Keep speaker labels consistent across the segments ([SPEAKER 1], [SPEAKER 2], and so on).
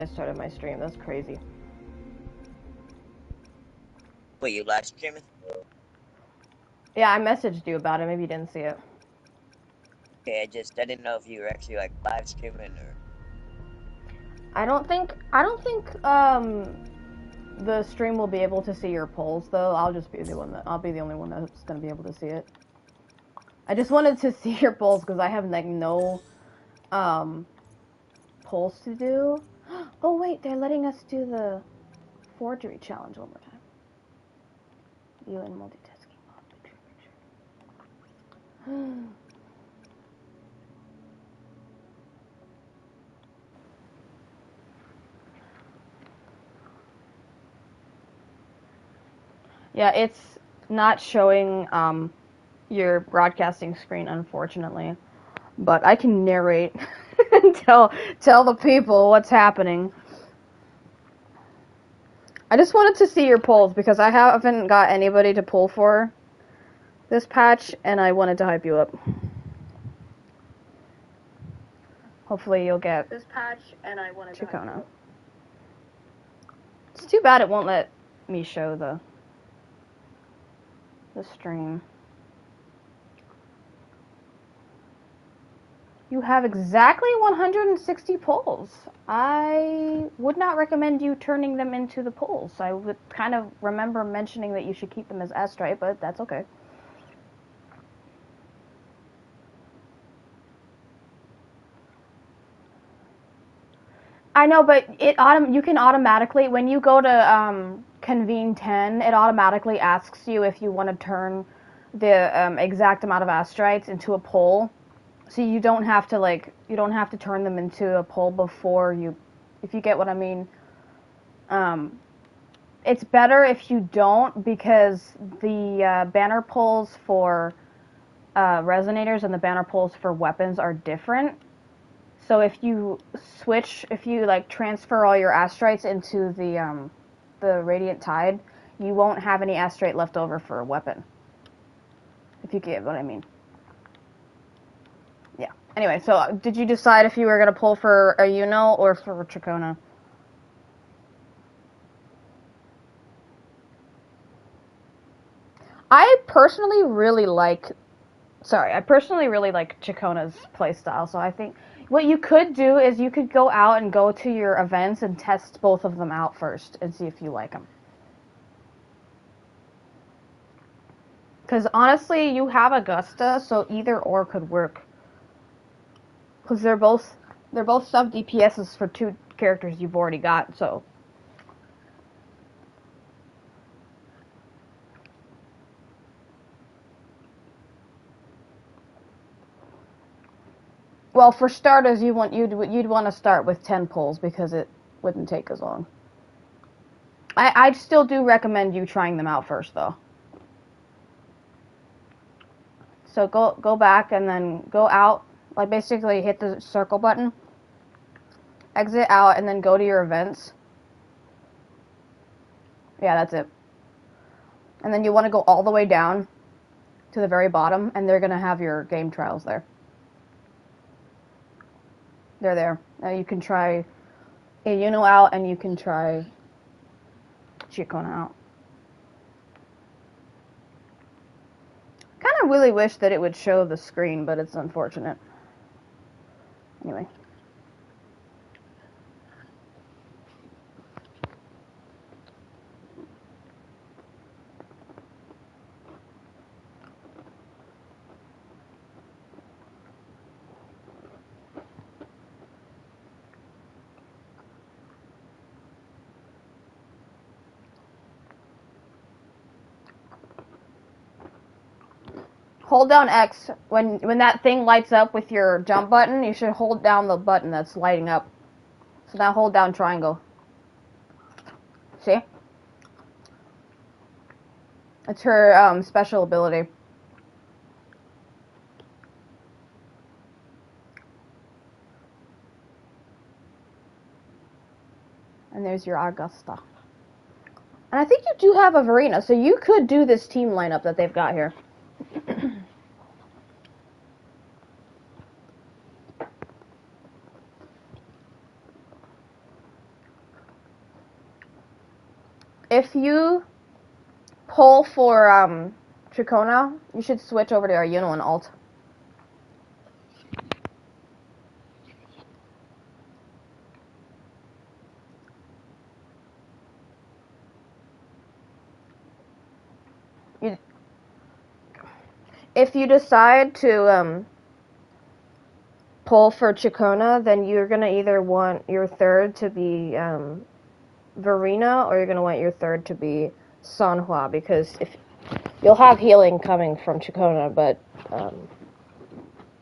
[SPEAKER 1] I started my stream. That's crazy.
[SPEAKER 2] Wait, you live streaming?
[SPEAKER 1] Yeah, I messaged you about it. Maybe you didn't see it.
[SPEAKER 2] Okay, I didn't know if you were actually like live streaming or.
[SPEAKER 1] I don't think the stream will be able to see your polls though. I'll be the only one that's gonna be able to see it. I just wanted to see your polls because I have like no polls to do. Oh wait, they're letting us do the forgery challenge one more time. You in multitasking mode. Picture. Yeah, it's not showing your broadcasting screen, unfortunately. But I can narrate and tell the people what's happening. I just wanted to see your polls because I haven't got anybody to pull for this patch, and I wanted to hype you up. Hopefully you'll get this patch, and I wanted to hype you up. It's too bad it won't let me show the stream. You have exactly 160 polls. I would not recommend you turning them into the polls. I would kind of remember mentioning that you should keep them as S-Stripe, but that's okay. I know, but you can automatically, when you go to convene 10, it automatically asks you if you want to turn the exact amount of astrites into a poll. So you don't have to turn them into a poll before you, if you get what I mean. It's better if you don't, because the banner polls for resonators and the banner polls for weapons are different. So if you like transfer all your astrites into the Radiant Tide, you won't have any astrite left over for a weapon. If you get what I mean. Yeah. Anyway, so did you decide if you were gonna pull for a Iuno or for Trachona? I personally really like Chacona's playstyle, so I think what you could do is you could go out and go to your events and test both of them out first and see if you like them. Because honestly, you have Augusta, so either or could work. Because they're both sub DPSs for two characters you've already got, so. Well, for starters, you'd want to start with 10 pulls because it wouldn't take as long. I still do recommend you trying them out first, though. So go back and then go out, like basically hit the circle button, exit out, and then go to your events. Yeah, that's it. And then you want to go all the way down to the very bottom, and they're going to have your game trials there. They're there. Now you can try Iuno out, and you can try Chicona out. Kind of really wish that it would show the screen, but it's unfortunate. Anyway. Hold down X. When that thing lights up with your jump button, you should hold down the button that's lighting up. So now hold down triangle. See? It's her special ability. And there's your Augusta. And I think you do have a Verena, so you could do this team lineup that they've got here. if you pull for Chikona, you should switch over to our Iuno and alt. If you decide to pull for Chikona, then you're gonna either want your third to be Verena, or you're gonna want your third to be Sanhua, because if you'll have healing coming from Chikona, but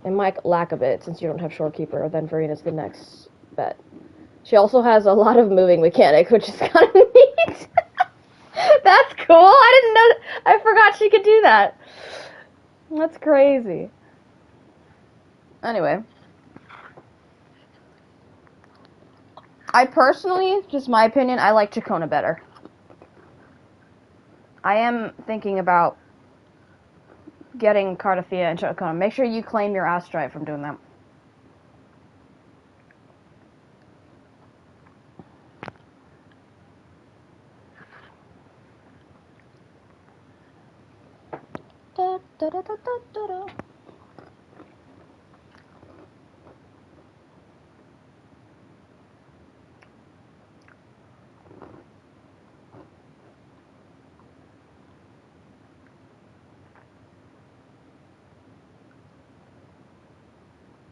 [SPEAKER 1] it might lack a bit since you don't have Shorekeeper. Then Verena's the next bet. She also has a lot of moving mechanic, which is kind of neat. That's cool. I didn't know. I forgot she could do that. That's crazy. Anyway. I personally, just my opinion, I like Chikona better. I am thinking about getting Cardafia and Chikona. Make sure you claim your Astrite from doing that. Da, da, da, da, da, da.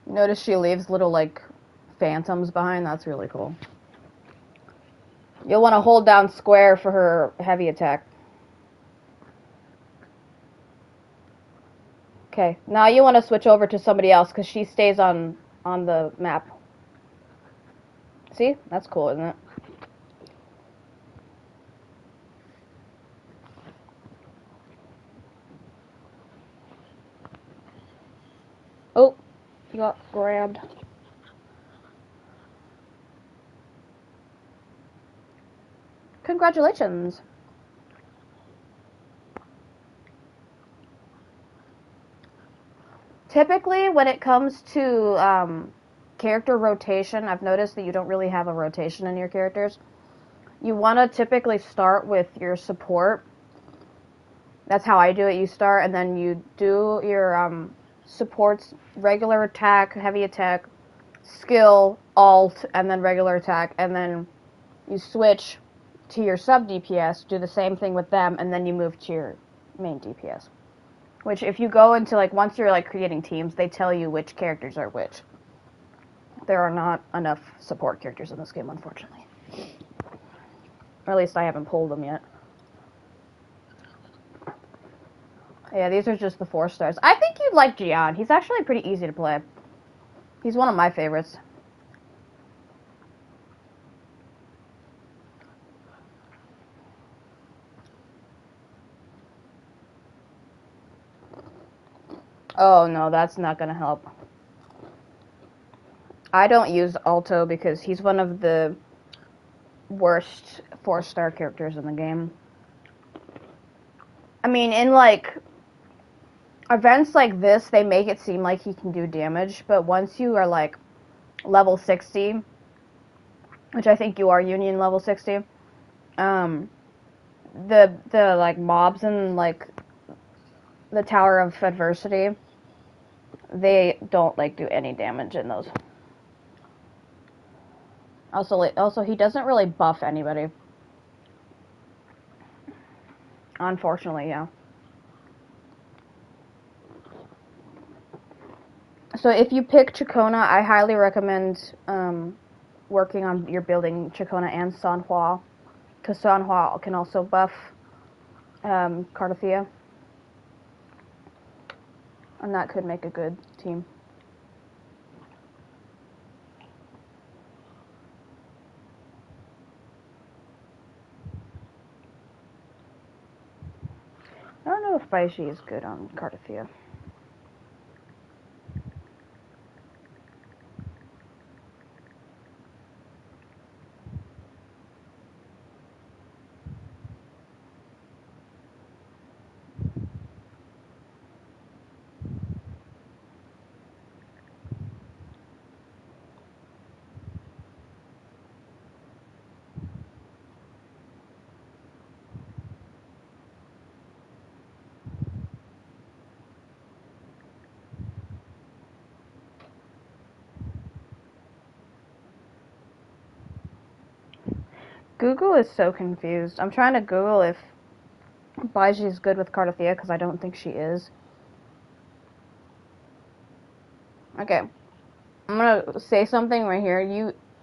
[SPEAKER 1] Notice she leaves little, like, phantoms behind. That's really cool. You'll want to hold down square for her heavy attack. Okay, now you want to switch over to somebody else because she stays on the map. See? That's cool, isn't it? Oh, you got grabbed. Congratulations. Typically, when it comes to character rotation, I've noticed that you don't really have a rotation in your characters. You want to typically start with your support. That's how I do it. You start, and then you do your supports, regular attack, heavy attack, skill, alt, and then regular attack, and then you switch to your sub DPS, do the same thing with them, and then you move to your main DPS. Which, if you go into, like, once you're, like, creating teams, they tell you which characters are which. There are not enough support characters in this game, unfortunately. Or at least I haven't pulled them yet. Yeah, these are just the 4 stars. I think you'd like Gian. He's actually pretty easy to play. He's one of my favorites. Oh, no, that's not gonna help. I don't use Alto because he's one of the worst 4-star characters in the game. I mean, in, like, events like this, they make it seem like he can do damage, but once you are, like, level 60, which I think you are, Union level 60, the like, mobs in, like, the Tower of Adversity, they don't, like, do any damage in those. Also, he doesn't really buff anybody. Unfortunately, yeah. So if you pick Chikona, I highly recommend working on your building Chikona and Sanhua, because Sanhua can also buff Cardafia, and that could make a good team. I don't know if Baishi is good on Cardafia. Google is so confused. I'm trying to Google if Baiji is good with Cardothea because I don't think she is. Okay, I'm gonna say something right here.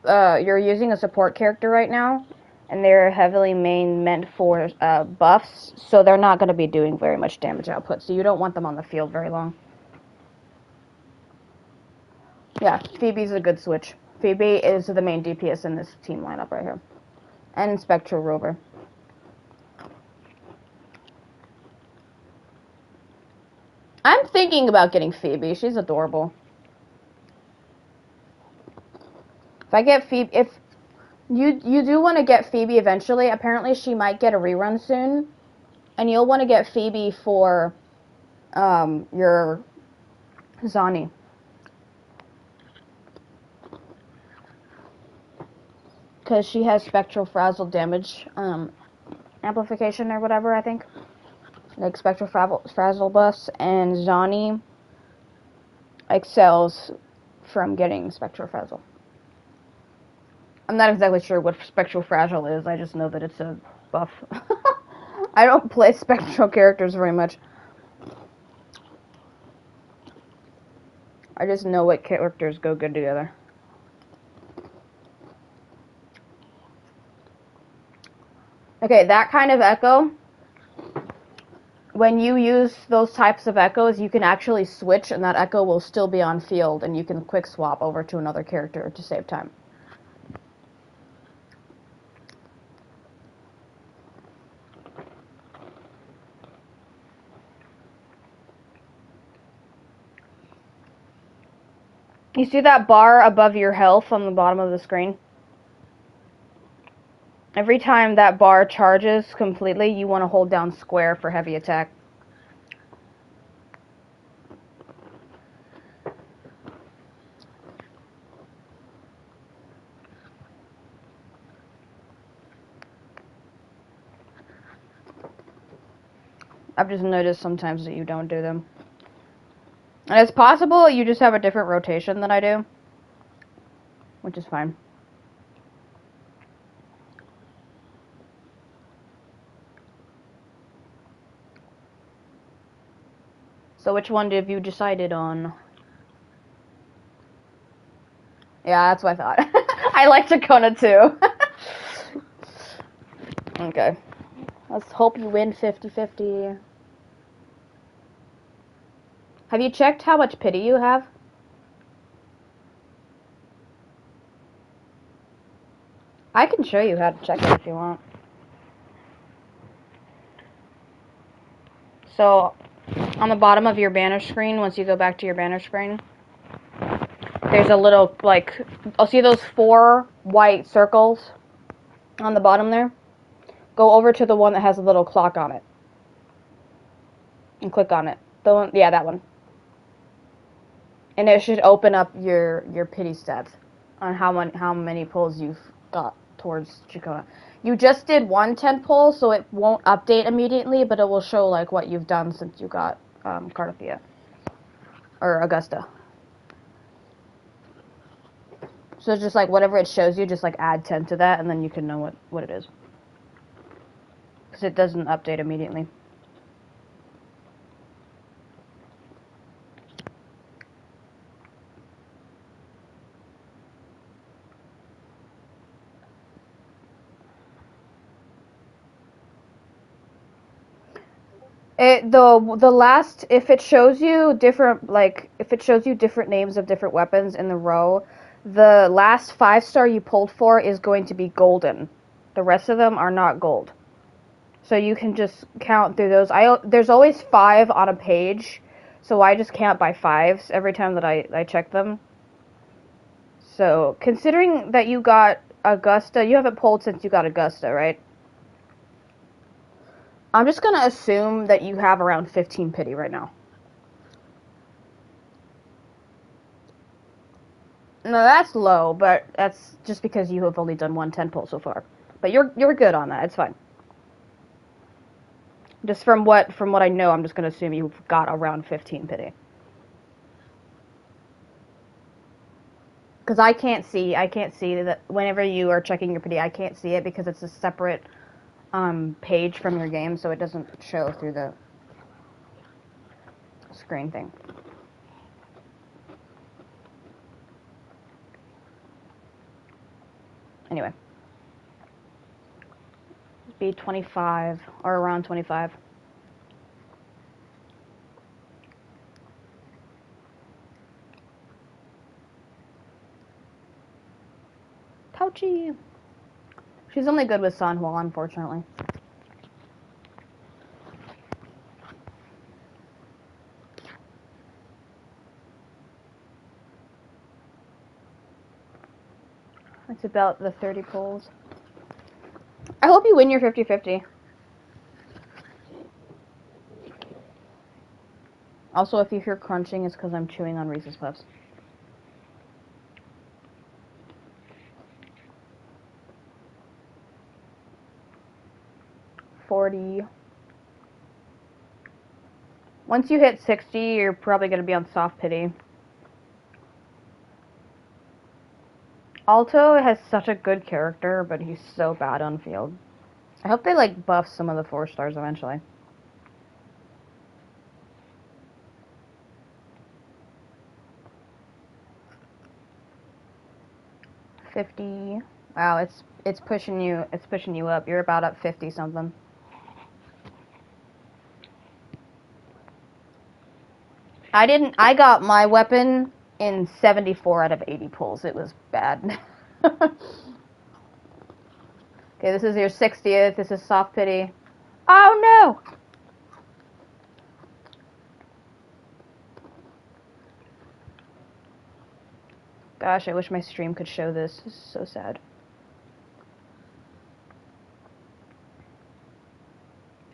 [SPEAKER 1] You're using a support character right now, and they're heavily meant for buffs, so they're not going to be doing very much damage output. So you don't want them on the field very long. Yeah, Phoebe's a good switch. Phoebe is the main DPS in this team lineup right here, and Spectral Rover. I'm thinking about getting Phoebe. She's adorable. If I get Phoebe, if you do want to get Phoebe eventually, apparently she might get a rerun soon, and you'll want to get Phoebe for your Zani. Because she has spectral frazzle damage amplification or whatever, I think. Like spectral frazzle buffs, and Zani excels from getting spectral frazzle. I'm not exactly sure what spectral frazzle is, I just know that it's a buff. I don't play spectral characters very much. I just know what characters go good together. Okay, that kind of echo, when you use those types of echoes, you can actually switch and that echo will still be on field and you can quick swap over to another character to save time. You see that bar above your health on the bottom of the screen? Every time that bar charges completely, you want to hold down square for heavy attack. I've just noticed sometimes that you don't do them. And it's possible you just have a different rotation than I do, which is fine. So which one have you decided on? Yeah, that's what I thought. I like Takona too. Okay. Let's hope you win 50-50. Have you checked how much pity you have? I can show you how to check it if you want. So, on the bottom of your banner screen, once you go back to your banner screen, there's a little, like, I'll see those 4 white circles on the bottom there? Go over to the one that has a little clock on it. And click on it. The one, yeah, that one. And it should open up your pity stats on how many pulls you've got towards Chikona. You just did 1 10 pull, so it won't update immediately, but it will show like what you've done since you got Cardothea or Augusta. So just like whatever it shows you, just like add 10 to that, and then you can know what it is. Because it doesn't update immediately. The last, if it shows you different, like if it shows you different names of different weapons in the row, the last 5-star you pulled for is going to be golden. The rest of them are not gold. So you can just count through those. There's always 5 on a page, so I just count by 5s every time that I check them. So considering that you got Augusta, you haven't pulled since you got Augusta, right? I'm just gonna assume that you have around 15 pity right now. No, that's low, but that's just because you have only done 1 10 pull so far. But you're good on that. It's fine. Just from what I know, I'm just gonna assume you've got around 15 pity. Because I can't see that whenever you are checking your PD, I can't see it because it's a separate page from your game, so it doesn't show through the screen thing. Anyway. Be 25, or around 25. Pouchy! She's only good with Sanhua, unfortunately. It's about the 30 pulls. I hope you win your 50-50. Also, if you hear crunching, it's because I'm chewing on Reese's Puffs. $40. Once you hit 60, you're probably going to be on soft pity. Alto has such a good character, but he's so bad on field. I hope they, like, buff some of the 4 stars eventually. $50. Wow, it's pushing you up. You're about at 50 something. I got my weapon in 74 out of 80 pulls. It was bad. Okay, this is your 60th. This is soft pity. Oh no! Gosh, I wish my stream could show this. This is so sad.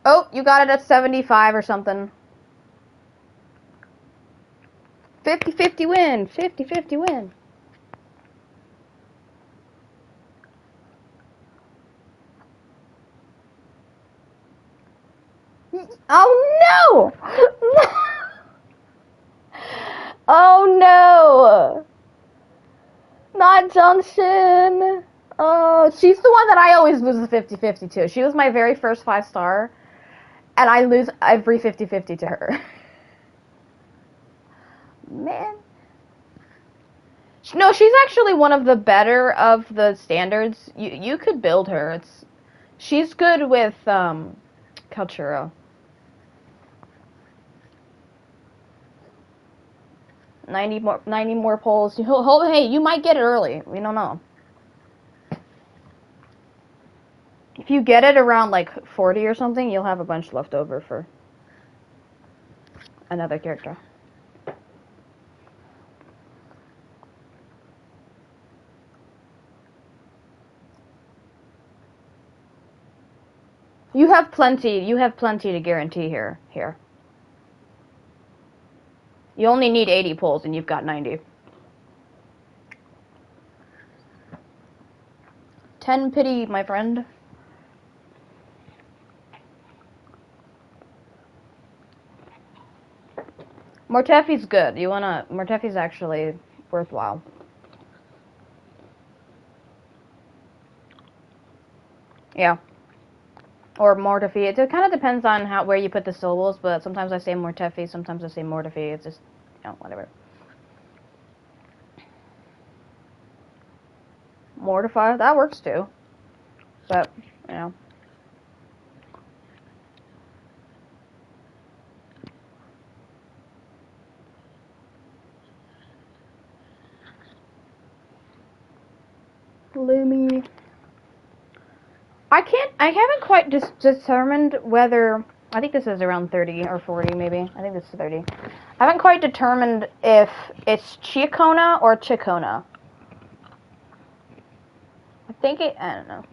[SPEAKER 1] Oh, you got it at 75 or something. 50-50 win. 50-50 win. Oh no! Oh no! Not Johnson! Oh, she's the one that I always lose the 50-50 to. She was my very first 5-star, and I lose every 50-50 to her. Man. No, she's actually one of the better of the standards. You could build her. She's good with Kalchuro. 90 more polls. Hey, you might get it early. We don't know. If you get it around like 40 or something, you'll have a bunch left over for another character. You have plenty to guarantee here. You only need 80 pulls and you've got 90. 10 pity, my friend. Mortefi's good. Mortefi's actually worthwhile. Yeah. Or Mortefi. It kind of depends on where you put the syllables, but sometimes I say Mortefi, sometimes I say Mortefi. It's just, whatever. Mortify, that works too. But, Lumi. I haven't quite determined whether, I think this is around 30 or 40 maybe. I think this is 30. I haven't quite determined if it's Chiacona or Chicona. I don't know.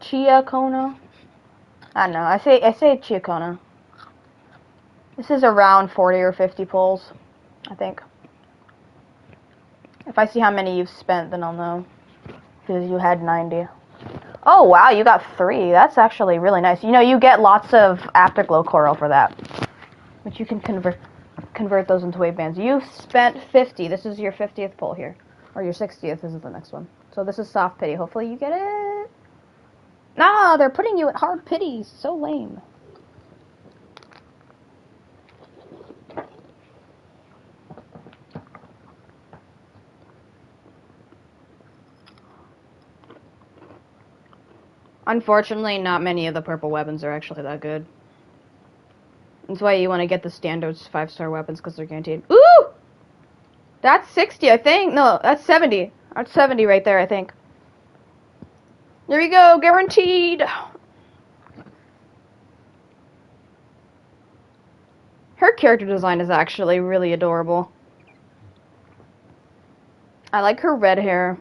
[SPEAKER 1] Chiacona? I don't know. I say Chiacona. This is around 40 or 50 pulls, I think. If I see how many you've spent, then I'll know. Because you had 90. Oh, wow, you got 3. That's actually really nice. You get lots of Afterglow Coral for that. Which you can convert. convert those into wave bands. You've spent 50. This is your 50th pull here. Or your 60th. This is the next one. So this is soft pity. Hopefully you get it. Nah, they're putting you at hard pity. So lame. Unfortunately, not many of the purple weapons are actually that good. That's why you want to get the standard 5-star weapons, because they're guaranteed. Ooh! That's 60, I think. No, that's 70. That's 70 right there, I think. There you go, guaranteed. Her character design is actually really adorable. I like her red hair.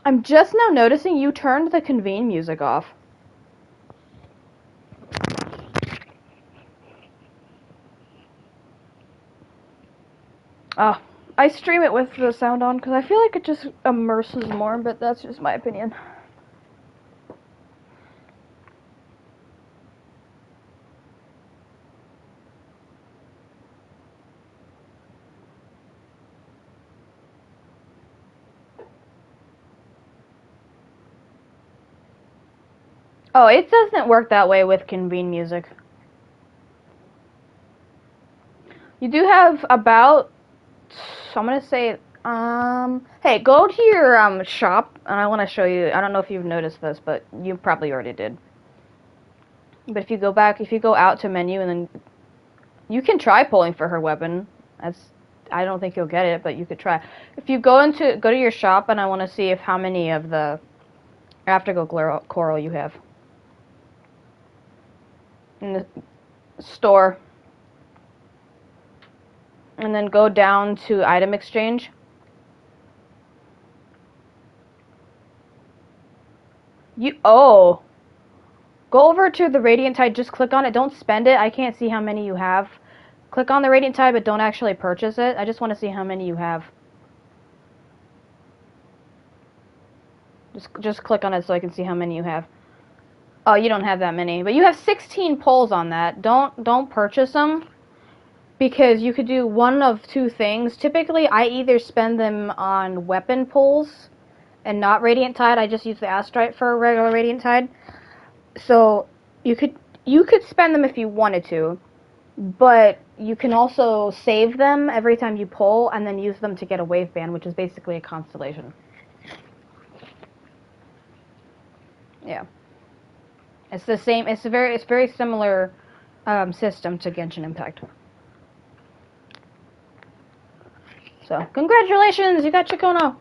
[SPEAKER 1] I'm just now noticing you turned the convene music off. Oh, I stream it with the sound on because I feel like it just immerses more, but that's just my opinion. Oh, it doesn't work that way with convene music. You do have about, I'm gonna say, hey, go to your shop, and I want to show you. I don't know if you've noticed this, but you probably already did. But if you go back, if you go out to menu, and then you can try pulling for her weapon. I don't think you'll get it, but you could try. If you go to your shop, and I want to see if how many of the Afterglow Coral you have in the store, and then go down to item exchange. Go over to the Radiant Tide, just click on it, don't spend it. I can't see how many you have. Click on the Radiant Tide, but don't actually purchase it. I just want to see how many you have. Just click on it so I can see how many you have. Oh, you don't have that many, but you have 16 pulls on that. Don't purchase them, because you could do one of two things. Typically, I either spend them on weapon pulls and not Radiant Tide. I just use the Astrite for a regular Radiant Tide. So you could spend them if you wanted to, but you can also save them every time you pull and then use them to get a wave band, which is basically a constellation. Yeah, it's the same. It's very similar system to Genshin Impact. So congratulations, you got Chikono.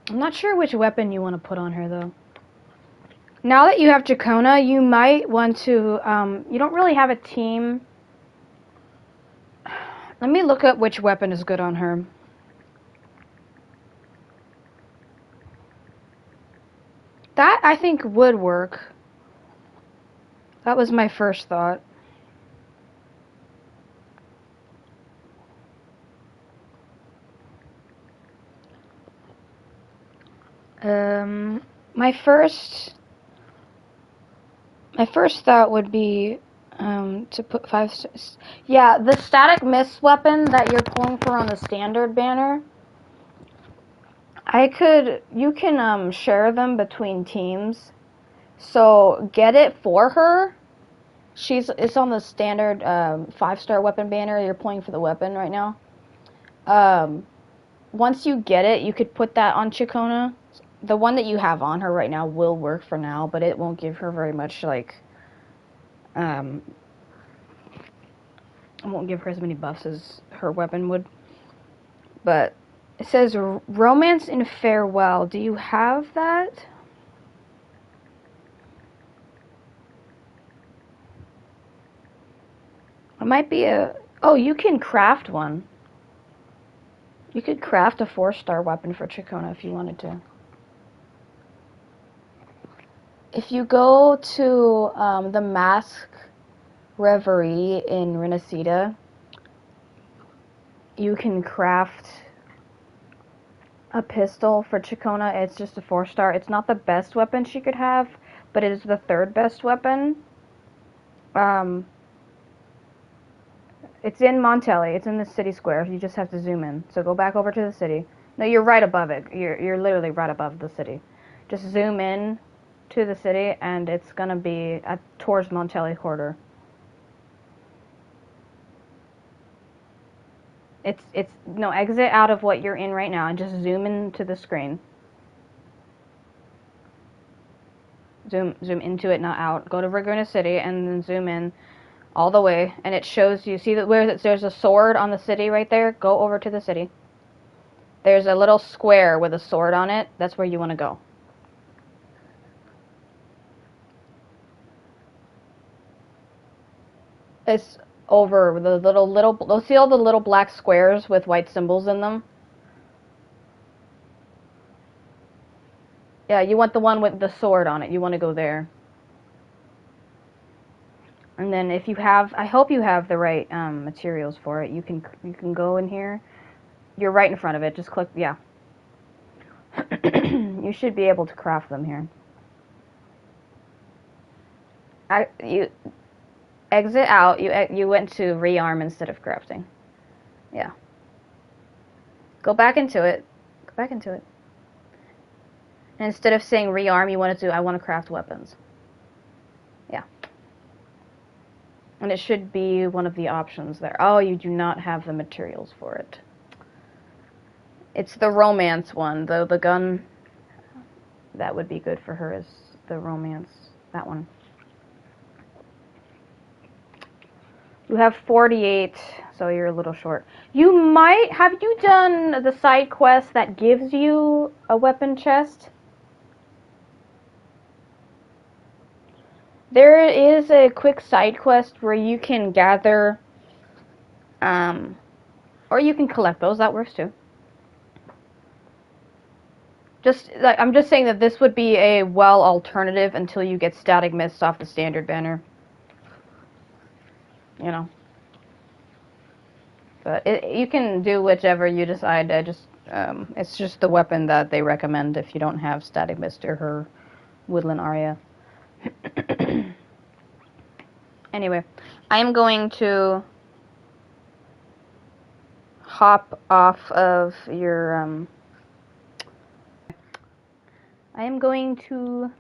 [SPEAKER 1] I'm not sure which weapon you want to put on her, though. Now that you have Chikona, you might want to, you don't really have a team. Let me look up which weapon is good on her. That, I think, would work. That was my first thought. My first thought would be to put 5 stars. Yeah, the static mist weapon that you're pulling for on the standard banner. You can share them between teams. So get it for her. It's on the standard 5-star weapon banner. You're pulling for the weapon right now. Once you get it, you could put that on Chikona. The one that you have on her right now will work for now, but it won't give her very much, like, it won't give her as many buffs as her weapon would. But it says Romance in Farewell. Do you have that? It might be oh, you can craft one. You could craft a 4-star weapon for Chikona if you wanted to. If you go to the Mask Reverie in Renacida, you can craft a pistol for Chikona. It's just a 4-star. It's not the best weapon she could have, but it is the 3rd best weapon. It's in Montelli. It's in the city square. You just have to zoom in. So go back over to the city. No, you're right above it. You're literally right above the city. Just zoom in to the city, and it's gonna be towards Montelli Quarter. No, exit out of what you're in right now and just zoom into the screen. Zoom into it, not out. Go to Ragruna City and then zoom in all the way, and it shows you. See that where there's a sword on the city right there? Go over to the city. There's a little square with a sword on it. That's where you want to go. It's over the little. See all the little black squares with white symbols in them? Yeah, you want the one with the sword on it. You want to go there. And then if you have, I hope you have the right materials for it. You can go in here. You're right in front of it. Just click, yeah. You should be able to craft them here. You exit out. You went to rearm instead of crafting. Yeah. Go back into it. Go back into it. And instead of saying rearm, you want to do I want to craft weapons. Yeah. And it should be one of the options there. Oh, you do not have the materials for it. It's the romance one, though the gun that would be good for her is the romance. That one. You have 48, so you're a little short. You might... Have you done the side quest that gives you a weapon chest? There is a quick side quest where you can gather... or you can collect those. That works too. I'm just saying that this would be a well alternative until you get static mist off the standard banner. You know. But you can do whichever you decide. It's just the weapon that they recommend if you don't have static mist or her woodland aria. Anyway, I am going to hop off of your I am going to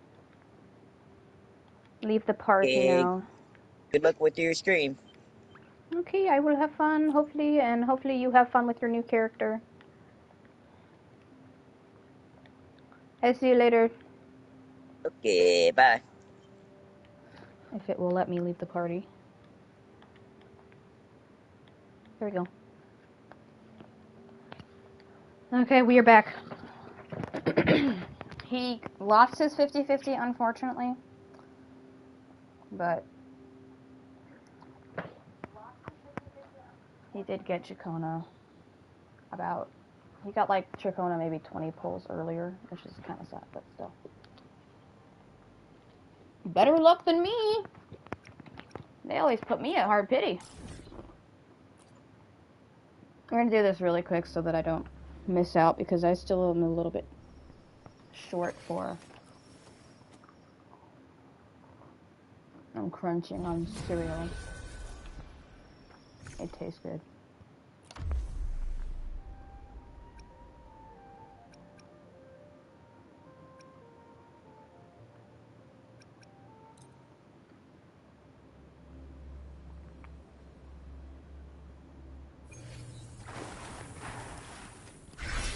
[SPEAKER 1] leave the party now.
[SPEAKER 2] Good luck with your stream.
[SPEAKER 1] Okay, I will have fun, hopefully, and hopefully you have fun with your new character. I'll see you later.
[SPEAKER 2] Okay, bye.
[SPEAKER 1] If it will let me leave the party. There we go. Okay, we are back. He lost his 50-50, unfortunately. But he did get Chikona he got like Chikona maybe 20 pulls earlier, which is kind of sad, but still. Better luck than me. They always put me at hard pity. We're gonna do this really quick so that I don't miss out because I still am a little bit short for. I'm crunching on cereal. It tastes good.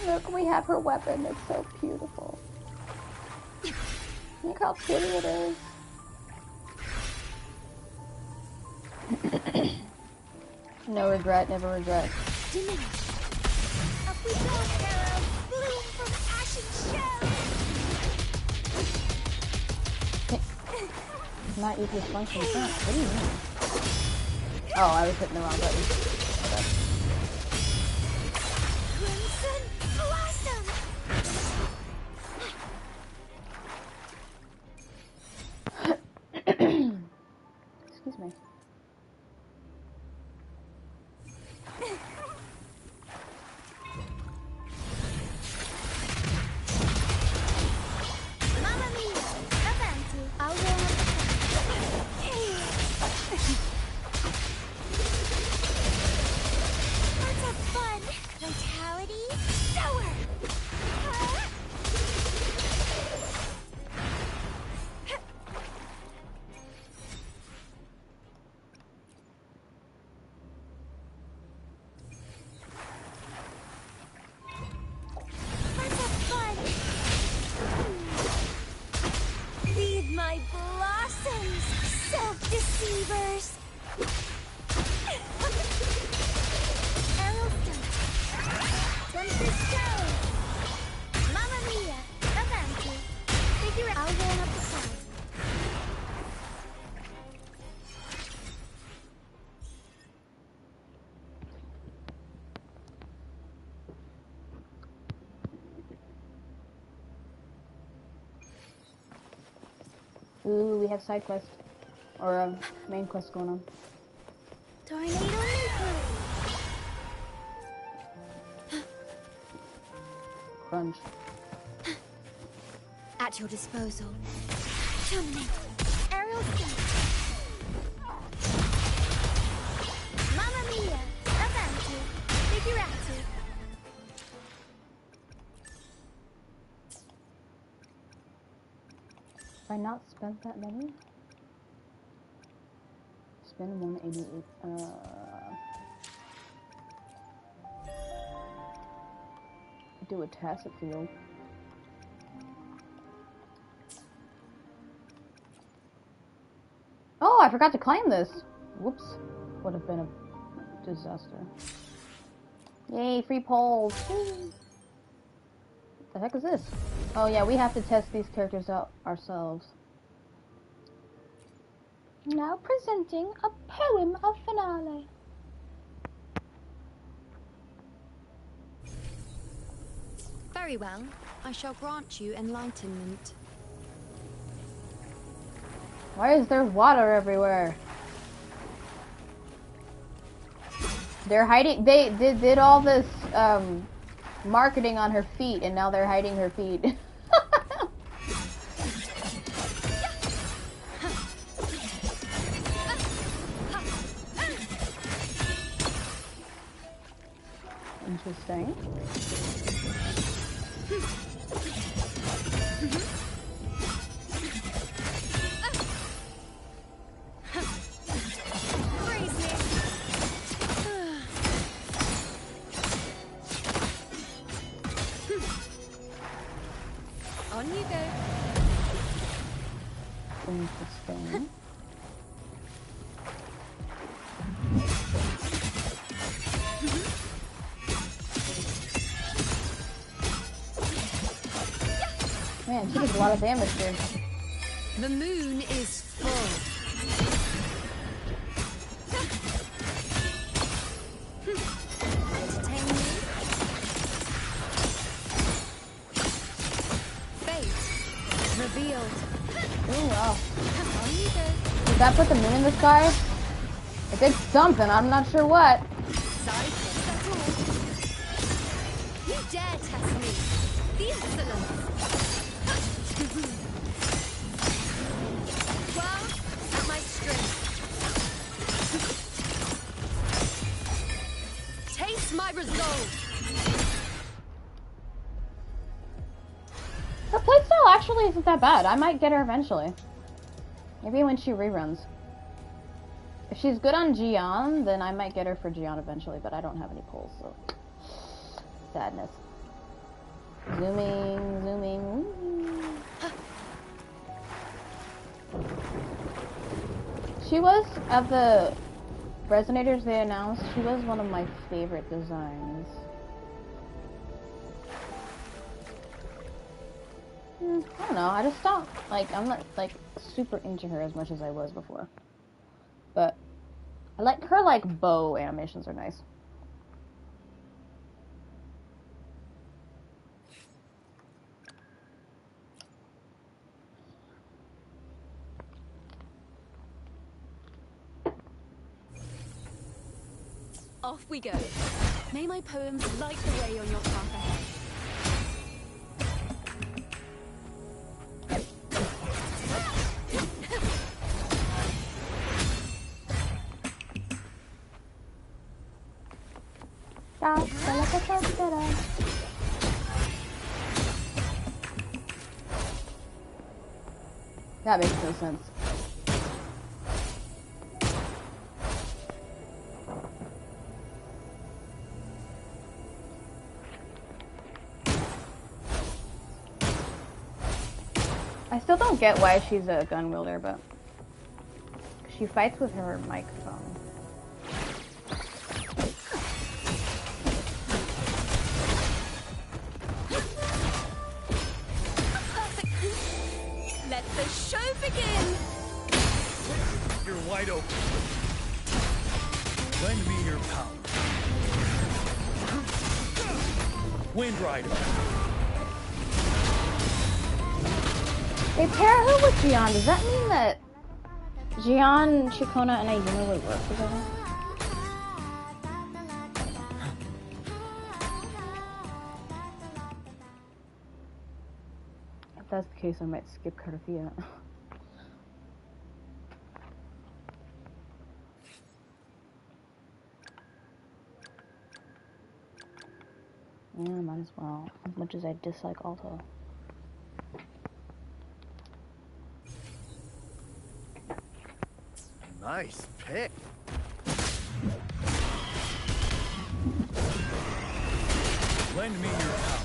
[SPEAKER 1] Look, we have her weapon. It's so beautiful. Look how pretty it is. No regret, never regret.
[SPEAKER 3] Up we go, arrow! Bloom from ashen shell!
[SPEAKER 1] Not use this function. What do you mean? Oh, I was hitting the wrong button. Okay.
[SPEAKER 3] Crimson Blossom!
[SPEAKER 1] Excuse me. Ooh, we have side quest. Or a main quest going on.
[SPEAKER 3] Tornado nuclear.
[SPEAKER 1] Crunch.
[SPEAKER 3] At your disposal. Terminate. Aerial scan. Mamma mia. Avanti. Figurati.
[SPEAKER 1] Have I not spent that many? Spend 188. Do a tacit field. Oh, I forgot to claim this. Whoops. Would have been a disaster. Yay, free polls. What the heck is this? Oh yeah, we have to test these characters out ourselves. Now presenting a poem of finale.
[SPEAKER 4] Very well. I shall grant you enlightenment.
[SPEAKER 1] Why is there water everywhere? They're hiding. They did all this marketing on her feet, and now they're hiding her feet. Interesting.
[SPEAKER 4] On you go.
[SPEAKER 1] Interesting. Man, she does a lot of damage here.
[SPEAKER 4] The moon is full. Entertain me. Fate revealed.
[SPEAKER 1] Oh wow.
[SPEAKER 4] On you go.
[SPEAKER 1] Did that put the moon in the sky? It did something, I'm not sure what.
[SPEAKER 4] Side, that's all. You dare test me. The insolence. Well, at my strength. Taste my resolve.
[SPEAKER 1] Her playstyle actually isn't that bad. I might get her eventually. Maybe when she reruns. If she's good on Gion, then I might get her for Gion eventually, but I don't have any pulls, so... Sadness. Zooming, zooming. She was, of the resonators they announced, she was one of my favorite designs. I don't know, I just don't, like, I'm not, like, super into her as much as I was before. But, I like her, like, bow animations are nice.
[SPEAKER 4] Off we go. May my poems light the way on your path ahead.
[SPEAKER 1] That makes no sense. I still don't get why she's a gun wielder, but she fights with her microphone.
[SPEAKER 4] Let the show begin!
[SPEAKER 5] You're wide open. Lend me your power. Wind Rider.
[SPEAKER 1] They pair her with Gian. Does that mean that Gian, Chikona, and Iuno would work together? If that's the case, I might skip Cartafia. Yeah, might as well. As much as I dislike Alto.
[SPEAKER 5] Nice pick. Lend me your power.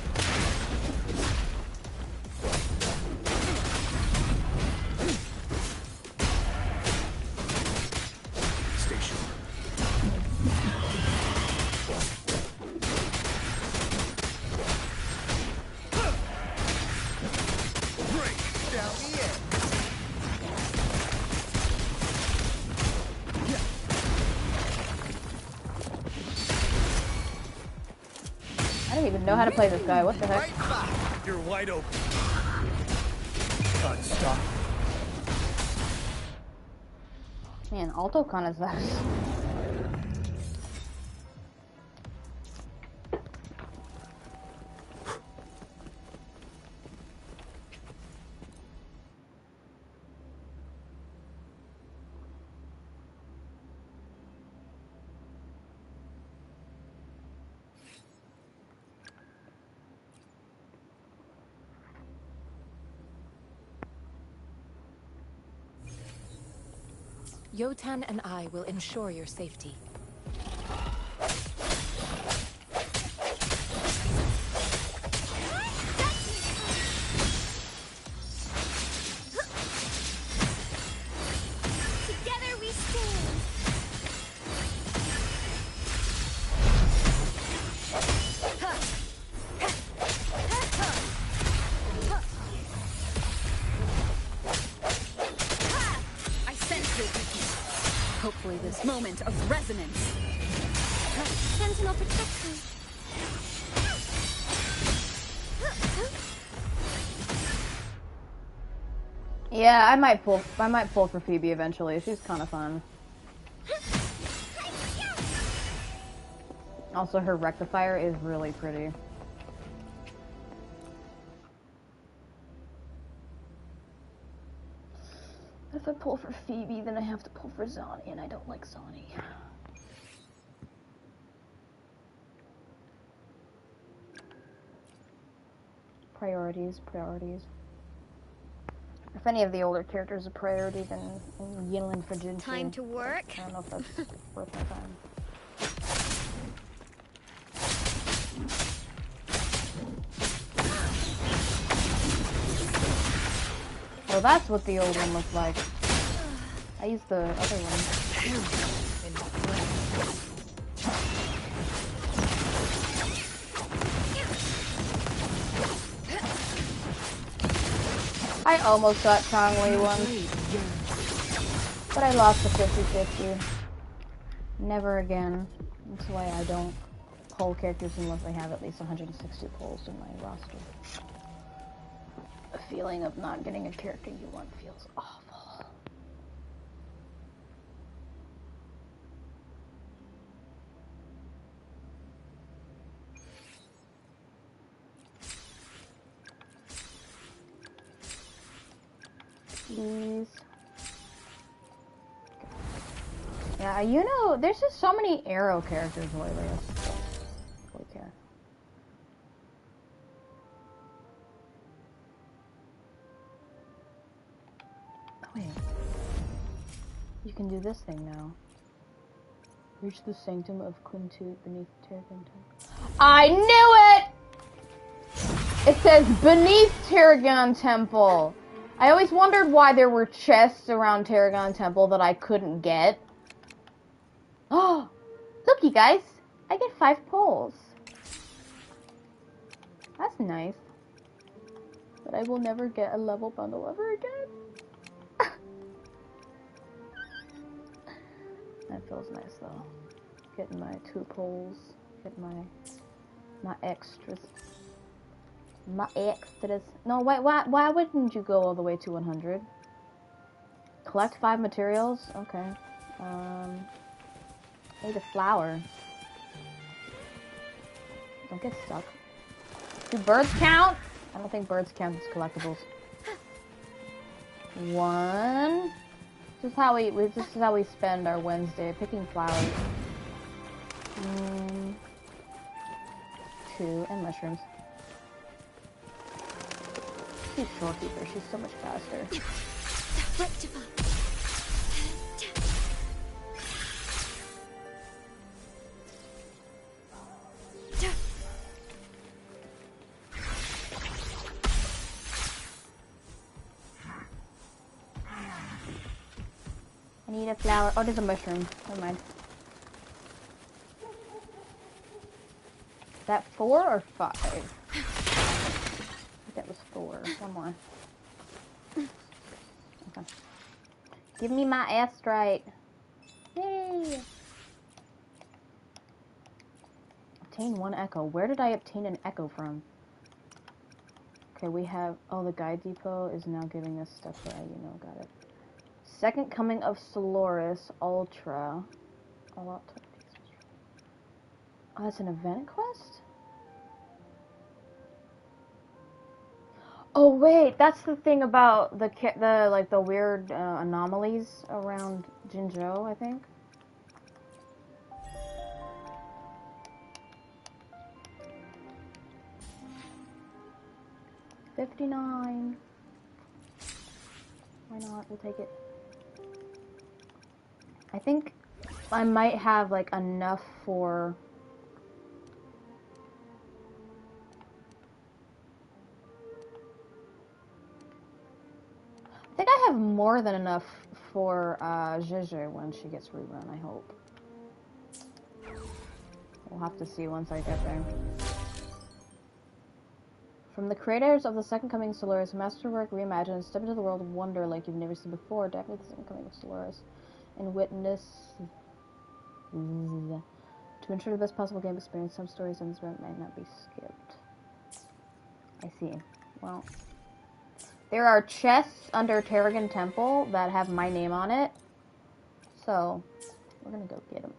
[SPEAKER 5] Stay sure. Break down the end.
[SPEAKER 1] I don't even know how to play this guy. What the heck?
[SPEAKER 5] Right back. You're wide open. Stop.
[SPEAKER 1] Man, Alto kind of sucks.
[SPEAKER 4] Yotan and I will ensure your safety.
[SPEAKER 3] Together we stand.
[SPEAKER 4] I sense your weakness. Hopefully this moment of resonance.
[SPEAKER 3] Sentinel protect me.
[SPEAKER 1] Yeah, I might pull for Phoebe eventually. She's kind of fun. Also, her rectifier is really pretty. If I pull for Phoebe, then I have to pull for Zani, and I don't like Zani. Priorities, priorities. If any of the older characters are priority, then Yinlin for Jinchu.
[SPEAKER 3] Time to work.
[SPEAKER 1] I don't know if that's worth my time. Well, that's what the old one looked like. I used the other one. I almost got Changli once, but I lost the 50-50. Never again. That's why I don't pull characters unless I have at least 160 pulls in my roster. The feeling of not getting a character you want feels awful. Please. Yeah, you know, there's just so many arrow characters lately. Holy care. Oh, wait. You can do this thing now. Reach the sanctum of Quintu beneath Terragon Temple. I knew it! It says beneath Terragon Temple. I always wondered why there were chests around Terragon Temple that I couldn't get. Oh, look, you guys. I get 5 pulls. That's nice. But I will never get a level bundle ever again. That feels nice though. Getting my 2 pulls. Get my extras. My extras. No, wait, why wouldn't you go all the way to 100? Collect 5 materials? Okay. Need a flower. Don't get stuck. Do birds count? I don't think birds count as collectibles. 1. This is how we spend our Wednesday, picking flowers. 2 and mushrooms. She's shorekeeper. She's so much faster.
[SPEAKER 3] Rectify.
[SPEAKER 1] I need a flower. Oh, there's a mushroom. Never mind. Is that 4 or 5? I think that was 4. One more. Okay. Give me my astrite. Yay! Obtain 1 echo. Where did I obtain an echo from? Okay, we have... Oh, the guide depot is now giving us stuff for Iuno. Got it. Second Coming of Solaris Ultra. Oh, that's an event quest? Oh wait, that's the thing about the weird anomalies around Jinzhou, I think. $59. Why not? We'll take it. I think I might have like enough for... I think I have more than enough for Zhezhe when she gets rerun, I hope. We'll have to see once I get there. From the creators of the Second Coming of Solaris, masterwork reimagined, step into the world of wonder like you've never seen before. Dive into the Second Coming of Solaris and witness... To ensure the best possible game experience, some stories in this event might not be skipped. I see. Well... There are chests under Tarragon Temple that have my name on it. So, we're gonna go get them.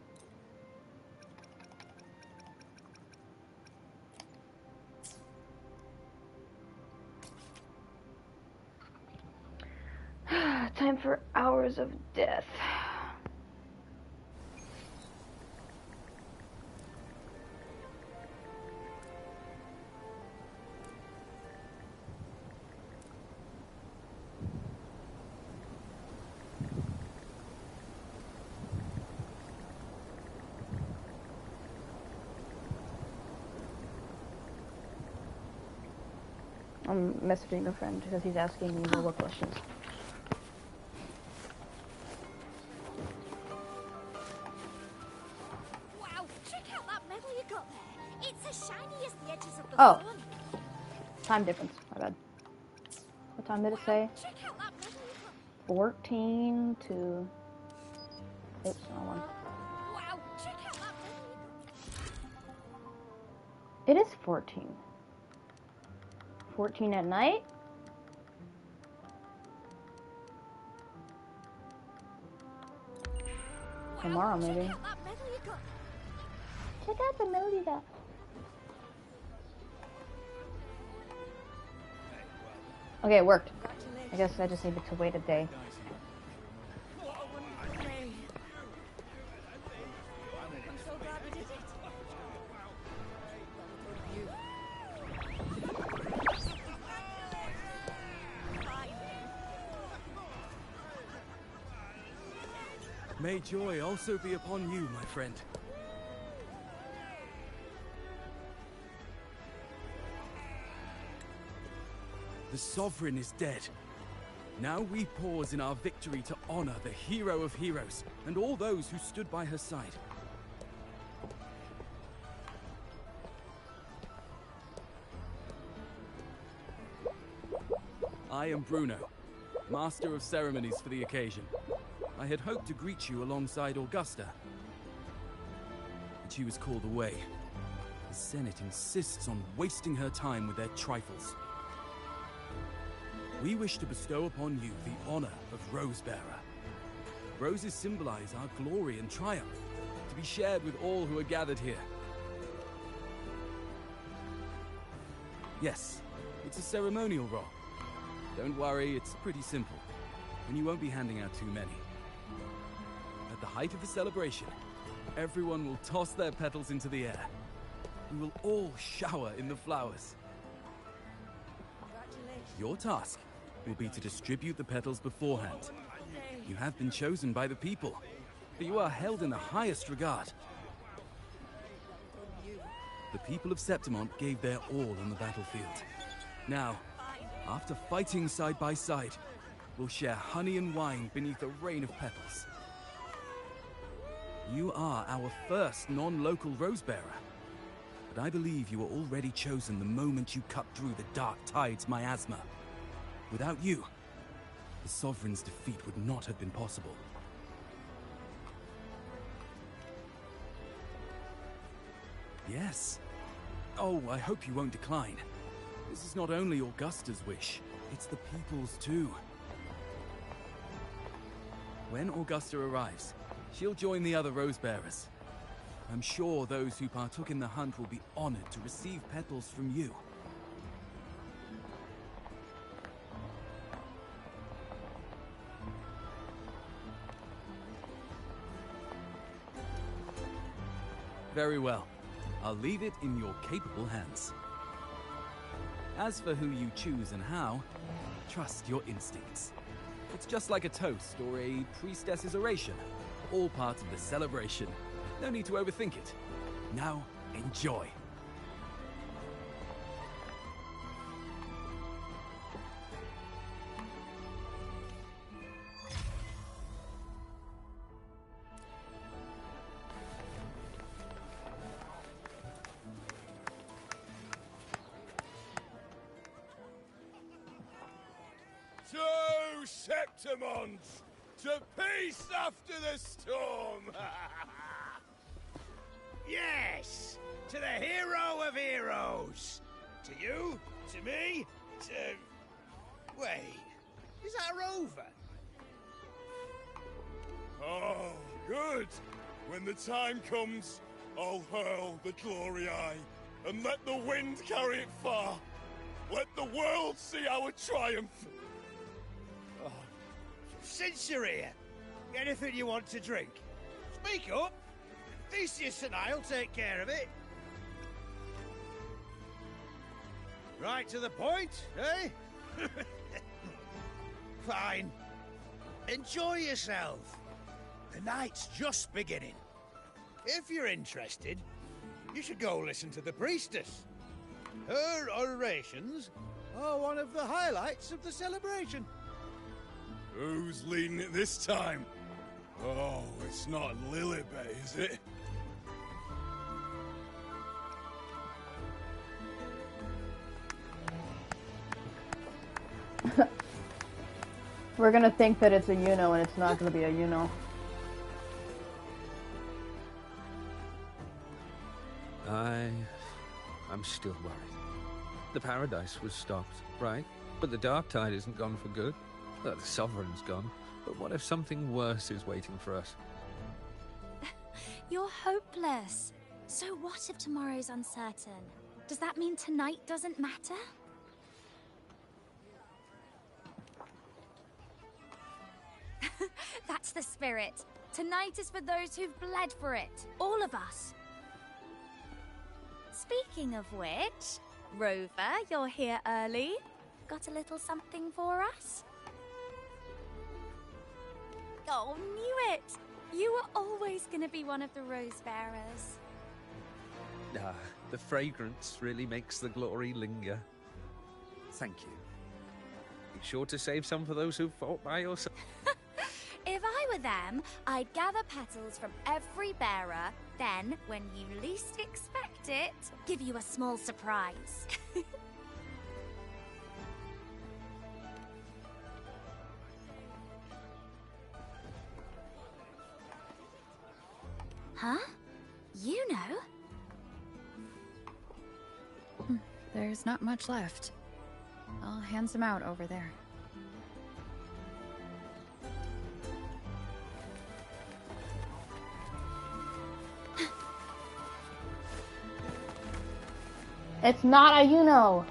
[SPEAKER 1] Time for Hours of Death. I'm messaging a friend because he's asking me more questions.
[SPEAKER 4] Wow, check out that medal you got there. It's as shiny as the edges of the
[SPEAKER 1] Oh.
[SPEAKER 4] sun.
[SPEAKER 1] Time difference. My bad. What time did it say?
[SPEAKER 4] Check out that medal you got.
[SPEAKER 1] 14 to... Oops, wrong one.
[SPEAKER 4] Wow, check out that medal you got.
[SPEAKER 1] It is 14. 14 at night? Tomorrow, maybe.
[SPEAKER 4] Check out that medal you got.
[SPEAKER 1] Check out the medal you got. Okay, it worked. I guess I just needed to wait a day.
[SPEAKER 4] What a wonderful day. I'm so glad we did it.
[SPEAKER 5] May joy also be upon you, my friend. The Sovereign is dead. Now we pause in our victory to honor the hero of heroes and all those who stood by her side. I am Bruno, Master of Ceremonies for the occasion. I had hoped to greet you alongside Augusta, but she was called away. The Senate insists on wasting her time with their trifles. We wish to bestow upon you the honor of Rose-Bearer. Roses symbolize our glory and triumph, to be shared with all who are gathered here. Yes, it's a ceremonial role. Don't worry, it's pretty simple, and you won't be handing out too many. At the height of the celebration, everyone will toss their petals into the air. We will all shower in the flowers. Your task will be to distribute the petals beforehand. You have been chosen by the people, but you are held in the highest regard. The people of Septimont gave their all on the battlefield. Now, after fighting side by side, we'll share honey and wine beneath a rain of petals. You are our first non-local Rose-Bearer, but I believe you were already chosen the moment you cut through the Dark Tide's miasma. Without you, the Sovereign's defeat would not have been possible. Yes. Oh, I hope you won't decline. This is not only Augusta's wish, it's the people's too. When Augusta arrives, she'll join the other Rose-Bearers. I'm sure those who partook in the hunt will be honored to receive petals from you. Very well. I'll leave it in your capable hands. As for who you choose and how, trust your instincts. It's just like a toast or a priestess's oration. All part of the celebration. No need to overthink it. Now, enjoy.
[SPEAKER 6] To Septimont! To peace after the storm! Yes! To the hero of heroes! To you, to me, to... Wait, is that a rover? Oh, good! When the time comes, I'll hurl the glory eye and let the wind carry it far. Let the world see our triumph! Oh. Since you're here, anything you want to drink? Speak up! Theseus and I'll take care of it. Right to the point, eh? Fine. Enjoy yourself. The night's just beginning. If you're interested, you should go listen to the priestess. Her orations are one of the highlights of the celebration. Who's leading it this time? Oh, it's not Lilibet, is it?
[SPEAKER 1] We're gonna think that it's a Iuno and it's not gonna be a Iuno.
[SPEAKER 7] I'm still worried. The paradise was stopped, right? But the dark tide isn't gone for good. Well, the Sovereign's gone. But what if something worse is waiting for us?
[SPEAKER 3] You're hopeless. So what if tomorrow's uncertain? Does that mean tonight doesn't matter? That's the spirit. Tonight is for those who've bled for it. All of us. Speaking of which, Rover, you're here early. Got a little something for us? Oh, knew it! You were always going to be one of the Rose Bearers.
[SPEAKER 7] The fragrance really makes the glory linger. Thank you. Be sure to save some for those who fought by your side.
[SPEAKER 3] If I were them, I'd gather petals from every bearer, then, when you least expect it, give you a small surprise. Huh? You know?
[SPEAKER 8] There's not much left. I'll hand some out over there.
[SPEAKER 1] It's not a Iuno.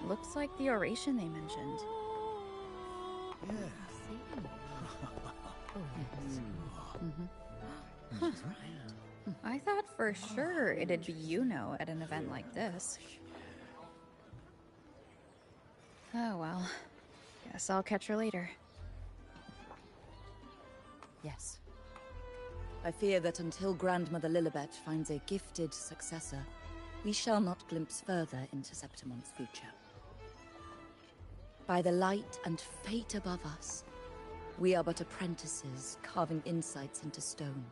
[SPEAKER 8] Looks like the oration they mentioned. Huh. I thought for sure it'd be Iuno at an event like this. Oh well. Guess I'll catch her later.
[SPEAKER 9] Yes. I fear that until Grandmother Lilibet finds a gifted successor, we shall not glimpse further into Septimon's future. By the light and fate above us, we are but apprentices carving insights into stone,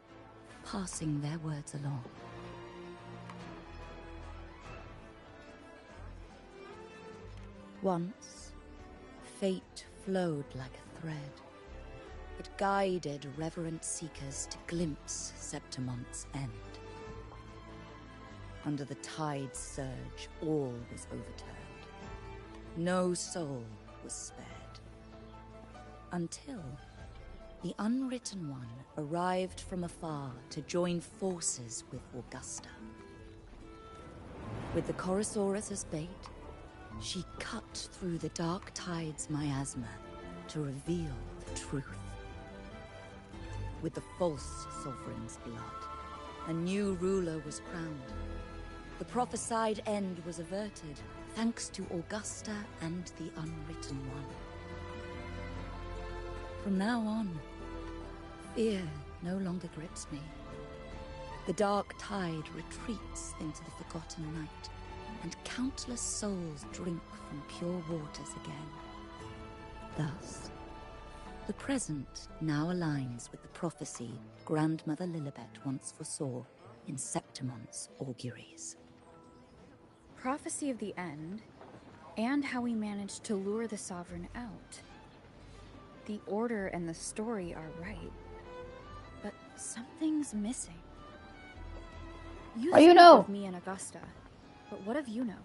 [SPEAKER 9] passing their words along. Once, fate flowed like a thread. It guided reverent seekers to glimpse Septimon's end. Under the tide's surge, all was overturned. No soul was spared. Until the Unwritten One arrived from afar to join forces with Augusta. With the Chorosaurus as bait, she cut through the dark tide's miasma to reveal the truth. With the false sovereign's blood, a new ruler was crowned. The prophesied end was averted, thanks to Augusta and the Unwritten One. From now on, fear no longer grips me. The dark tide retreats into the forgotten night, and countless souls drink from pure waters again. Thus, the present now aligns with the prophecy Grandmother Lilibet once foresaw in Septimon's auguries.
[SPEAKER 8] Prophecy of the end, and how we managed to lure the Sovereign out. The order and the story are right, but something's missing. You spoke of me and Augusta, but what of Iuno?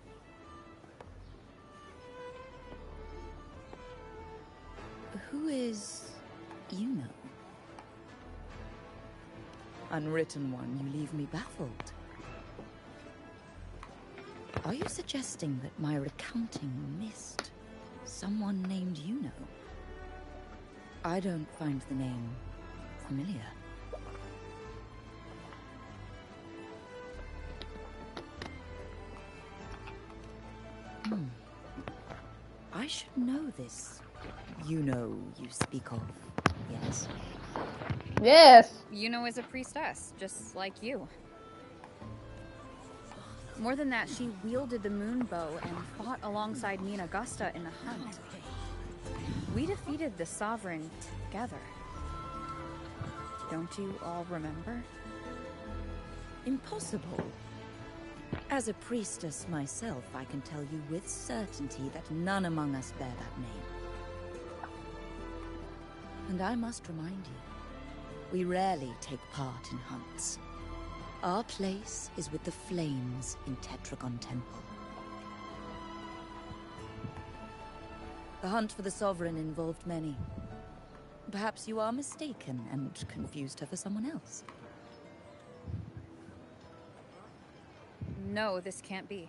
[SPEAKER 9] Who is Iuno? Unwritten One, you leave me baffled. Are you suggesting that my recounting missed someone named Iuno? I don't find the name familiar. I should know this Iuno you speak of, yes?
[SPEAKER 1] Yes!
[SPEAKER 8] Iuno is a priestess, just like you. More than that, she wielded the moon bow and fought alongside me and Augusta in the hunt. We defeated the Sovereign together. Don't you all remember?
[SPEAKER 9] Impossible. As a priestess myself, I can tell you with certainty that none among us bear that name. And I must remind you, we rarely take part in hunts. Our place is with the flames in Tetragon Temple. The hunt for the Sovereign involved many. Perhaps you are mistaken and confused her for someone else.
[SPEAKER 8] No, this can't be.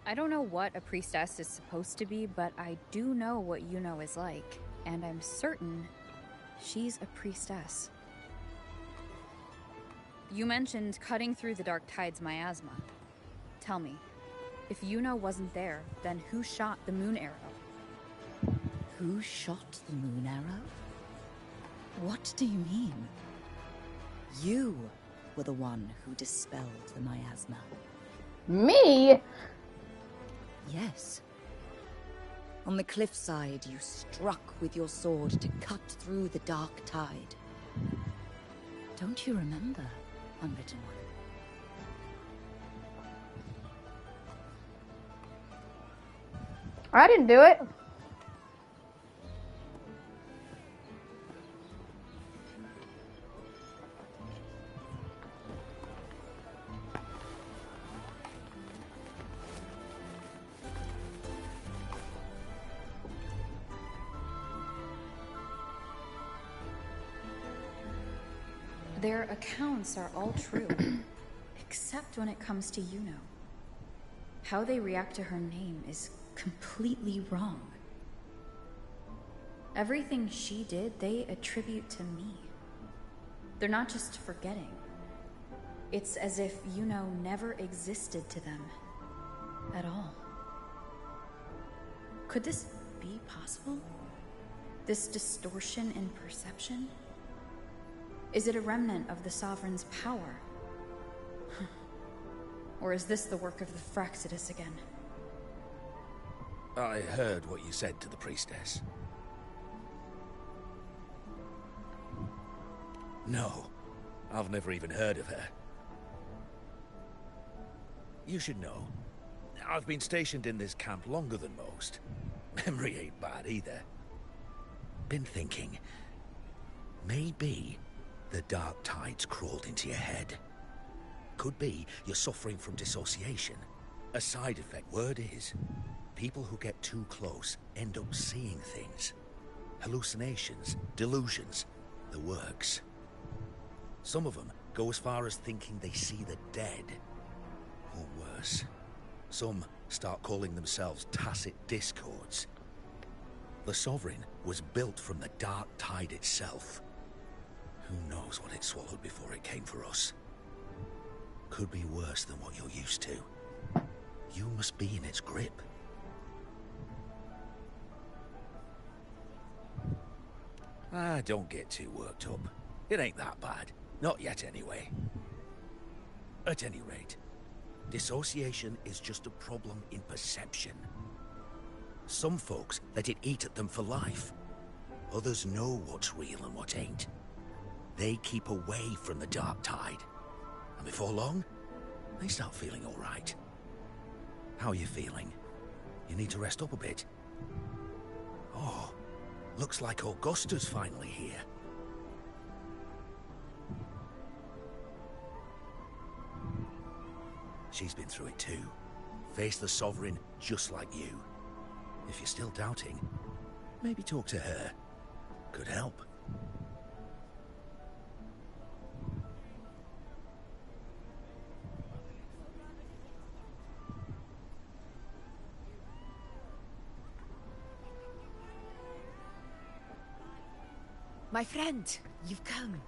[SPEAKER 8] I don't know what a priestess is supposed to be, but I do know what Iuno is like, and I'm certain she's a priestess. You mentioned cutting through the dark tide's miasma. Tell me, if Iuno wasn't there, then who shot the moon arrow?
[SPEAKER 9] Who shot the moon arrow? What do you mean? You were the one who dispelled the miasma.
[SPEAKER 1] Me?
[SPEAKER 9] Yes. On the cliffside, you struck with your sword to cut through the dark tide. Don't you remember, Unwritten One?
[SPEAKER 1] I didn't do it.
[SPEAKER 8] Their accounts are all true, except when it comes to Iuno. How they react to her name is completely wrong. Everything she did, they attribute to me. They're not just forgetting. It's as if Iuno never existed to them at all. Could this be possible? This distortion in perception? Is it a remnant of the Sovereign's power? Or is this the work of the Fractidus again?
[SPEAKER 6] I heard what you said to the priestess. No, I've never even heard of her. You should know, I've been stationed in this camp longer than most. Memory ain't bad either. Been thinking, maybe the dark tide's crawled into your head. Could be you're suffering from dissociation. A side effect. Word is, people who get too close end up seeing things. Hallucinations, delusions, the works. Some of them go as far as thinking they see the dead. Or worse. Some start calling themselves tacit discords. The Sovereign was built from the dark tide itself. Who knows what it swallowed before it came for us? Could be worse than what you're used to. You must be in its grip. Don't get too worked up. It ain't that bad. Not yet, anyway. At any rate, dissociation is just a problem in perception. Some folks let it eat at them for life. Others know what's real and what ain't. They keep away from the dark tide. And before long, they start feeling all right. How are you feeling? You need to rest up a bit. Oh, looks like Augusta's finally here. She's been through it too. Faced the Sovereign just like you. If you're still doubting, maybe talk to her. Could help.
[SPEAKER 10] My friend, you've come.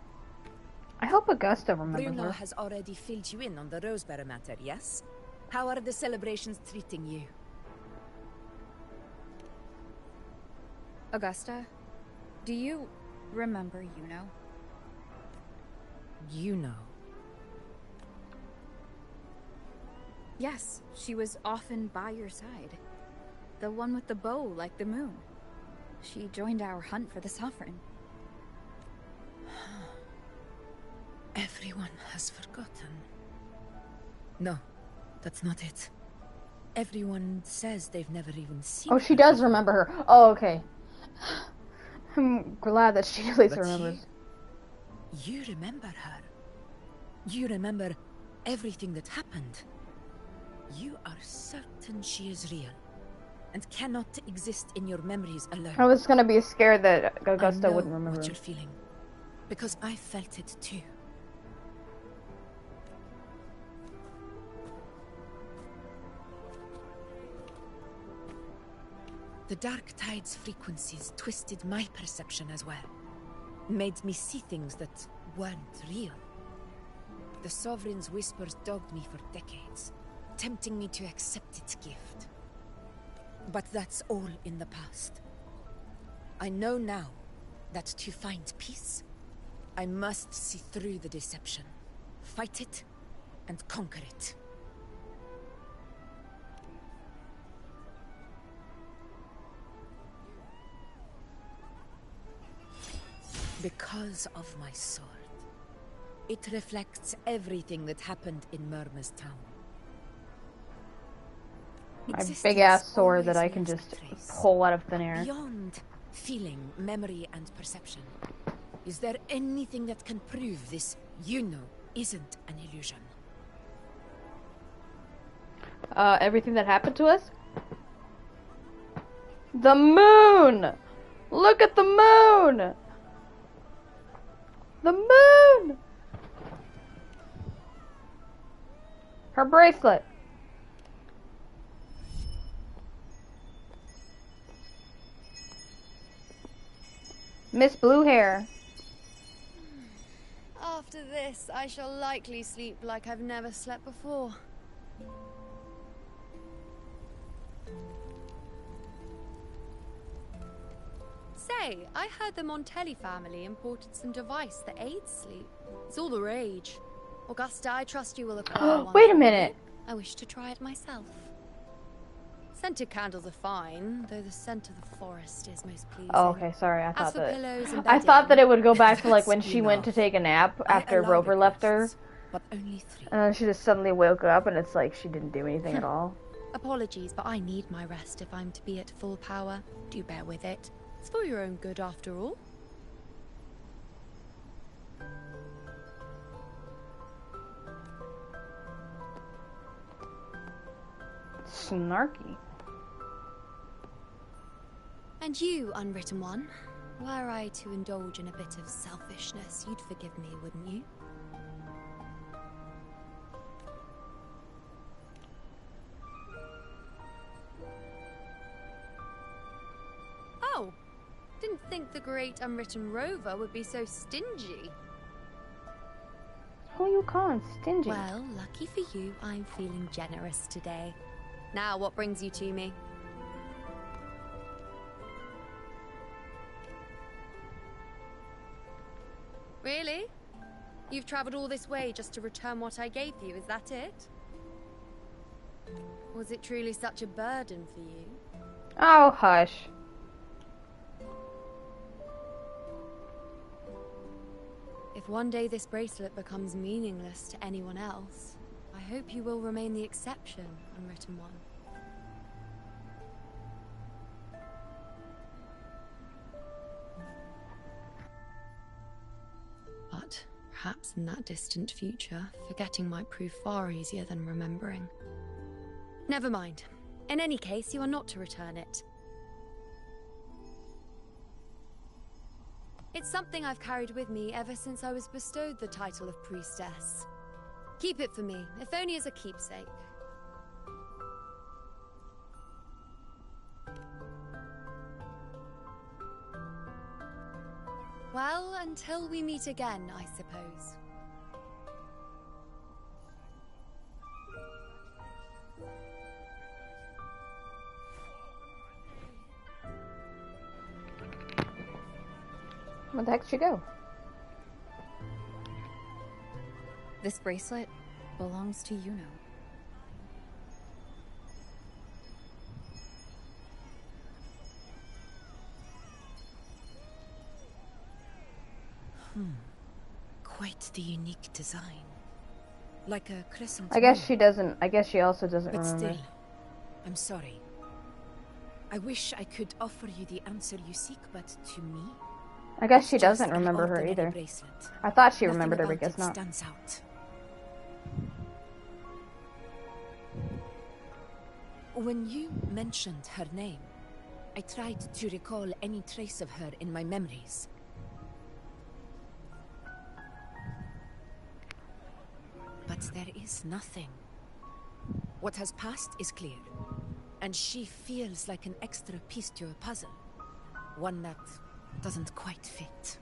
[SPEAKER 1] I hope Augusta remembers
[SPEAKER 10] Bruno
[SPEAKER 1] her.
[SPEAKER 10] has already filled you in on the Rosebearer matter, yes? How are the celebrations treating you?
[SPEAKER 8] Augusta, do you remember Iuno?
[SPEAKER 10] Iuno.
[SPEAKER 8] Yes, she was often by your side. The one with the bow like the moon. She joined our hunt for the Sovereign.
[SPEAKER 10] Everyone has forgotten. No, that's not it. Everyone says they've never even seen
[SPEAKER 1] Oh, she
[SPEAKER 10] her
[SPEAKER 1] does
[SPEAKER 10] before.
[SPEAKER 1] remember her. Oh, okay. I'm glad that she at least
[SPEAKER 10] But
[SPEAKER 1] remembers.
[SPEAKER 10] You remember her. You remember everything that happened. You are certain she is real and cannot exist in your memories alone.
[SPEAKER 1] I was gonna be scared that
[SPEAKER 10] I
[SPEAKER 1] Augusta
[SPEAKER 10] know
[SPEAKER 1] wouldn't remember.
[SPEAKER 10] what you're feeling, because I felt it too. The Dark Tide's frequencies twisted my perception as well. Made me see things that weren't real. The Sovereign's whispers dogged me for decades, tempting me to accept its gift. But that's all in the past. I know now that to find peace, I must see through the deception, fight it, and conquer it. Because of my sword. It reflects everything that happened in Myrna's town.
[SPEAKER 1] My big ass sword that I can
[SPEAKER 10] always
[SPEAKER 1] just
[SPEAKER 10] left a trace.
[SPEAKER 1] pull out of thin air.
[SPEAKER 10] Beyond feeling, memory, and perception, is there anything that can prove this Iuno isn't an illusion?
[SPEAKER 1] Everything that happened to us? The moon! Look at the moon! The moon! Her bracelet. Miss Blue Hair.
[SPEAKER 4] After this, I shall likely sleep like I've never slept before. Say, I heard the Montelli family imported some device that aids sleep. It's all the rage. Augusta, I trust you will acquire one.
[SPEAKER 1] Wait a
[SPEAKER 4] for me.
[SPEAKER 1] minute.
[SPEAKER 4] I wish to try it myself. Scented candles are fine, though the scent of the forest is most pleasing.
[SPEAKER 1] Oh, okay, sorry. I
[SPEAKER 4] As
[SPEAKER 1] thought
[SPEAKER 4] for
[SPEAKER 1] that.
[SPEAKER 4] pillows and
[SPEAKER 1] I thought that
[SPEAKER 4] bedding,
[SPEAKER 1] it would go back to like when
[SPEAKER 10] That's
[SPEAKER 1] she went to
[SPEAKER 10] enough.
[SPEAKER 1] take a nap
[SPEAKER 10] I
[SPEAKER 1] after
[SPEAKER 10] allow
[SPEAKER 1] Rover left her,
[SPEAKER 10] requests, but only 3.
[SPEAKER 1] and then she just suddenly woke up, and it's like she didn't do anything at all.
[SPEAKER 4] Apologies, but I need my rest if I'm to be at full power. Do bear with it. It's for your own good, after all.
[SPEAKER 1] Snarky.
[SPEAKER 4] And you, Unwritten One, were I to indulge in a bit of selfishness, you'd forgive me, wouldn't you? Oh, didn't think the great Unwritten Rover would be so stingy.
[SPEAKER 1] Who you calling stingy?
[SPEAKER 4] Well, lucky for you, I'm feeling generous today. Now, what brings you to me? Really? You've traveled all this way just to return what I gave you, is that it? Was it truly such a burden for you?
[SPEAKER 1] Oh, hush.
[SPEAKER 4] If one day this bracelet becomes meaningless to anyone else, I hope you will remain the exception, Unwritten One. But perhaps in that distant future, forgetting might prove far easier than remembering. Never mind. In any case, you are not to return it. It's something I've carried with me ever since I was bestowed the title of priestess. Keep it for me, if only as a keepsake. Well, until we meet again, I suppose.
[SPEAKER 1] Where the heck did she go?
[SPEAKER 8] This bracelet belongs to Iuno.
[SPEAKER 10] Quite the unique design. Like a crescent
[SPEAKER 1] I guess
[SPEAKER 10] moon.
[SPEAKER 1] she doesn't. I guess she also doesn't
[SPEAKER 10] But
[SPEAKER 1] remember.
[SPEAKER 10] still, I'm sorry. I wish I could offer you the answer you seek, but to me,
[SPEAKER 1] I guess
[SPEAKER 10] it's
[SPEAKER 1] she
[SPEAKER 10] just
[SPEAKER 1] doesn't
[SPEAKER 10] an
[SPEAKER 1] remember her
[SPEAKER 10] ordinary
[SPEAKER 1] either.
[SPEAKER 10] bracelet.
[SPEAKER 1] I thought she
[SPEAKER 10] Nothing
[SPEAKER 1] remembered her, but
[SPEAKER 10] about
[SPEAKER 1] guess
[SPEAKER 10] it
[SPEAKER 1] not.
[SPEAKER 10] stands out. When you mentioned her name, I tried to recall any trace of her in my memories. But there is nothing. What has passed is clear, and she feels like an extra piece to a puzzle. One that doesn't quite fit.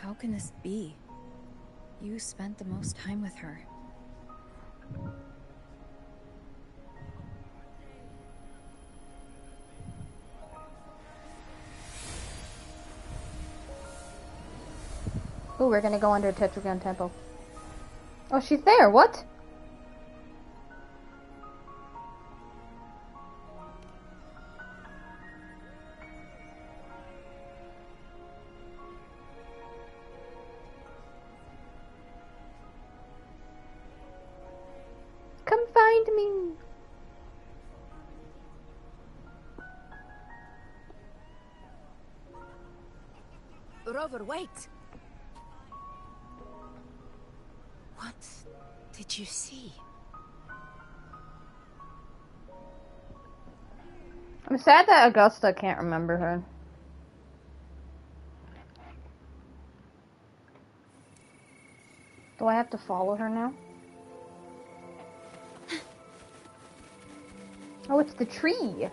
[SPEAKER 8] How can this be? You spent the most time with her.
[SPEAKER 1] Oh, we're gonna go under Tetragon Temple. Oh, she's there. What? find me.
[SPEAKER 10] Rover, wait! What did you see?
[SPEAKER 1] I'm sad that Augusta can't remember her. Do I have to follow her now? Oh, it's the tree.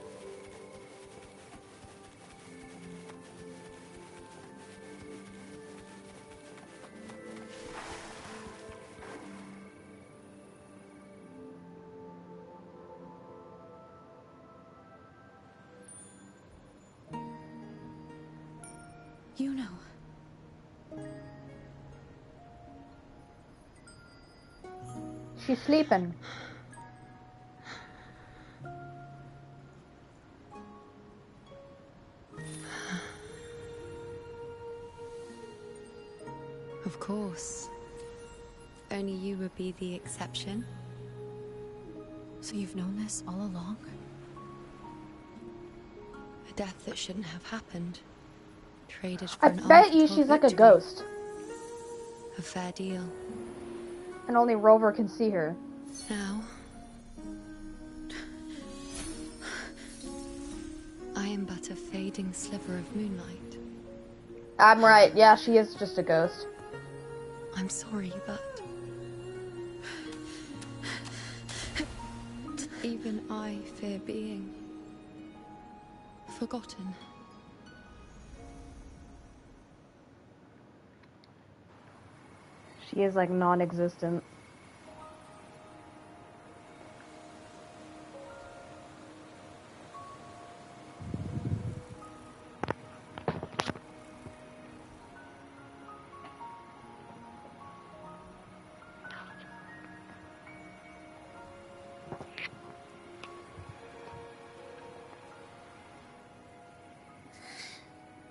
[SPEAKER 8] Iuno.
[SPEAKER 1] She's sleeping.
[SPEAKER 4] Of course. Only you would be the exception.
[SPEAKER 8] So you've known this all along?
[SPEAKER 4] A death that shouldn't have happened. Traded for
[SPEAKER 1] I
[SPEAKER 4] an
[SPEAKER 1] bet you
[SPEAKER 4] untold
[SPEAKER 1] she's like a
[SPEAKER 4] victory.
[SPEAKER 1] ghost.
[SPEAKER 4] A fair deal.
[SPEAKER 1] And only Rover can see her.
[SPEAKER 4] Now, I am but a fading sliver of moonlight.
[SPEAKER 1] I'm right. Yeah, she is just a ghost.
[SPEAKER 4] I'm sorry, but even I fear being forgotten.
[SPEAKER 1] She is like non-existent.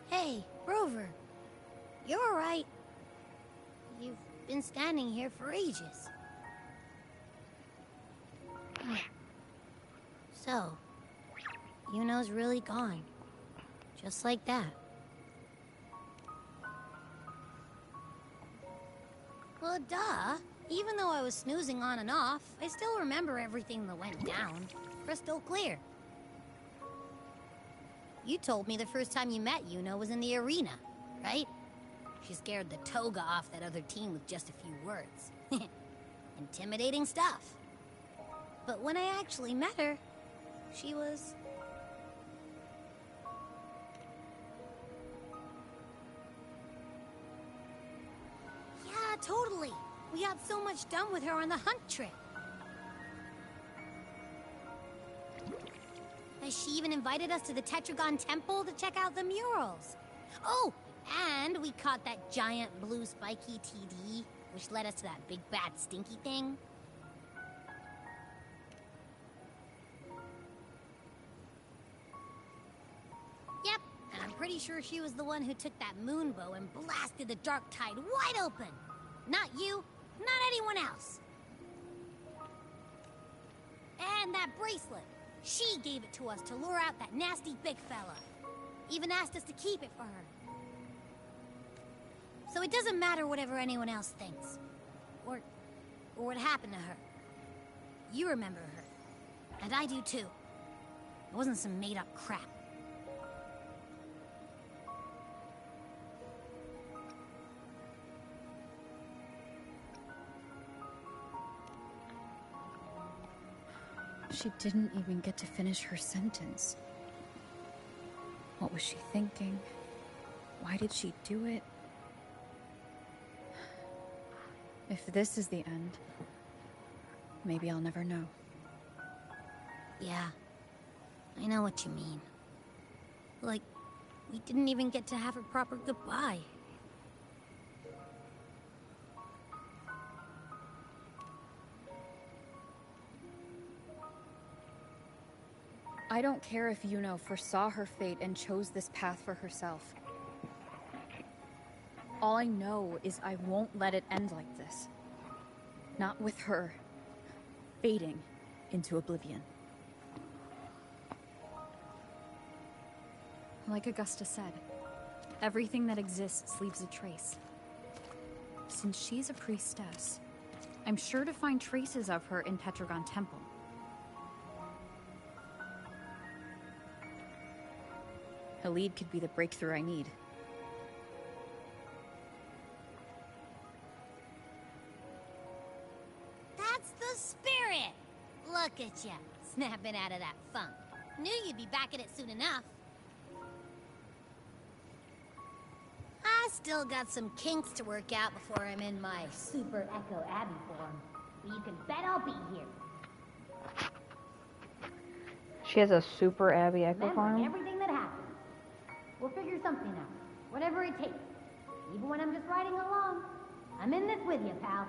[SPEAKER 11] Hey, Rover. You're alright. You've been standing here for ages. So, Iuno's really gone. Just like that. Well, duh. Even though I was snoozing on and off, I still remember everything that went down. Crystal clear. You told me the first time you met Iuno was in the arena, right? She scared the toga off that other team with just a few words. Intimidating stuff. But when I actually met her, she was... Yeah, totally. We got so much done with her on the hunt trip. She even invited us to the Tetragon Temple to check out the murals. Oh, and we caught that giant blue spiky TD, which led us to that big bad stinky thing. Yep, and I'm pretty sure she was the one who took that moonbow and blasted the dark tide wide open. Not you, not anyone else. And that bracelet. She gave it to us to lure out that nasty big fella. Even asked us to keep it for her. So it doesn't matter whatever anyone else thinks. Or what happened to her. You remember her. And I do too. It wasn't some made-up crap.
[SPEAKER 8] She didn't even get to finish her sentence. What was she thinking? Why did she do it? If this is the end, maybe I'll never know.
[SPEAKER 11] Yeah, I know what you mean. Like, we didn't even get to have a proper goodbye.
[SPEAKER 8] I don't care if Iuno foresaw her fate and chose this path for herself. All I know is I won't let it end like this. Not with her fading into oblivion. Like Augusta said, everything that exists leaves a trace. Since she's a priestess, I'm sure to find traces of her in Petragon Temple. Her lead could be the breakthrough I need.
[SPEAKER 11] That's the spirit! Look at ya, snapping out of that funk. Knew you'd be back at it soon enough. I still got some kinks to work out before I'm in my Super Echo Abbey form. But you can bet I'll be here.
[SPEAKER 1] She has a super Abby Echo
[SPEAKER 11] Remembering
[SPEAKER 1] farm.
[SPEAKER 11] everything that happened. We'll figure something out. Whatever it takes. Even when I'm just riding along. I'm in this with you, pal.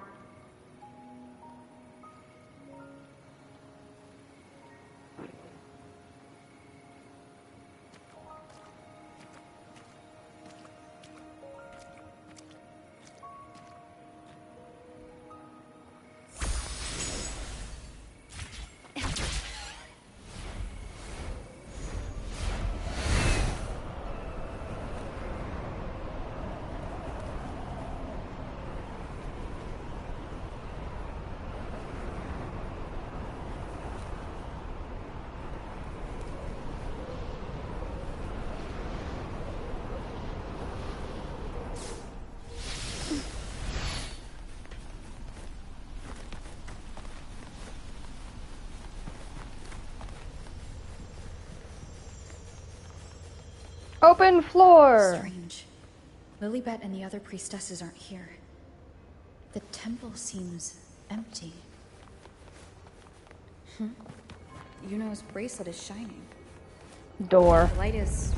[SPEAKER 1] Open floor!
[SPEAKER 8] Strange. Lilibet and the other priestesses aren't here. The temple seems empty. Iuno's bracelet is shining.
[SPEAKER 1] Door.
[SPEAKER 8] The light is...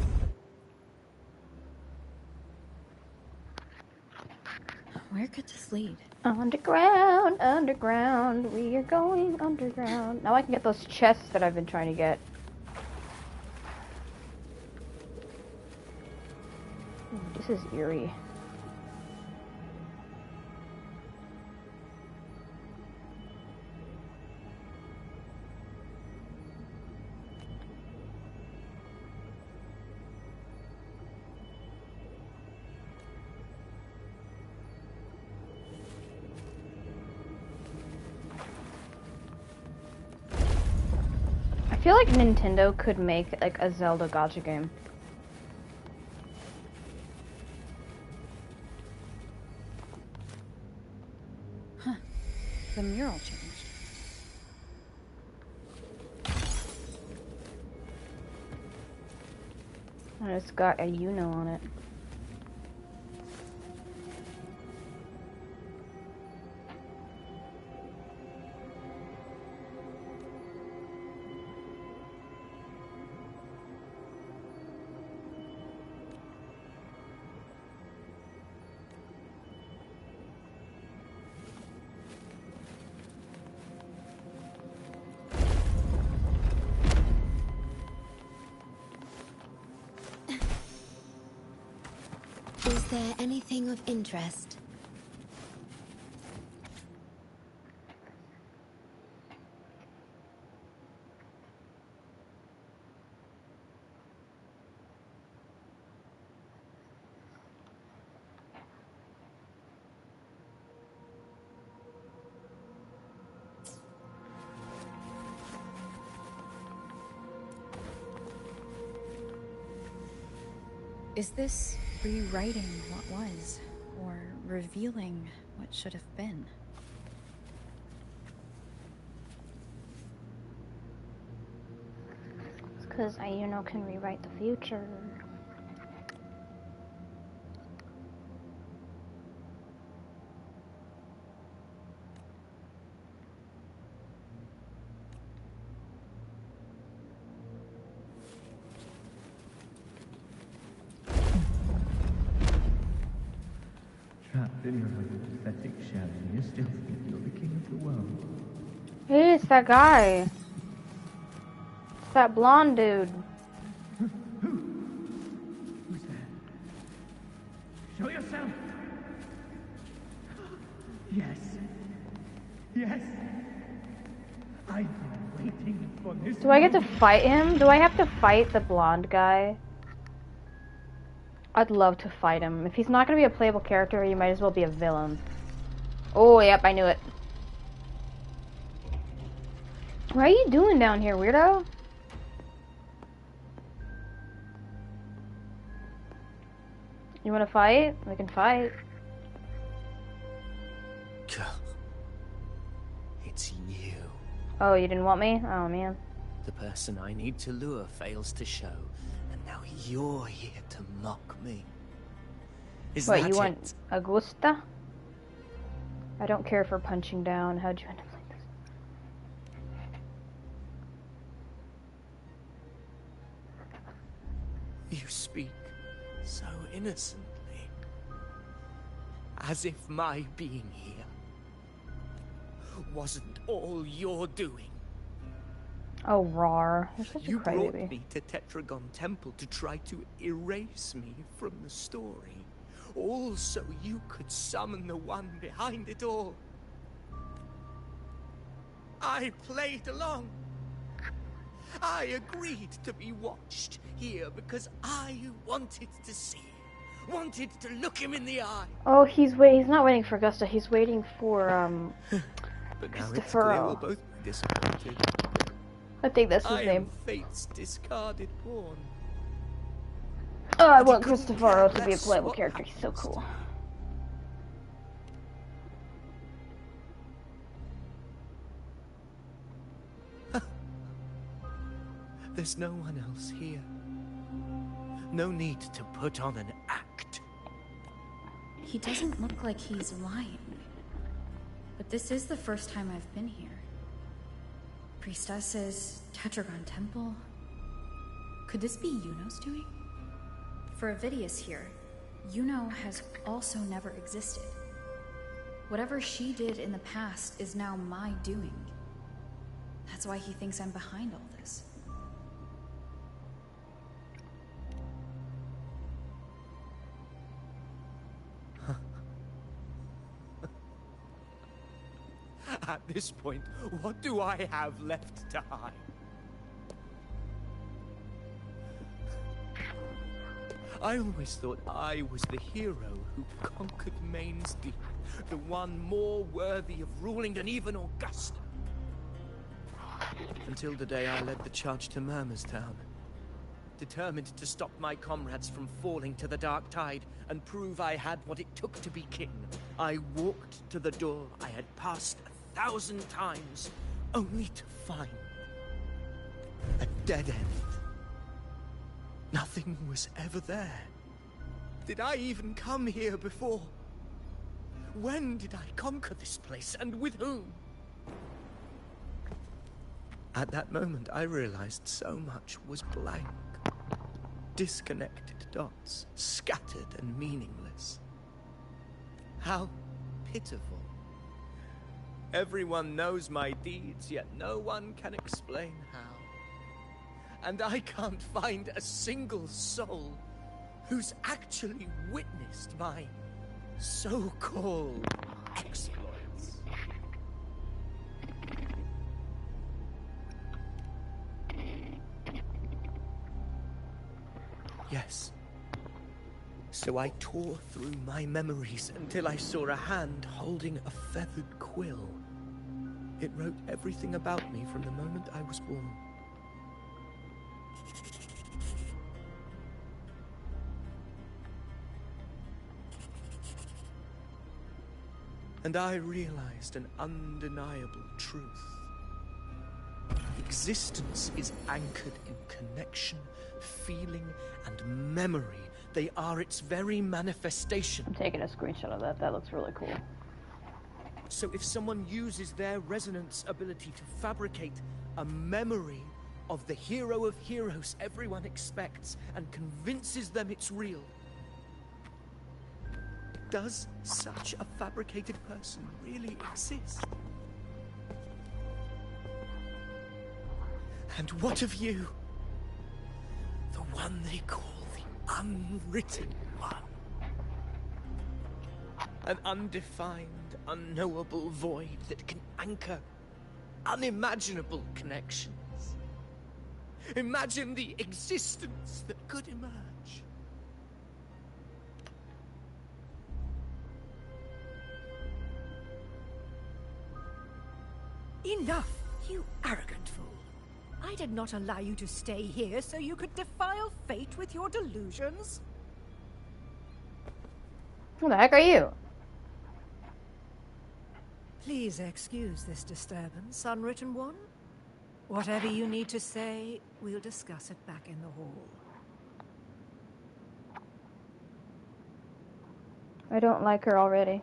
[SPEAKER 8] Where could this lead?
[SPEAKER 1] Underground, underground, we are going underground. Now I can get those chests that I've been trying to get. This is eerie. I feel like Nintendo could make like a Zelda gacha game.
[SPEAKER 8] The mural changed.
[SPEAKER 1] And it's got a Iuno on it.
[SPEAKER 4] Is there anything of interest?
[SPEAKER 8] Is this rewriting what was, or revealing what should have been?
[SPEAKER 1] It's because Iuno can rewrite the future.
[SPEAKER 12] Trapped in your own pathetic shell, and you still think you're the king of the world.
[SPEAKER 1] Hey, it's that guy. It's that blonde dude.
[SPEAKER 12] Who's there? Show yourself! Yes. Yes. I've been
[SPEAKER 1] Do I get to fight him? Do I have to fight the blonde guy? I'd love to fight him. If he's not going to be a playable character, he might as well be a villain. Oh, yep, I knew it. What are you doing down here, weirdo? You want to fight? We can fight.
[SPEAKER 13] It's you.
[SPEAKER 1] Oh, you didn't want me? Oh, man.
[SPEAKER 13] The person I need to lure fails to show, and now you're here to mock me. Is
[SPEAKER 1] What,
[SPEAKER 13] that
[SPEAKER 1] you
[SPEAKER 13] it?
[SPEAKER 1] want Augusta? I don't care for punching down. How'd you end up like this?
[SPEAKER 13] You speak so innocently, as if my being here wasn't all you're doing.
[SPEAKER 1] Oh, rawr. You're such
[SPEAKER 13] You
[SPEAKER 1] a
[SPEAKER 13] brought
[SPEAKER 1] crybaby.
[SPEAKER 13] me to Tetragon Temple to try to erase me from the story, all so you could summon the one behind it all. I played along. I agreed to be watched here because I wanted to see him, wanted to look him in the eye.
[SPEAKER 1] Oh, he's not waiting for Augusta. He's waiting for,
[SPEAKER 13] But now it's
[SPEAKER 1] Christopher.
[SPEAKER 13] clear we'll both be disappointed.
[SPEAKER 1] I think that's his
[SPEAKER 13] I
[SPEAKER 1] name.
[SPEAKER 13] am fate's discarded pawn.
[SPEAKER 1] Oh, I
[SPEAKER 13] But he
[SPEAKER 1] want
[SPEAKER 13] couldn't
[SPEAKER 1] Christopher
[SPEAKER 13] care
[SPEAKER 1] to be a
[SPEAKER 13] less
[SPEAKER 1] playable
[SPEAKER 13] what
[SPEAKER 1] character. He's so
[SPEAKER 13] happens to
[SPEAKER 1] cool.
[SPEAKER 13] There's no one else here. No need to put on an act.
[SPEAKER 8] He doesn't look like he's lying. But this is the first time I've been here. Priestesses, Tetragon Temple. Could this be Iuno's doing? For Avidius here, Iuno has also never existed. Whatever she did in the past is now my doing. That's why he thinks I'm behind all this.
[SPEAKER 13] At this point, what do I have left to hide? I always thought I was the hero who conquered Main's Deep, the one more worthy of ruling than even Augusta. Until the day I led the charge to Murmur's Town. Determined to stop my comrades from falling to the dark tide and prove I had what it took to be king, I walked to the door I had passed 1,000 times, only to find a dead end. Nothing was ever there. Did I even come here before? When did I conquer this place, and with whom? At that moment, I realized so much was blank. Disconnected dots, scattered and meaningless. How pitiful. Everyone knows my deeds, yet no one can explain how. And I can't find a single soul who's actually witnessed my so-called exploits. Yes. So I tore through my memories until I saw a hand holding a feathered quill. It wrote everything about me from the moment I was born. And I realized an undeniable truth. Existence is anchored in connection, feeling, and memory. They are its very manifestation.
[SPEAKER 1] I'm taking a screenshot of that. That looks really cool.
[SPEAKER 13] So if someone uses their resonance ability to fabricate a memory of the hero of heroes everyone expects and convinces them it's real, does such a fabricated person really exist? And what of you? The one they call the unwritten one. An undefined, unknowable void that can anchor unimaginable connections. Imagine the existence that could emerge.
[SPEAKER 14] Enough, you arrogant fool. I did not allow you to stay here so you could defile fate with your delusions.
[SPEAKER 1] Who the heck are you?
[SPEAKER 14] Please excuse this disturbance, Unwritten One. Whatever you need to say, we'll discuss it back in the hall.
[SPEAKER 1] I don't like her already.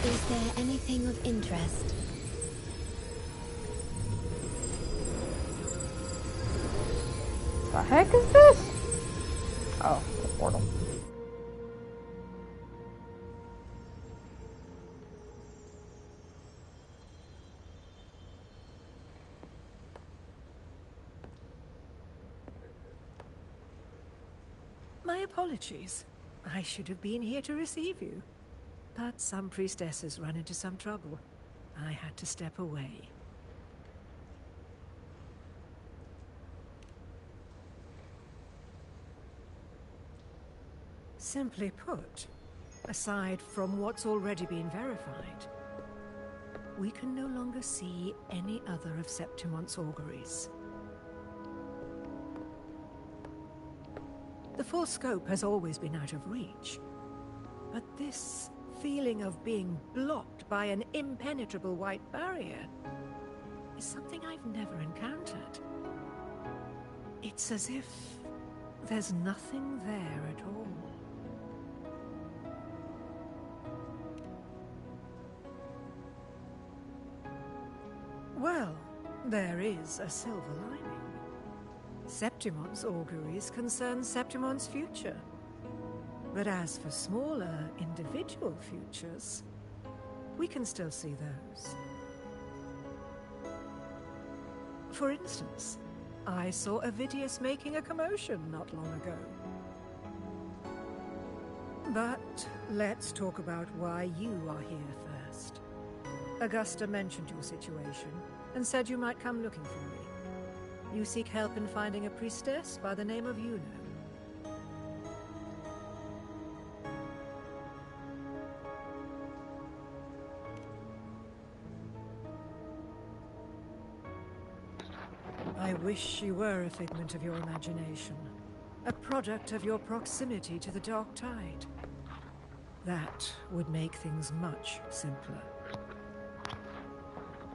[SPEAKER 4] Is there anything of interest?
[SPEAKER 1] The heck is this? Oh, the portal.
[SPEAKER 14] My apologies. I should have been here to receive you. But some priestesses run into some trouble. I had to step away. Simply put, aside from what's already been verified, we can no longer see any other of Septimon's auguries. The full scope has always been out of reach, but this feeling of being blocked by an impenetrable white barrier is something I've never encountered. It's as if there's nothing there at all. Well, there is a silver lining. Septimon's auguries concern Septimon's future. But as for smaller, individual futures, we can still see those. For instance, I saw Avidius making a commotion not long ago. But let's talk about why you are here first. Augusta mentioned your situation and said you might come looking for me. You seek help in finding a priestess by the name of Iuno. I wish she were a figment of your imagination, a product of your proximity to the Dark Tide. That would make things much simpler.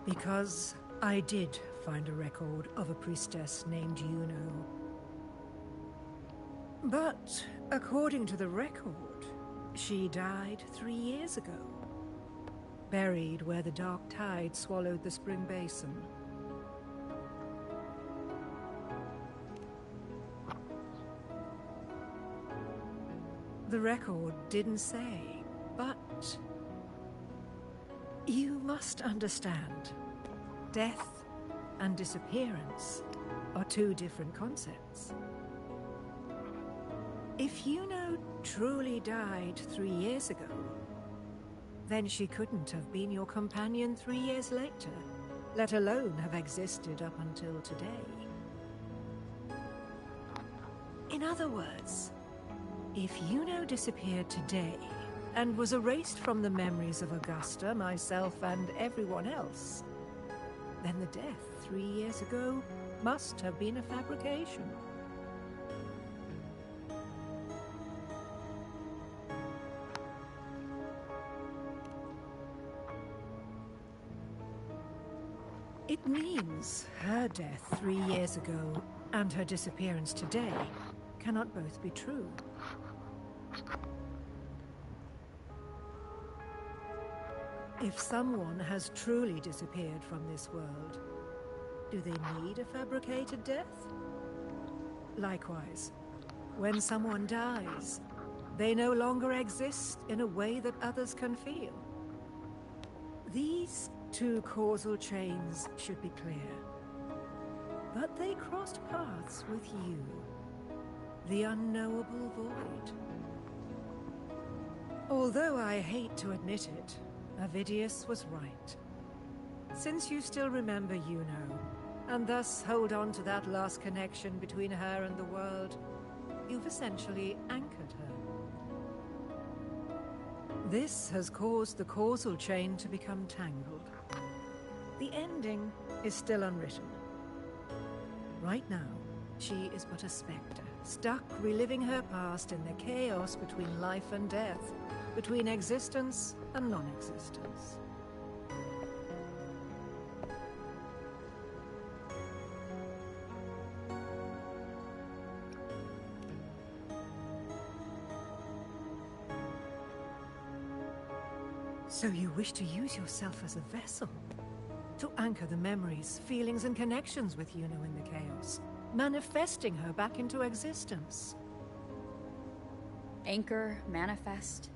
[SPEAKER 14] Because I did find a record of a priestess named Iuno. But according to the record, she died 3 years ago, buried where the Dark Tide swallowed the Spring Basin. The record didn't say, but you must understand, death and disappearance are two different concepts. If Iuno truly died 3 years ago, then she couldn't have been your companion 3 years later, let alone have existed up until today. In other words, if Iuno disappeared today and was erased from the memories of Augusta, myself, and everyone else, then the death 3 years ago must have been a fabrication. It means her death 3 years ago and her disappearance today cannot both be true. If someone has truly disappeared from this world, do they need a fabricated death? Likewise, when someone dies, they no longer exist in a way that others can feel. These two causal chains should be clear. But they crossed paths with you, the unknowable void. Although I hate to admit it, Avidius was right. Since you still remember Iuno, and thus hold on to that last connection between her and the world, you've essentially anchored her. This has caused the causal chain to become tangled. The ending is still unwritten. Right now, she is but a spectre, stuck reliving her past in the chaos between life and death, between existence and non-existence. So you wish to use yourself as a vessel? To anchor the memories, feelings, and connections with Iuno in the chaos, manifesting her back into existence.
[SPEAKER 8] Anchor, manifest,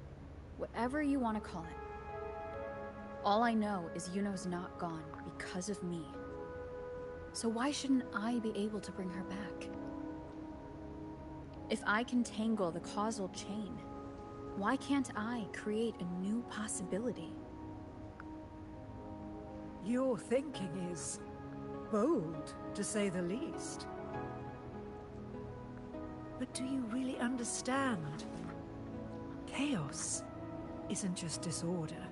[SPEAKER 8] whatever you want to call it. All I know is Iuno's not gone because of me. So why shouldn't I be able to bring her back? If I can tangle the causal chain, why can't I create a new possibility?
[SPEAKER 14] Your thinking is bold, to say the least. But do you really understand? Chaos isn't just disorder.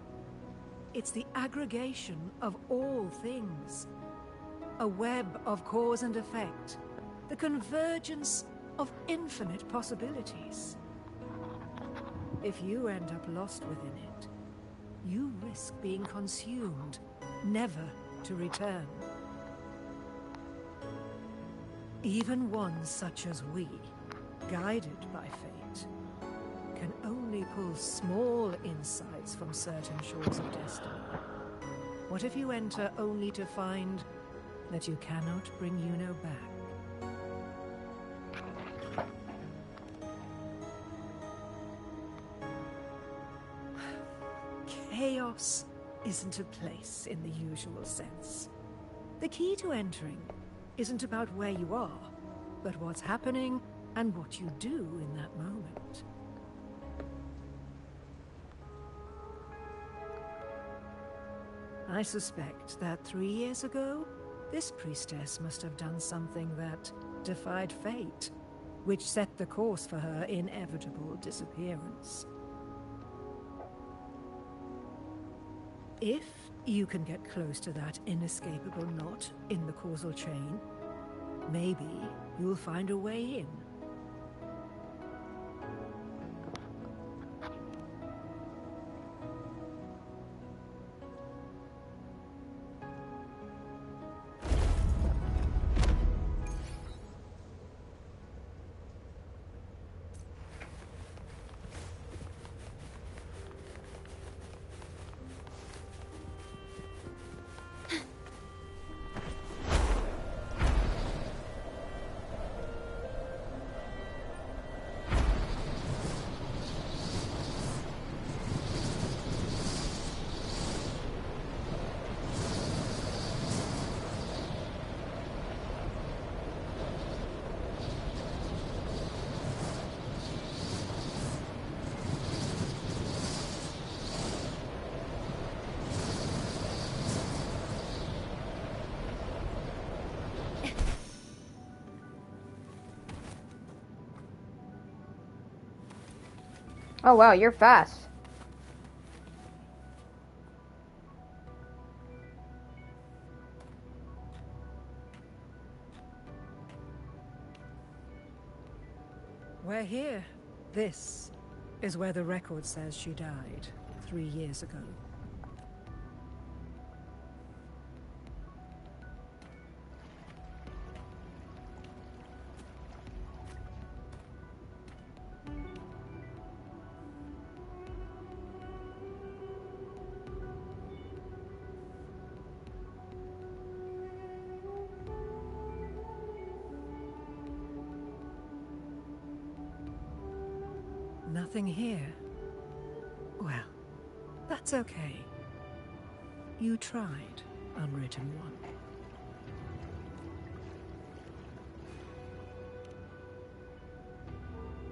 [SPEAKER 14] It's the aggregation of all things. A web of cause and effect. The convergence of infinite possibilities. If you end up lost within it, you risk being consumed, never to return. Even ones such as we, guided by fate, can only pull small insights from certain shores of destiny. What if you enter only to find that you cannot bring Iuno back? Chaos isn't a place in the usual sense. The key to entering isn't about where you are, but what's happening and what you do in that moment. I suspect that 3 years ago, this priestess must have done something that defied fate, which set the course for her inevitable disappearance. If you can get close to that inescapable knot in the causal chain, maybe you'll find a way in.
[SPEAKER 1] Oh wow, you're fast.
[SPEAKER 14] We're here. This is where the record says she died 3 years ago. Nothing here. Well, that's okay. You tried, Unwritten One.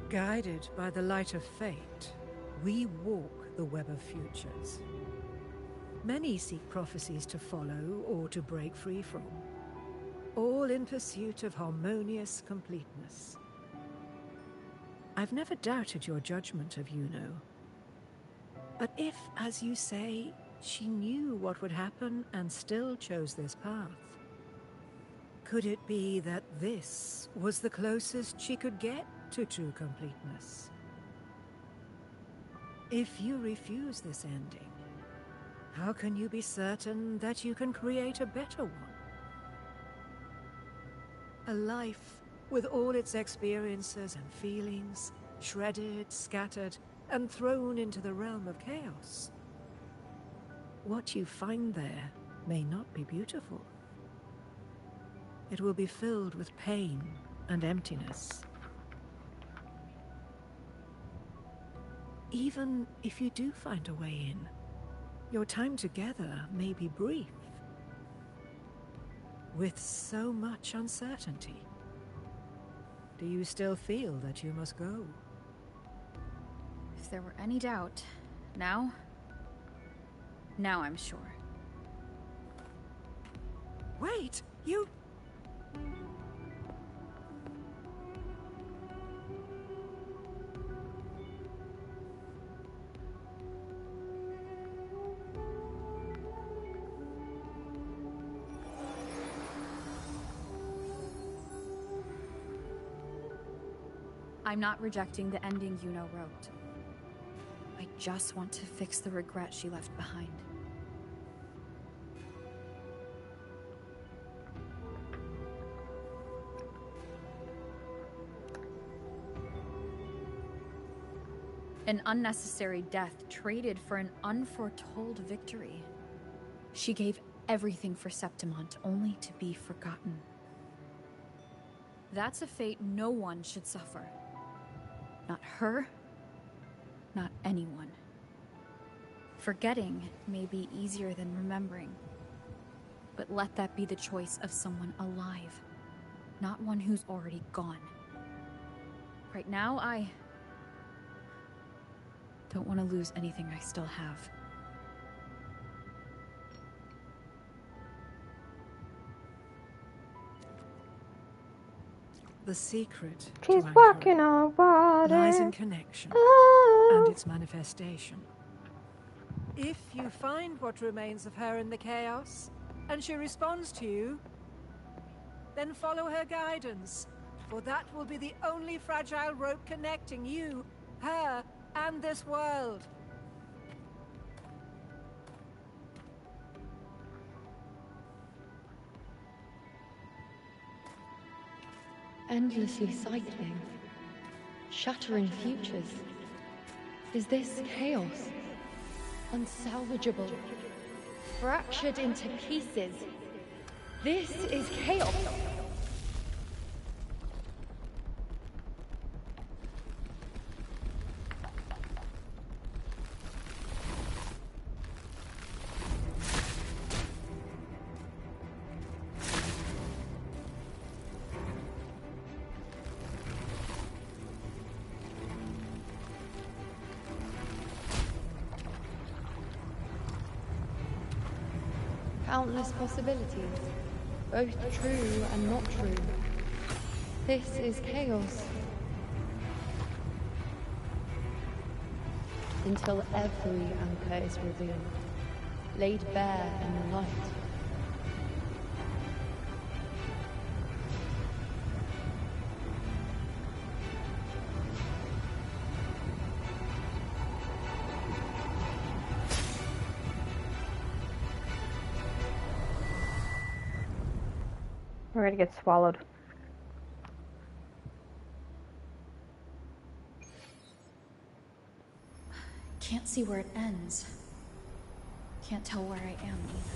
[SPEAKER 14] Guided by the light of fate, we walk the web of futures. Many seek prophecies to follow or to break free from, all in pursuit of harmonious completeness. I've never doubted your judgment of Iuno. But if, as you say, she knew what would happen and still chose this path, could it be that this was the closest she could get to true completeness? If you refuse this ending, how can you be certain that you can create a better one? A life with all its experiences and feelings, shredded, scattered, and thrown into the realm of chaos. What you find there may not be beautiful. It will be filled with pain and emptiness. Even if you do find a way in, your time together may be brief, with so much uncertainty. Do you still feel that you must go?
[SPEAKER 8] If there were any doubt, now I'm sure.
[SPEAKER 14] Wait, you...
[SPEAKER 8] I'm not rejecting the ending Iuno wrote. I just want to fix the regret she left behind. An unnecessary death traded for an unforetold victory. She gave everything for Septimont, only to be forgotten. That's a fate no one should suffer. Not her, not anyone. Forgetting may be easier than remembering, but let that be the choice of someone alive, not one who's already gone. Right now, I don't want to lose anything I still have.
[SPEAKER 14] The secret
[SPEAKER 1] She's
[SPEAKER 14] to
[SPEAKER 1] walking
[SPEAKER 14] anchoring
[SPEAKER 1] on water.
[SPEAKER 14] lies in connection
[SPEAKER 1] Oh.
[SPEAKER 14] and its manifestation. If you find what remains of her in the chaos, and she responds to you, then follow her guidance, for that will be the only fragile rope connecting you, her, and this world.
[SPEAKER 4] Endlessly cycling, shattering futures. Is this chaos? Unsalvageable, fractured into pieces. This is chaos. Countless possibilities, both true and not true. This is chaos. until every anchor is revealed, laid bare in the light.
[SPEAKER 1] We're gonna get swallowed.
[SPEAKER 8] Can't see where it ends. Can't tell where I am either.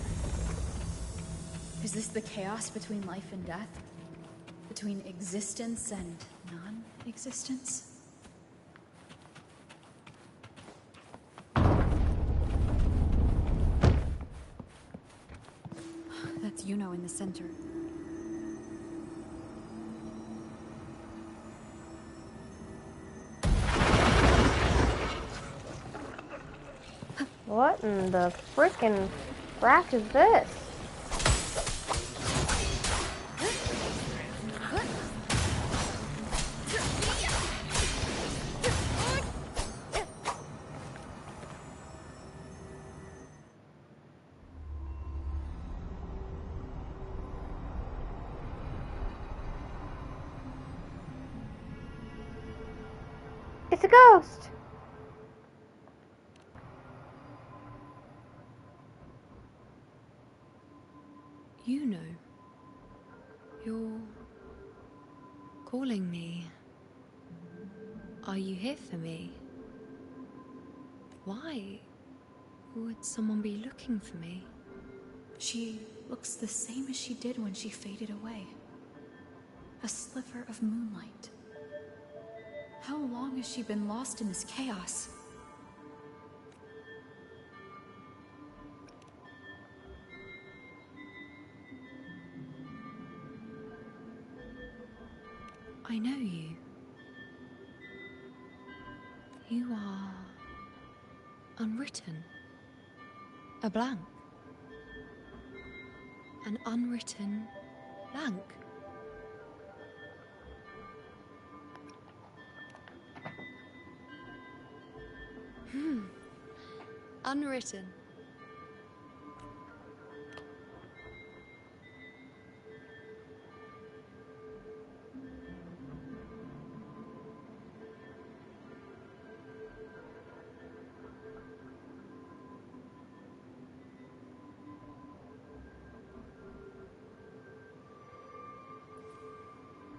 [SPEAKER 8] Is this the chaos between life and death? Between existence and non-existence? That's Iuno in the center.
[SPEAKER 1] What in the frickin' frack is this? It's a ghost!
[SPEAKER 4] Iuno, you're calling me. Are you here for me? Why would someone be looking for me?
[SPEAKER 8] She looks the same as she did when she faded away. A sliver of moonlight. How long has she been lost in this chaos?
[SPEAKER 4] I know you. You are unwritten. A blank. An unwritten blank. Unwritten.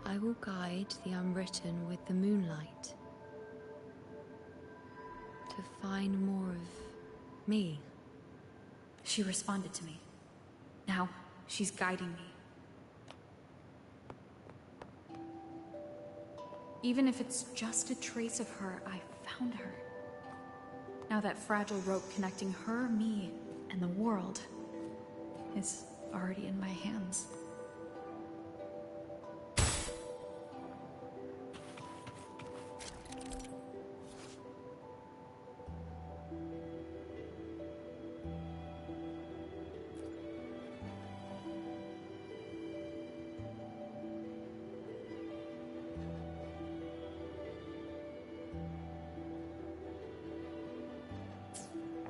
[SPEAKER 4] I will guide the unwritten with the moonlight to find more of me.
[SPEAKER 8] She responded to me. Now, she's guiding me. Even if it's just a trace of her, I found her. Now that fragile rope connecting her, me, and the world is already in my hands.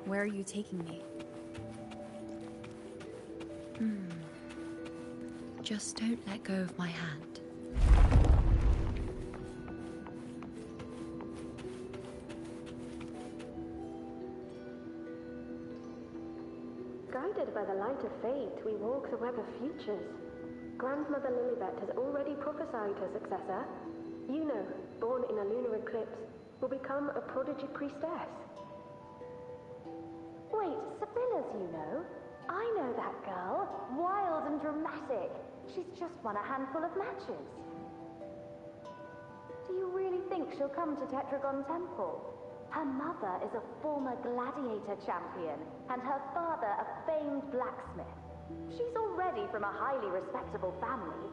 [SPEAKER 8] Where are you taking me?
[SPEAKER 4] Just don't let go of my hand.
[SPEAKER 15] Guided by the light of fate, we walk the web of futures. Grandmother Lilibet has already prophesied her successor. Iuno, born in a lunar eclipse, will become a prodigy priestess.
[SPEAKER 16] Wait, Sibylla's Iuno? I know that girl. Wild and dramatic. She's just won a handful of matches. Do you really think she'll come to Tetragon Temple? Her mother is a former gladiator champion, and her father a famed blacksmith. She's already from a highly respectable family.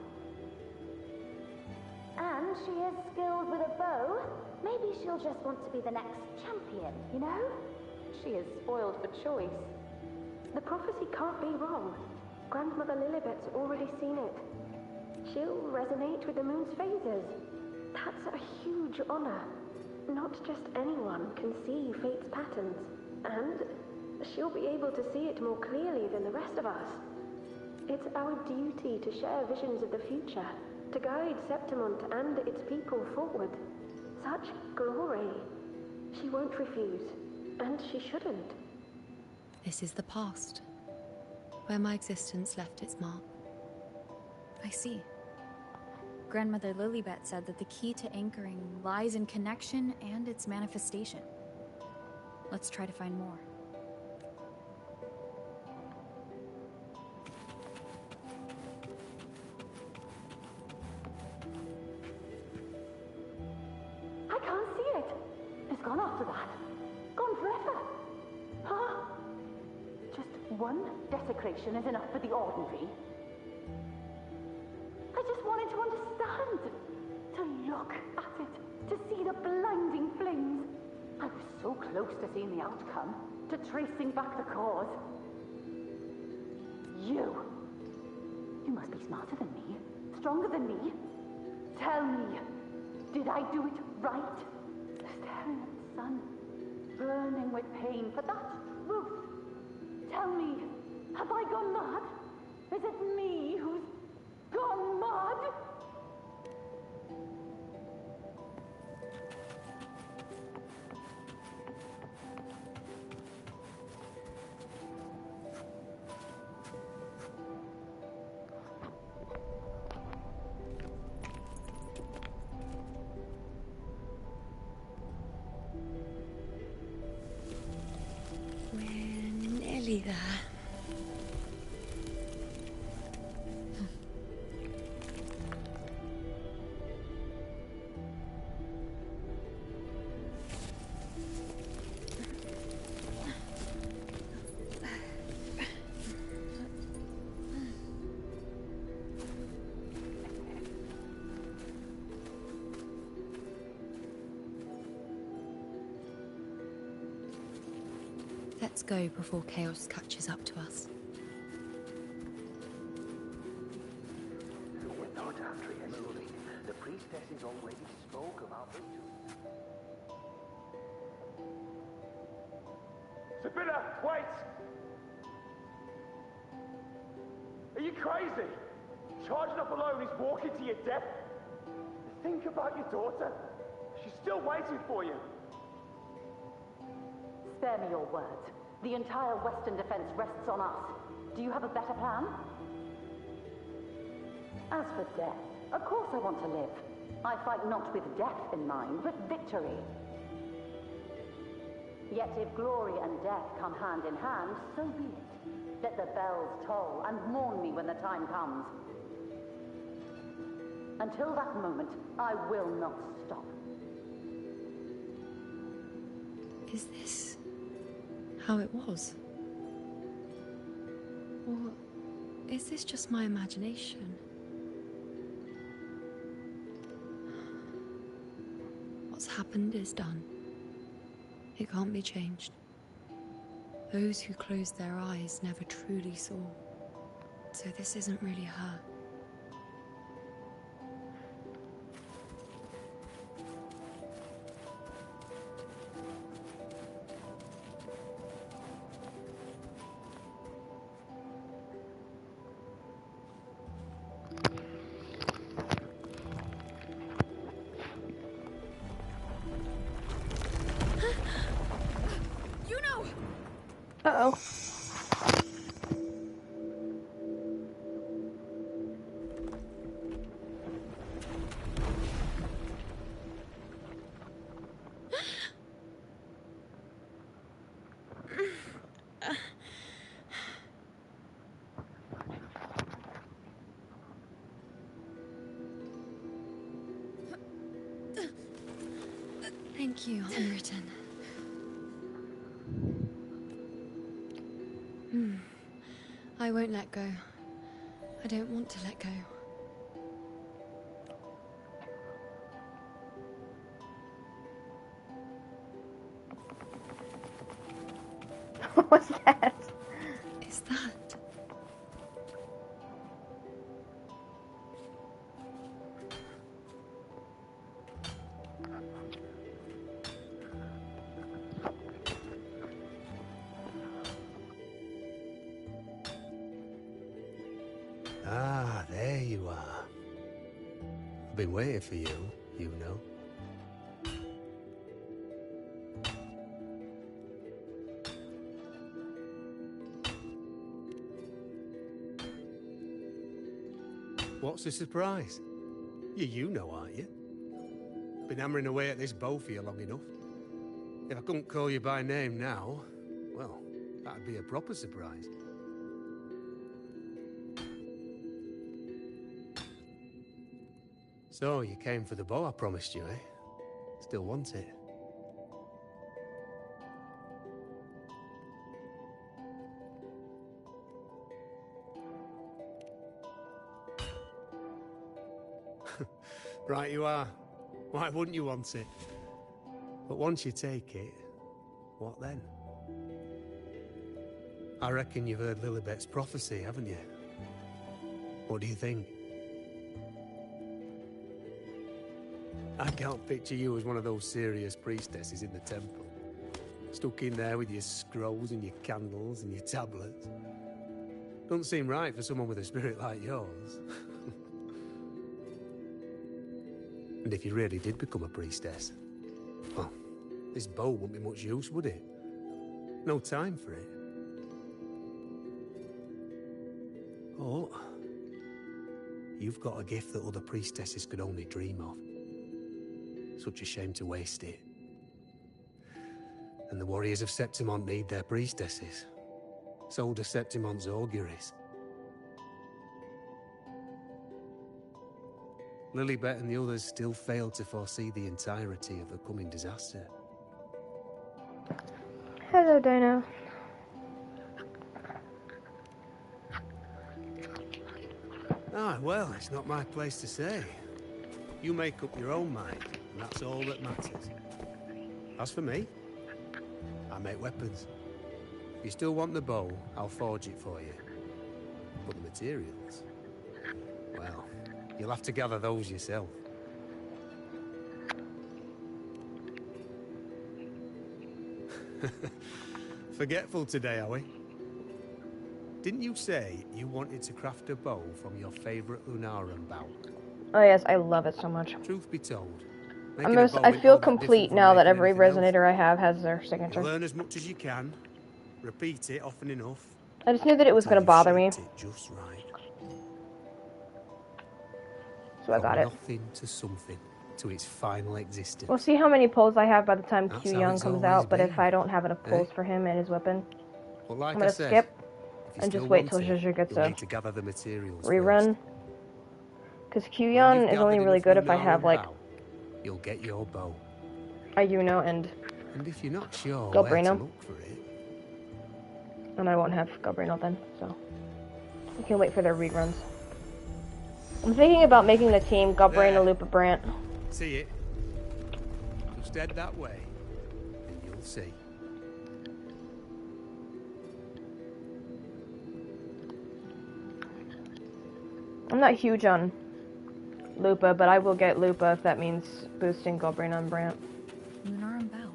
[SPEAKER 16] And she is skilled with a bow. Maybe she'll just want to be the next champion, you know? She is spoiled for choice.
[SPEAKER 15] The prophecy can't be wrong. Grandmother Lilibet's already seen it. She'll resonate with the moon's phases. That's a huge honor. Not just anyone can see fate's patterns, and she'll be able to see it more clearly than the rest of us. It's our duty to share visions of the future, to guide Septimont and its people forward. Such glory. She won't refuse, and she shouldn't.
[SPEAKER 4] This is the past, where my existence left its mark.
[SPEAKER 8] I see. Grandmother Lilibet said that the key to anchoring lies in connection and its manifestation. Let's try to find more.
[SPEAKER 16] I can't see it. It's gone after that. Gone forever. Huh? Just one desecration is enough for the ordinary. I just wanted to understand. To look at it. To see the blinding flames. I was so close to seeing the outcome. To tracing back the cause. You must be smarter than me. Stronger than me. Tell me. Did I do it right? Staring at the sun, burning with pain for that truth. Tell me, have I gone mad? Is it me who's gone mad?
[SPEAKER 4] We're nearly there. Let's go before chaos catches up to us.
[SPEAKER 17] Without Andrea's ruling, the priestesses already spoke of our victory.
[SPEAKER 18] Sibylla, wait! Are you crazy? Charging up alone is walking to your death. Think about your daughter. She's still waiting for you.
[SPEAKER 16] Spare me your words. The entire Western defense rests on us. Do you have a better plan? As for death, of course I want to live. I fight not with death in mind, but victory. Yet if glory and death come hand in hand, so be it. Let the bells toll and mourn me when the time comes. Until that moment, I will not stop.
[SPEAKER 4] Is this how it was? Or is this just my imagination? What's happened is done. It can't be changed. Those who closed their eyes never truly saw. So this isn't really her.
[SPEAKER 1] Uh-oh.
[SPEAKER 4] Thank you, Unwritten. I won't let go. I don't want to let go.
[SPEAKER 1] What was that?
[SPEAKER 4] Is that?
[SPEAKER 19] Ah, there you are. I've been waiting for you, Iuno. What's the surprise? You're Iuno, aren't you? Been hammering away at this bow for you long enough. If I couldn't call you by name now, well, that'd be a proper surprise. So, you came for the bow I promised you, eh? Still want it? Right you are. Why wouldn't you want it? But once you take it, what then? I reckon you've heard Lilibet's prophecy, haven't you? What do you think? I can't picture you as one of those serious priestesses in the temple. Stuck in there with your scrolls and your candles and your tablets. Doesn't seem right for someone with a spirit like yours. And if you really did become a priestess, well, this bow wouldn't be much use, would it? No time for it. Oh, you've got a gift that other priestesses could only dream of. Such a shame to waste it. And the warriors of Septimont need their priestesses. So do Septimont's auguries. Lilibet and the others still failed to foresee the entirety of the coming disaster.
[SPEAKER 1] Hello, Dino.
[SPEAKER 19] Ah, well, it's not my place to say. You make up your own mind, and that's all that matters. As for me, I make weapons. If you still want the bow, I'll forge it for you. But the materials, well, you'll have to gather those yourself. Forgetful today, are we? Didn't you say you wanted to craft a bow from your favorite Lunaran bow?
[SPEAKER 1] Oh yes, I love it so much.
[SPEAKER 19] Truth be told,
[SPEAKER 1] I feel complete now that every resonator I have has their
[SPEAKER 19] you
[SPEAKER 1] signature.
[SPEAKER 19] learn as much as you can, repeat it often enough.
[SPEAKER 1] I just knew that it was going to bother me.
[SPEAKER 19] It just right.
[SPEAKER 1] So I got it.
[SPEAKER 19] Nothing to something, to its final existence.
[SPEAKER 1] We'll see how many pulls I have by the time
[SPEAKER 19] That's
[SPEAKER 1] Q
[SPEAKER 19] how
[SPEAKER 1] Young
[SPEAKER 19] it's
[SPEAKER 1] comes
[SPEAKER 19] always
[SPEAKER 1] out, but
[SPEAKER 19] been,
[SPEAKER 1] if I don't have enough pulls
[SPEAKER 19] eh?
[SPEAKER 1] for him and his weapon,
[SPEAKER 19] Well, like
[SPEAKER 1] I'm going
[SPEAKER 19] I
[SPEAKER 1] to
[SPEAKER 19] said,
[SPEAKER 1] skip
[SPEAKER 19] if you
[SPEAKER 1] and
[SPEAKER 19] still
[SPEAKER 1] just wait
[SPEAKER 19] want
[SPEAKER 1] till
[SPEAKER 19] it,
[SPEAKER 1] Zhuzh gets
[SPEAKER 19] you'll
[SPEAKER 1] a
[SPEAKER 19] need to gather the materials
[SPEAKER 1] rerun.
[SPEAKER 19] first.
[SPEAKER 1] Because Q
[SPEAKER 19] When
[SPEAKER 1] Young
[SPEAKER 19] you've
[SPEAKER 1] is only
[SPEAKER 19] gathered
[SPEAKER 1] really
[SPEAKER 19] enough
[SPEAKER 1] good if I have
[SPEAKER 19] Lunaran
[SPEAKER 1] like
[SPEAKER 19] bow, you'll get your bow.
[SPEAKER 1] Iuno and
[SPEAKER 19] if you're not sure where to
[SPEAKER 1] Galbrino.
[SPEAKER 19] look for it,
[SPEAKER 1] And I won't have Galbrino then, so we can wait for their reruns. I'm thinking about making the team Galbrino, Lupa, Brant.
[SPEAKER 19] see it. Just head that way, and you'll see.
[SPEAKER 1] I'm not huge on Lupa, but I will get Lupa if that means boosting Galbrino and Brant.
[SPEAKER 8] Lunaran bow.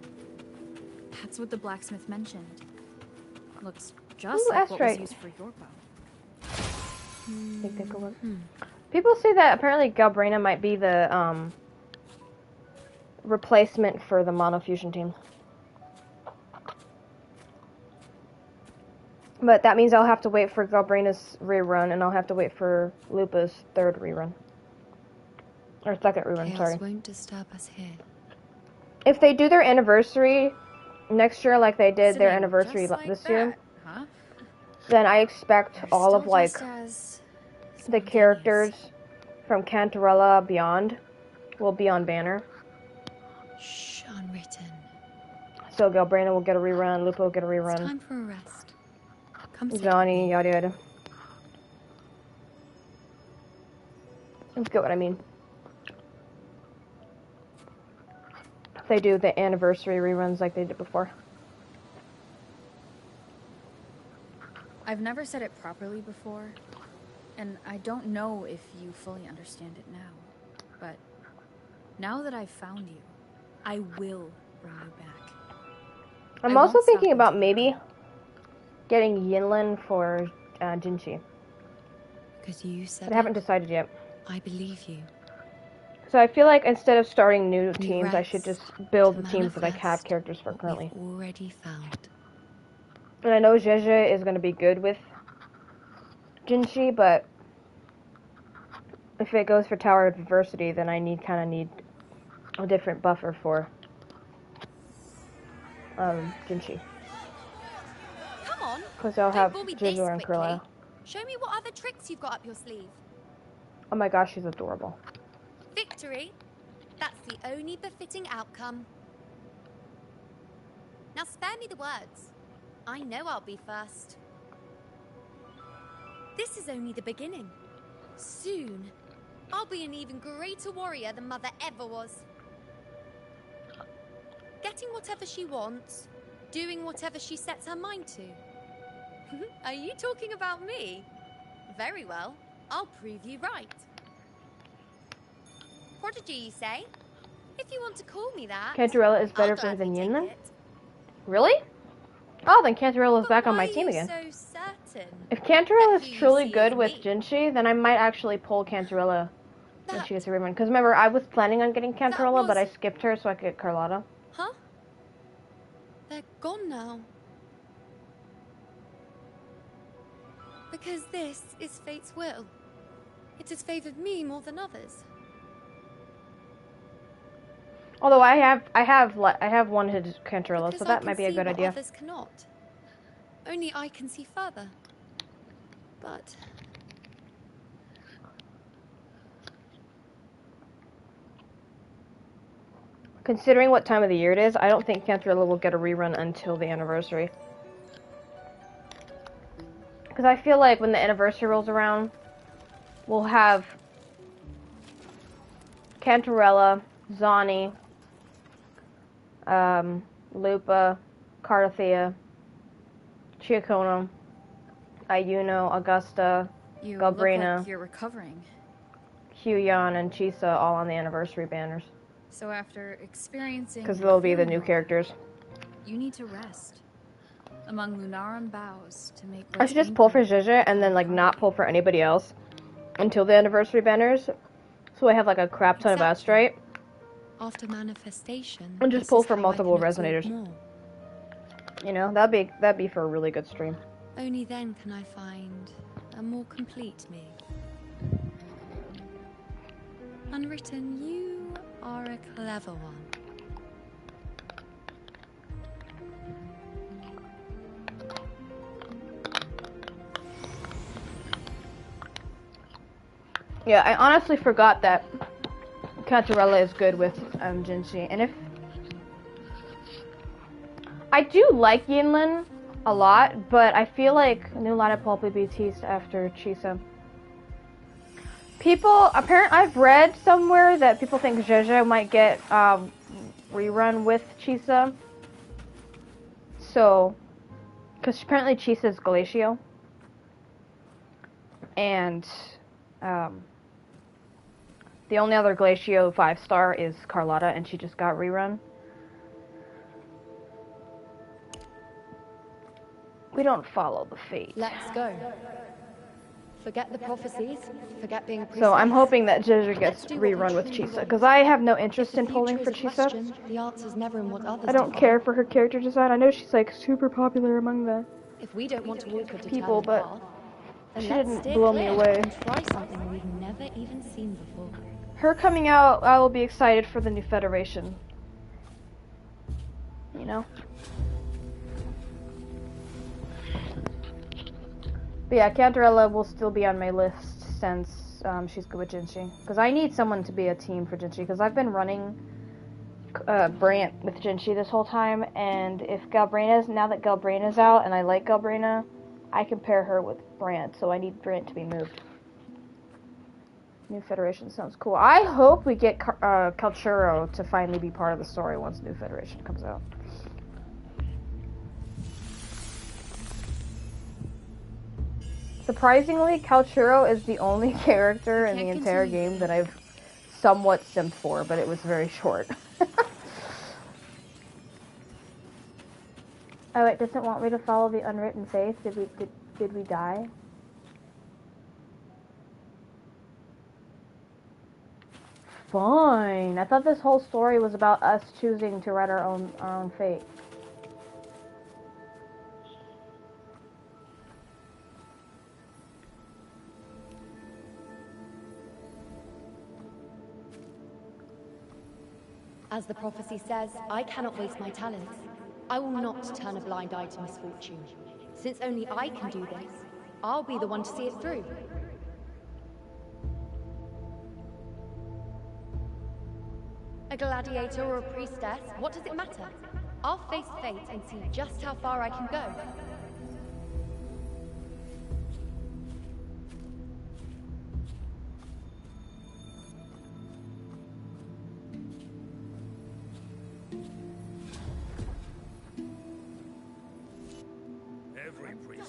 [SPEAKER 8] That's what the blacksmith mentioned. Looks just
[SPEAKER 1] Ooh,
[SPEAKER 8] like what was
[SPEAKER 1] astrite.
[SPEAKER 8] used for your bow.
[SPEAKER 1] Take a look. People say that apparently Galbrino might be the replacement for the monofusion team. But that means I'll have to wait for Galbrino's rerun, and I'll have to wait for Lupa's third rerun. Or second rerun,
[SPEAKER 4] Chaos
[SPEAKER 1] sorry.
[SPEAKER 4] won't disturb us here.
[SPEAKER 1] If they do their anniversary next year like they did their
[SPEAKER 8] Sitting
[SPEAKER 1] anniversary
[SPEAKER 8] just like
[SPEAKER 1] this
[SPEAKER 8] that,
[SPEAKER 1] year,
[SPEAKER 8] huh?
[SPEAKER 1] then I expect all of
[SPEAKER 8] Still
[SPEAKER 1] like
[SPEAKER 8] just as
[SPEAKER 1] the characters from Cantarella beyond will be on banner.
[SPEAKER 4] Shh, unwritten.
[SPEAKER 1] So Galbrino will get a rerun, Lupa will get a
[SPEAKER 4] It's
[SPEAKER 1] rerun,
[SPEAKER 4] time for a rest. Come sit
[SPEAKER 1] Johnny, yada yada. Let's get what I mean. If they do the anniversary reruns like they did before.
[SPEAKER 8] I've never said it properly before, and I don't know if you fully understand it now. But now that I've found you, I will bring you back.
[SPEAKER 1] I'm
[SPEAKER 8] I
[SPEAKER 1] also
[SPEAKER 8] won't
[SPEAKER 1] thinking
[SPEAKER 8] stop
[SPEAKER 1] about maybe getting Yinlin for Jinchi.
[SPEAKER 4] Because you said
[SPEAKER 1] But I haven't decided yet.
[SPEAKER 4] I believe you.
[SPEAKER 1] So I feel like instead of starting new
[SPEAKER 4] We
[SPEAKER 1] teams, I should
[SPEAKER 4] rest
[SPEAKER 1] just build
[SPEAKER 4] to
[SPEAKER 1] the teams that I have
[SPEAKER 4] manifest
[SPEAKER 1] characters for currently.
[SPEAKER 4] We've already found.
[SPEAKER 1] And I know Jeje is going to be good with Jinshi, but if it goes for Tower of Adversity, then I kind of need a different buffer for Jinshi.
[SPEAKER 3] Come on.
[SPEAKER 1] Because I'll
[SPEAKER 3] Don't
[SPEAKER 1] have
[SPEAKER 3] bore me
[SPEAKER 1] Jeje
[SPEAKER 3] this
[SPEAKER 1] and
[SPEAKER 3] quickly.
[SPEAKER 1] Cruella.
[SPEAKER 3] Show me what other tricks you've got up your sleeve.
[SPEAKER 1] Oh my gosh, she's adorable.
[SPEAKER 3] Victory? That's the only befitting outcome. Now spare me the words. I know I'll be first. This is only the beginning. Soon, I'll be an even greater warrior than Mother ever was. Getting whatever she wants, doing whatever she sets her mind to. Are you talking about me? Very well, I'll prove you right. Prodigy, you say? If you want to call me that,
[SPEAKER 1] Cantarella is better
[SPEAKER 3] I'll
[SPEAKER 1] for her than
[SPEAKER 3] gladly
[SPEAKER 1] Yinlin?
[SPEAKER 3] take it.
[SPEAKER 1] Really? Oh, then Cantarella's back on my team
[SPEAKER 3] Why are you
[SPEAKER 1] again.
[SPEAKER 3] so certain?
[SPEAKER 1] If Cantarella is
[SPEAKER 3] That who you
[SPEAKER 1] truly
[SPEAKER 3] see
[SPEAKER 1] good
[SPEAKER 3] is
[SPEAKER 1] with
[SPEAKER 3] me.
[SPEAKER 1] Jinshi, then I might actually pull Cantarella when she gets a rerun. Because remember, I was planning on getting Cantarella, but I skipped her so I could get Carlotta.
[SPEAKER 4] Huh? They're gone now. Because this is fate's will. It has favored me more than others.
[SPEAKER 1] Although I have wanted Cantarella,
[SPEAKER 4] Because
[SPEAKER 1] so
[SPEAKER 4] I
[SPEAKER 1] that
[SPEAKER 4] can
[SPEAKER 1] might be a
[SPEAKER 4] see
[SPEAKER 1] good
[SPEAKER 4] what
[SPEAKER 1] idea.
[SPEAKER 4] others cannot. Only I can see further. But
[SPEAKER 1] Considering what time of the year it is, I don't think Cantarella will get a rerun until the anniversary. Because I feel like when the anniversary rolls around, we'll have Cantarella, Zani, Lupa, Carthea, Chiacono, Iuno, Augusta,
[SPEAKER 8] You look
[SPEAKER 1] Galbrina,
[SPEAKER 8] like you're recovering.
[SPEAKER 1] Huyan, and Chisa all on the anniversary banners.
[SPEAKER 8] So after experiencing...
[SPEAKER 1] Because they'll be the new characters.
[SPEAKER 8] You need to rest. Among Lunaran boughs to make...
[SPEAKER 1] I should just pull for Jeje and then like not pull for anybody else until the anniversary banners. So I have like a crap ton of Astrite.
[SPEAKER 4] after manifestation,
[SPEAKER 1] And just
[SPEAKER 4] this
[SPEAKER 1] pull
[SPEAKER 4] is
[SPEAKER 1] for
[SPEAKER 4] how I
[SPEAKER 1] multiple
[SPEAKER 4] can absorb
[SPEAKER 1] resonators.
[SPEAKER 4] more.
[SPEAKER 1] You know, that'd be for a really good stream.
[SPEAKER 4] Only then can I find a more complete me. Unwritten, you are a clever one.
[SPEAKER 1] Yeah, I honestly forgot that Cantarella is good with Jinshi, and if I do like Yinlin a lot, but I feel like New Line will probably be teased after Chisa. I've read somewhere that people think Jeje might get rerun with Chisa. So, because apparently Chisa is Glacio, and the only other Glacio 5-star is Carlotta, and she just got rerun. We don't follow the fate.
[SPEAKER 20] Let's go. Forget the prophecies, forget being priestess.
[SPEAKER 1] So I'm hoping that Jeje gets rerun with Chisa, because I have no interest in pulling for Chisa.
[SPEAKER 20] The answer's never in what others
[SPEAKER 1] I don't
[SPEAKER 20] define.
[SPEAKER 1] care for her character design. I know she's like super popular among the
[SPEAKER 20] If we don't want to walk a
[SPEAKER 1] people,
[SPEAKER 20] determined
[SPEAKER 1] but
[SPEAKER 20] path, then
[SPEAKER 1] she
[SPEAKER 20] let's
[SPEAKER 1] didn't
[SPEAKER 20] steer
[SPEAKER 1] blow me
[SPEAKER 20] clear
[SPEAKER 1] away.
[SPEAKER 20] and try something we've never even seen before.
[SPEAKER 1] Her coming out, I will be excited for the new Federation. You know? But yeah, Cantarella will still be on my list since she's good with Jinshi. Because I need someone to be a team for Jinshi, because I've been running Brant with Jinshi this whole time, and now that Galbrina's out, and I like Galbrina, I can pair her with Brant, so I need Brant to be moved. New Federation sounds cool. I hope we get Kalchuro to finally be part of the story once New Federation comes out. Surprisingly, Kalchuro is the only character in the entire game that I've somewhat simped for, but it was very short. Oh, it doesn't want me to follow the unwritten faith? Did we die? fine. I thought this whole story was about us choosing to write our own fate.
[SPEAKER 20] As the prophecy says, I cannot waste my talents. I will not turn a blind eye to misfortune. Since only I can do this, I'll be the one to see it through. A gladiator or a priestess, what does it matter? I'll face fate and see just how far I can go.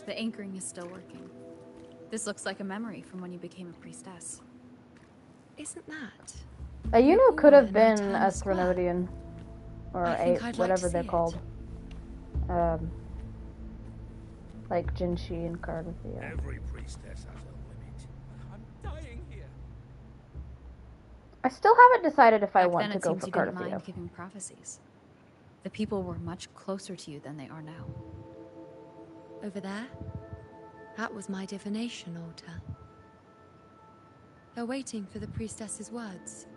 [SPEAKER 8] The anchoring is still working. This looks like a memory from when you became a priestess.
[SPEAKER 20] Isn't that?
[SPEAKER 1] Iuno could have been a Threnodian. Or whatever they're
[SPEAKER 20] it.
[SPEAKER 1] called. Like Jinshi and Cardathia.
[SPEAKER 6] Every priestess has a limit.
[SPEAKER 5] I'm dying here.
[SPEAKER 1] I still haven't decided if I
[SPEAKER 8] Back
[SPEAKER 1] want
[SPEAKER 8] then
[SPEAKER 1] to
[SPEAKER 8] it
[SPEAKER 1] go
[SPEAKER 8] seems
[SPEAKER 1] for
[SPEAKER 8] you didn't
[SPEAKER 1] Cardathia.
[SPEAKER 8] mind giving prophecies. The people were much closer to you than they are now.
[SPEAKER 4] Over there? That was my divination altar. They're waiting for the priestess's words.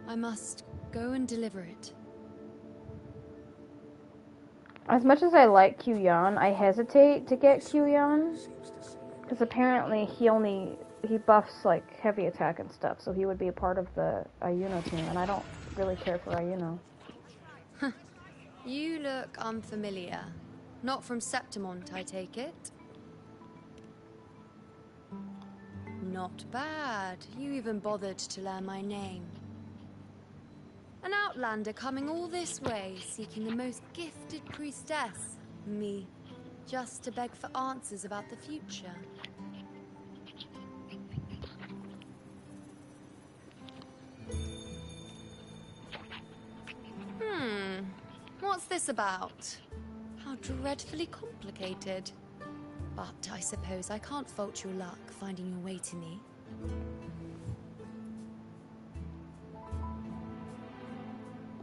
[SPEAKER 4] I must go and deliver it.
[SPEAKER 1] As much as I like Kyuyan, I hesitate to get Kyuyan. Because apparently he buffs like heavy attack and stuff, so he would be a part of the Iuno team, and I don't really care for Iuno.
[SPEAKER 4] You look unfamiliar. Not from Septimont, I take it? Not bad. You even bothered to learn my name. An outlander coming all this way, seeking the most gifted priestess, me, just to beg for answers about the future. What's this about? How dreadfully complicated. But I suppose I can't fault your luck finding your way to me.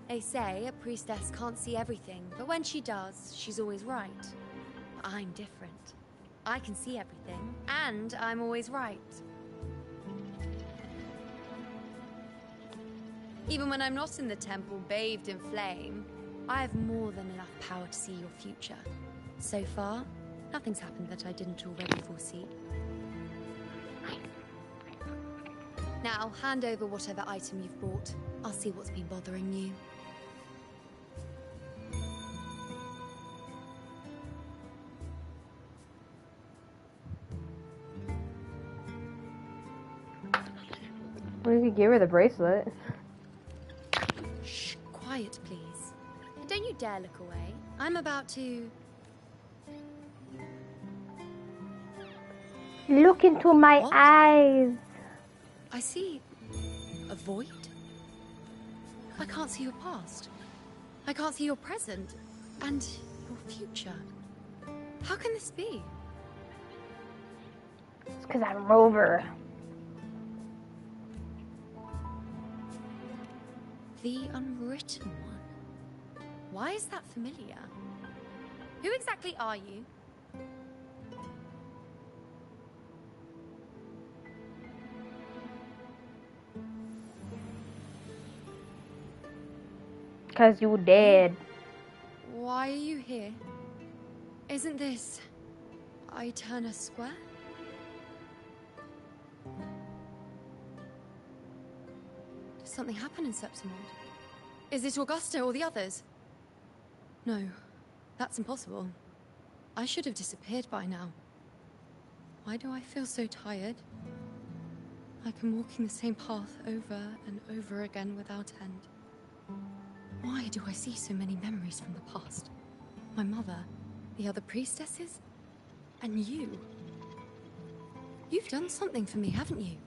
[SPEAKER 4] They say a priestess can't see everything, but when she does, she's always right. I'm different. I can see everything, and I'm always right. Even when I'm not in the temple bathed in flame, I have more than enough power to see your future. So far, nothing's happened that I didn't already foresee. Now, hand over whatever item you've bought. I'll see what's been bothering you.
[SPEAKER 1] We could give her the bracelet.
[SPEAKER 4] Shh, quiet, please. And don't you dare look away. I'm about to...
[SPEAKER 1] Look into my eyes.
[SPEAKER 4] I see a void. I can't see your past. I can't see your present. And your future. How can this be?
[SPEAKER 1] It's because I'm Rover.
[SPEAKER 4] The unwritten one. Why is that familiar? Who exactly are you?
[SPEAKER 1] Because you dead.
[SPEAKER 4] Why are you here? Isn't this Eterna Square? Did something happen in Septimont? Is it Augusta or the others? No, that's impossible. I should have disappeared by now. Why do I feel so tired? Like I'm walking the same path over and over again without end. Why do I see so many memories from the past? My mother, the other priestesses, and you. You've done something for me, haven't you?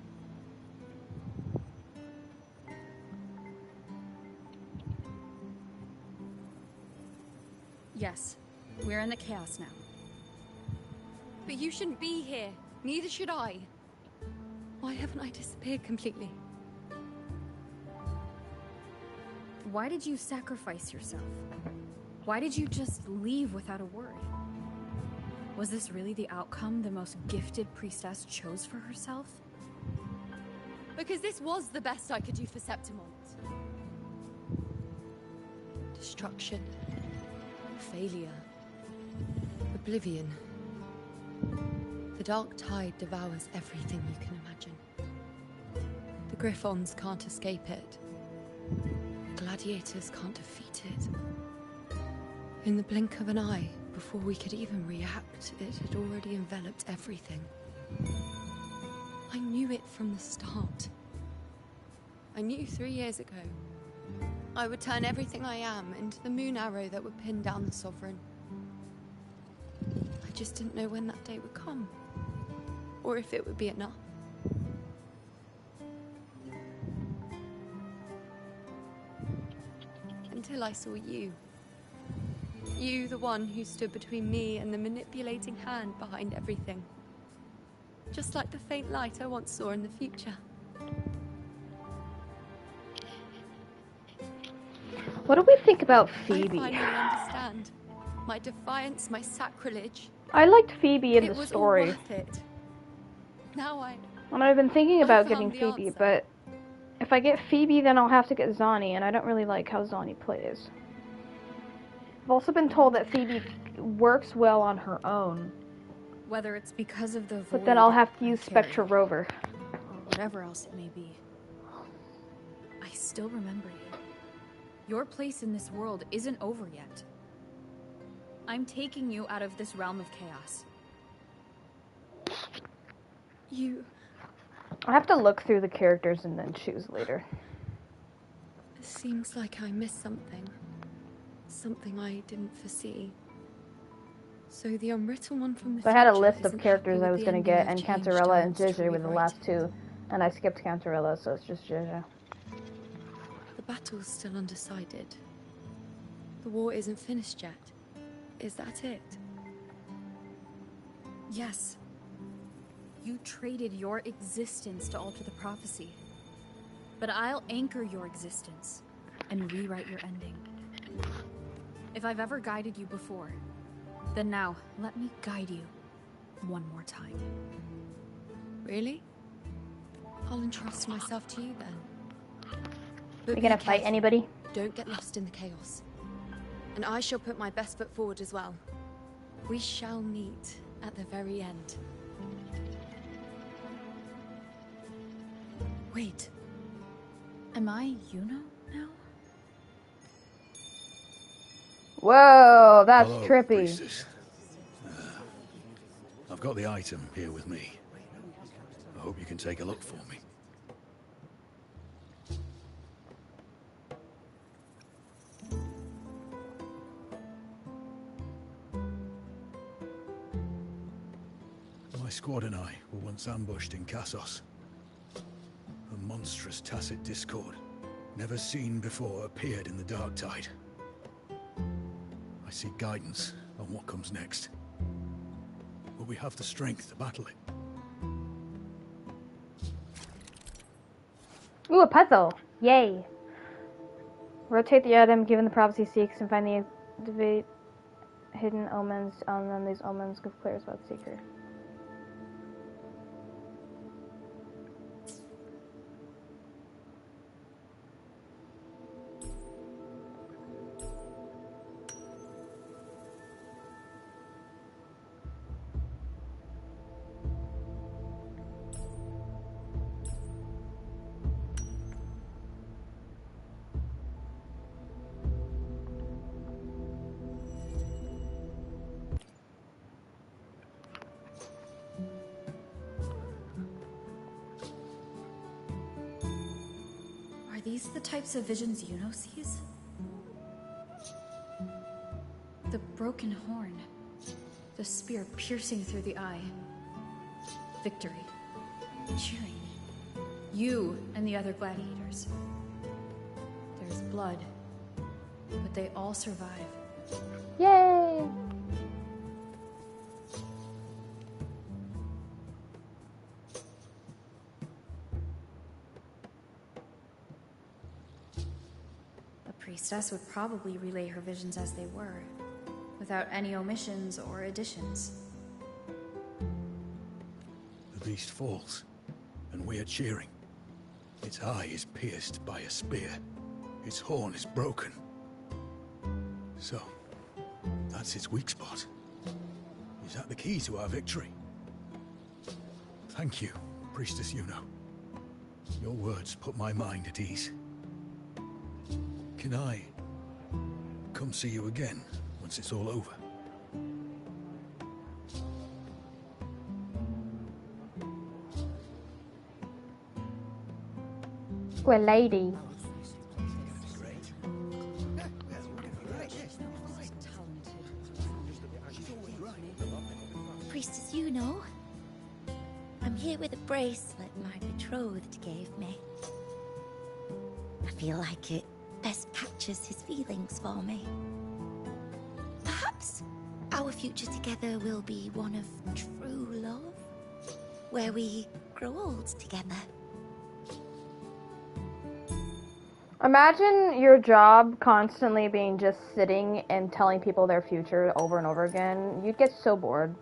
[SPEAKER 8] Yes, we're in the chaos now.
[SPEAKER 4] But you shouldn't be here. Neither should I. Why haven't I disappeared completely?
[SPEAKER 8] why did you sacrifice yourself? Why did you just leave without a word? Was this really the outcome the most gifted priestess chose for herself?
[SPEAKER 20] Because this was the best I could do for Septimont. Destruction. Failure. Oblivion. The dark tide devours everything you can imagine. The Griffons can't escape it. The gladiators can't defeat it. In the blink of an eye, before we could even react, it had already enveloped everything. I knew it from the start. I knew 3 years ago I would turn everything I am into the moon arrow that would pin down the Sovereign. I just didn't know when that day would come, or if it would be enough. Until I saw you. You, the one who stood between me and the manipulating hand behind everything. Just like the faint light I once saw in the future.
[SPEAKER 1] What do we think about
[SPEAKER 20] I
[SPEAKER 1] Phoebe?
[SPEAKER 20] finally understand. My defiance, my sacrilege.
[SPEAKER 1] I liked Phoebe in
[SPEAKER 20] It
[SPEAKER 1] the
[SPEAKER 20] was
[SPEAKER 1] story.
[SPEAKER 20] all worth it. Now
[SPEAKER 1] And I've been thinking about
[SPEAKER 20] found
[SPEAKER 1] getting
[SPEAKER 20] the
[SPEAKER 1] Phoebe,
[SPEAKER 20] answer.
[SPEAKER 1] but if I get Phoebe, then I'll have to get Zani, and I don't really like how Zani plays. I've also been told that Phoebe works well on her own,
[SPEAKER 8] Whether it's because of the
[SPEAKER 1] but then
[SPEAKER 8] void
[SPEAKER 1] I'll have to
[SPEAKER 8] I
[SPEAKER 1] use
[SPEAKER 8] carry,
[SPEAKER 1] Spectra Rover.
[SPEAKER 8] or whatever else it may be. I still remember you. Your place in this world isn't over yet. I'm taking you out of this realm of chaos.
[SPEAKER 20] You...
[SPEAKER 1] I have to look through the characters and then choose later.
[SPEAKER 20] It seems like I missed something. Something I didn't foresee. So the unwritten one from the
[SPEAKER 1] So I had a
[SPEAKER 20] future
[SPEAKER 1] list of
[SPEAKER 20] isn't
[SPEAKER 1] characters
[SPEAKER 20] happy
[SPEAKER 1] I
[SPEAKER 20] with
[SPEAKER 1] was
[SPEAKER 20] the
[SPEAKER 1] going to
[SPEAKER 20] ending
[SPEAKER 1] get,
[SPEAKER 20] I've
[SPEAKER 1] and
[SPEAKER 20] changed
[SPEAKER 1] Cantarella
[SPEAKER 20] or
[SPEAKER 1] and
[SPEAKER 20] wants to
[SPEAKER 1] Jizzer were the
[SPEAKER 20] rewrite.
[SPEAKER 1] last two, and I skipped Cantarella, so it's just Jizzer.
[SPEAKER 20] The battle's still undecided. The war isn't finished yet. Is that it?
[SPEAKER 8] Yes. You traded your existence to alter the prophecy. But I'll anchor your existence and rewrite your ending. If I've ever guided you before, then now let me guide you one more time.
[SPEAKER 20] Really? I'll entrust myself to you then. But
[SPEAKER 1] You
[SPEAKER 20] be
[SPEAKER 1] gonna fight
[SPEAKER 20] careful.
[SPEAKER 1] anybody?
[SPEAKER 20] Don't get lost in the chaos. And I shall put my best foot forward as well. We shall meet at the very end.
[SPEAKER 8] Wait. Am I Iuno now?
[SPEAKER 1] Whoa, that's
[SPEAKER 6] Hello,
[SPEAKER 1] trippy.
[SPEAKER 6] priestess. I've got the item here with me. I hope you can take a look for me. My squad and I were once ambushed in Kassos. A monstrous tacit discord, never seen before, appeared in the dark tide. I seek guidance on what comes next. Will we have the strength to battle it?
[SPEAKER 1] Ooh, a puzzle! Yay! Rotate the item given the prophecy seeks and find the activate hidden omens on them. These omens give players about the seeker.
[SPEAKER 8] Are these the types of visions Iuno sees? The broken horn. The spear piercing through the eye. Victory. Cheering. You and the other gladiators. There's blood. But they all survive.
[SPEAKER 1] Yay!
[SPEAKER 8] priestess would probably relay her visions as they were, without any omissions or additions.
[SPEAKER 6] The beast falls, and we are cheering. Its eye is pierced by a spear. Its horn is broken. So, that's its weak spot. Is that the key to our victory? Thank you, Priestess Iuno. Your words put my mind at ease. Can I come see you again once it's all over?
[SPEAKER 1] Well, lady.
[SPEAKER 9] Priestess Iuno, I'm here with a bracelet my betrothed gave me. I feel like it best captures his feelings for me. Perhaps our future together will be one of true love, where we grow old together.
[SPEAKER 1] Imagine your job constantly being just sitting and telling people their future over and over again. You'd get so bored.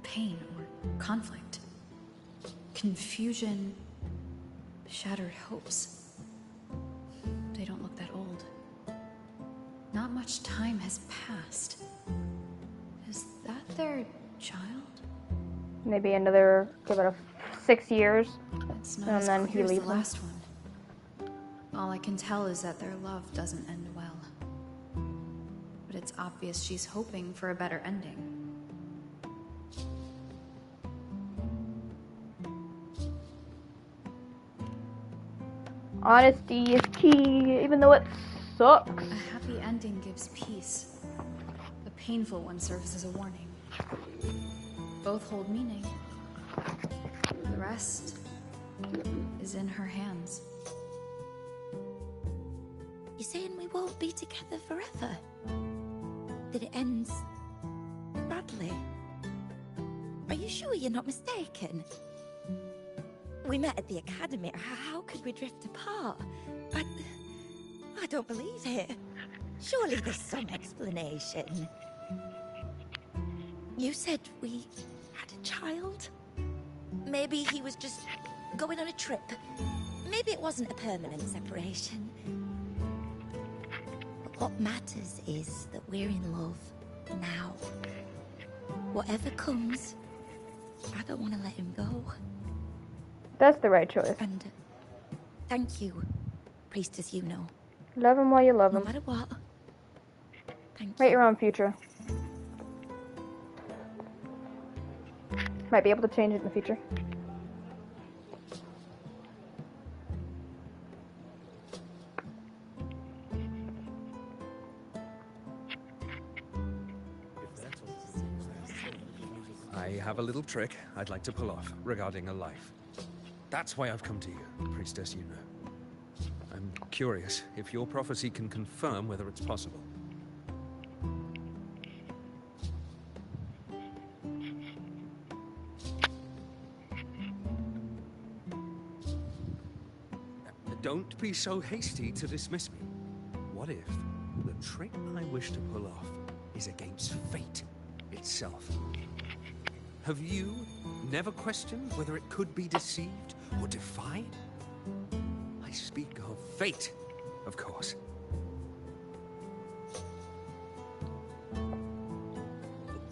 [SPEAKER 8] Pain or conflict, confusion, shattered hopes. They don't look that old. Not much time has passed. Is that their child?
[SPEAKER 1] Maybe another, give it a 6 years,
[SPEAKER 8] It's not
[SPEAKER 1] and
[SPEAKER 8] as
[SPEAKER 1] then
[SPEAKER 8] clear
[SPEAKER 1] he
[SPEAKER 8] as
[SPEAKER 1] leaves
[SPEAKER 8] the
[SPEAKER 1] them.
[SPEAKER 8] last one. All I can tell is that their love doesn't end well. But it's obvious she's hoping for a better ending.
[SPEAKER 1] Honesty is key, even though it sucks.
[SPEAKER 8] A happy ending gives peace. A painful one serves as a warning. Both hold meaning. The rest is in her hands.
[SPEAKER 9] You're saying we won't be together forever? That it ends badly? Are you sure you're not mistaken? We met at the academy. How could we drift apart? I don't believe it. Surely there's some explanation. You said we had a child? Maybe he was just going on a trip. Maybe it wasn't a permanent separation. But what matters is that we're in love now. Whatever comes, I don't want to let him go.
[SPEAKER 1] That's the right choice.
[SPEAKER 9] And thank you, Priestess Iuno.
[SPEAKER 1] Love him while you love him.
[SPEAKER 9] No matter what.
[SPEAKER 1] Write your own future. Might be able to change it in the future.
[SPEAKER 7] I have a little trick I'd like to pull off regarding a life. That's why I've come to you, Priestess Iuno. I'm curious if your prophecy can confirm whether it's possible. Don't be so hasty to dismiss me. What if the trick I wish to pull off is against fate itself? Have you never questioned whether it could be deceived or defied? I speak of fate, of course.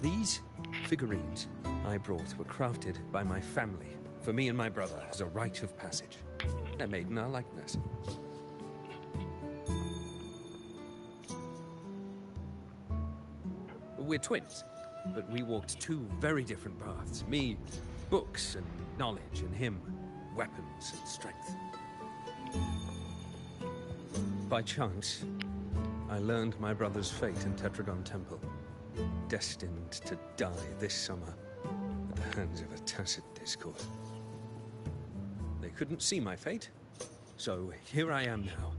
[SPEAKER 7] These figurines I brought were crafted by my family for me and my brother as a rite of passage. They're made in our likeness. We're twins, but we walked two very different paths. Me, books and knowledge, and him, weapons and strength. by chance, I learned my brother's fate in Tetragon Temple. Destined to die this summer at the hands of a tacit discord. They couldn't see my fate, so here I am now.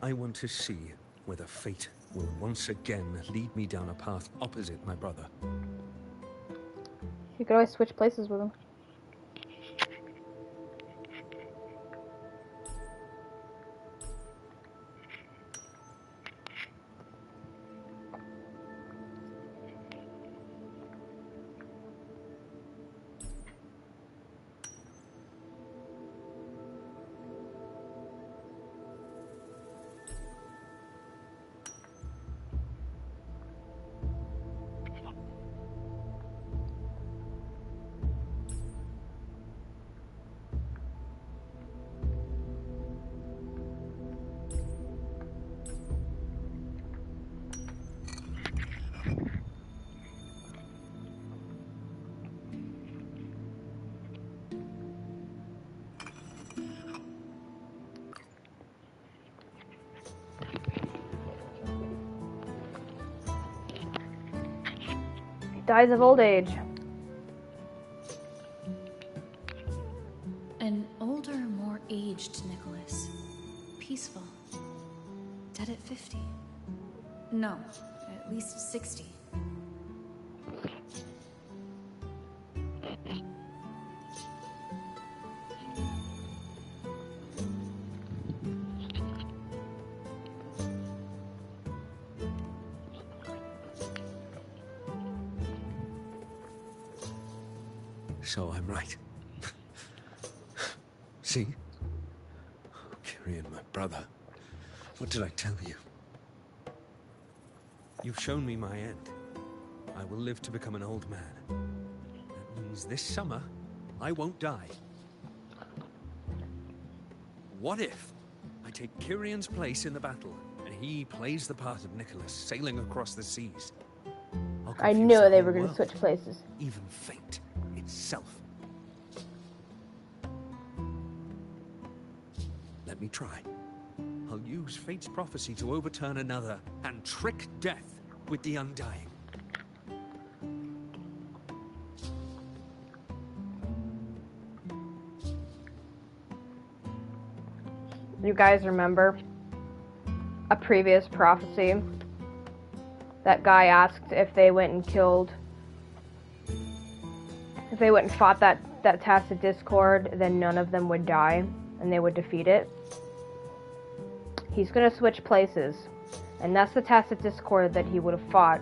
[SPEAKER 7] I want to see whether fate will once again lead me down a path opposite my brother.
[SPEAKER 1] You could always switch places with him. Dies of old age.
[SPEAKER 8] An older, more aged Nicholas. Peaceful. Dead at 50. No, at least 60.
[SPEAKER 7] So I'm right. See? Kyrian, my brother. What did I tell you? You've shown me my end. I will live to become an old man. That means this summer, I won't die. What if I take Kyrian's place in the battle, and he plays the part of Nicholas, sailing across the seas?
[SPEAKER 1] I knew they were going to switch places.
[SPEAKER 7] Even fate itself. Let me try. I'll use fate's prophecy to overturn another and trick death with the undying.
[SPEAKER 1] You guys remember a previous prophecy? That guy asked if they went and killed, if they went and fought that tacit discord, then none of them would die and they would defeat it. He's gonna switch places, and that's the tacit discord that he would have fought.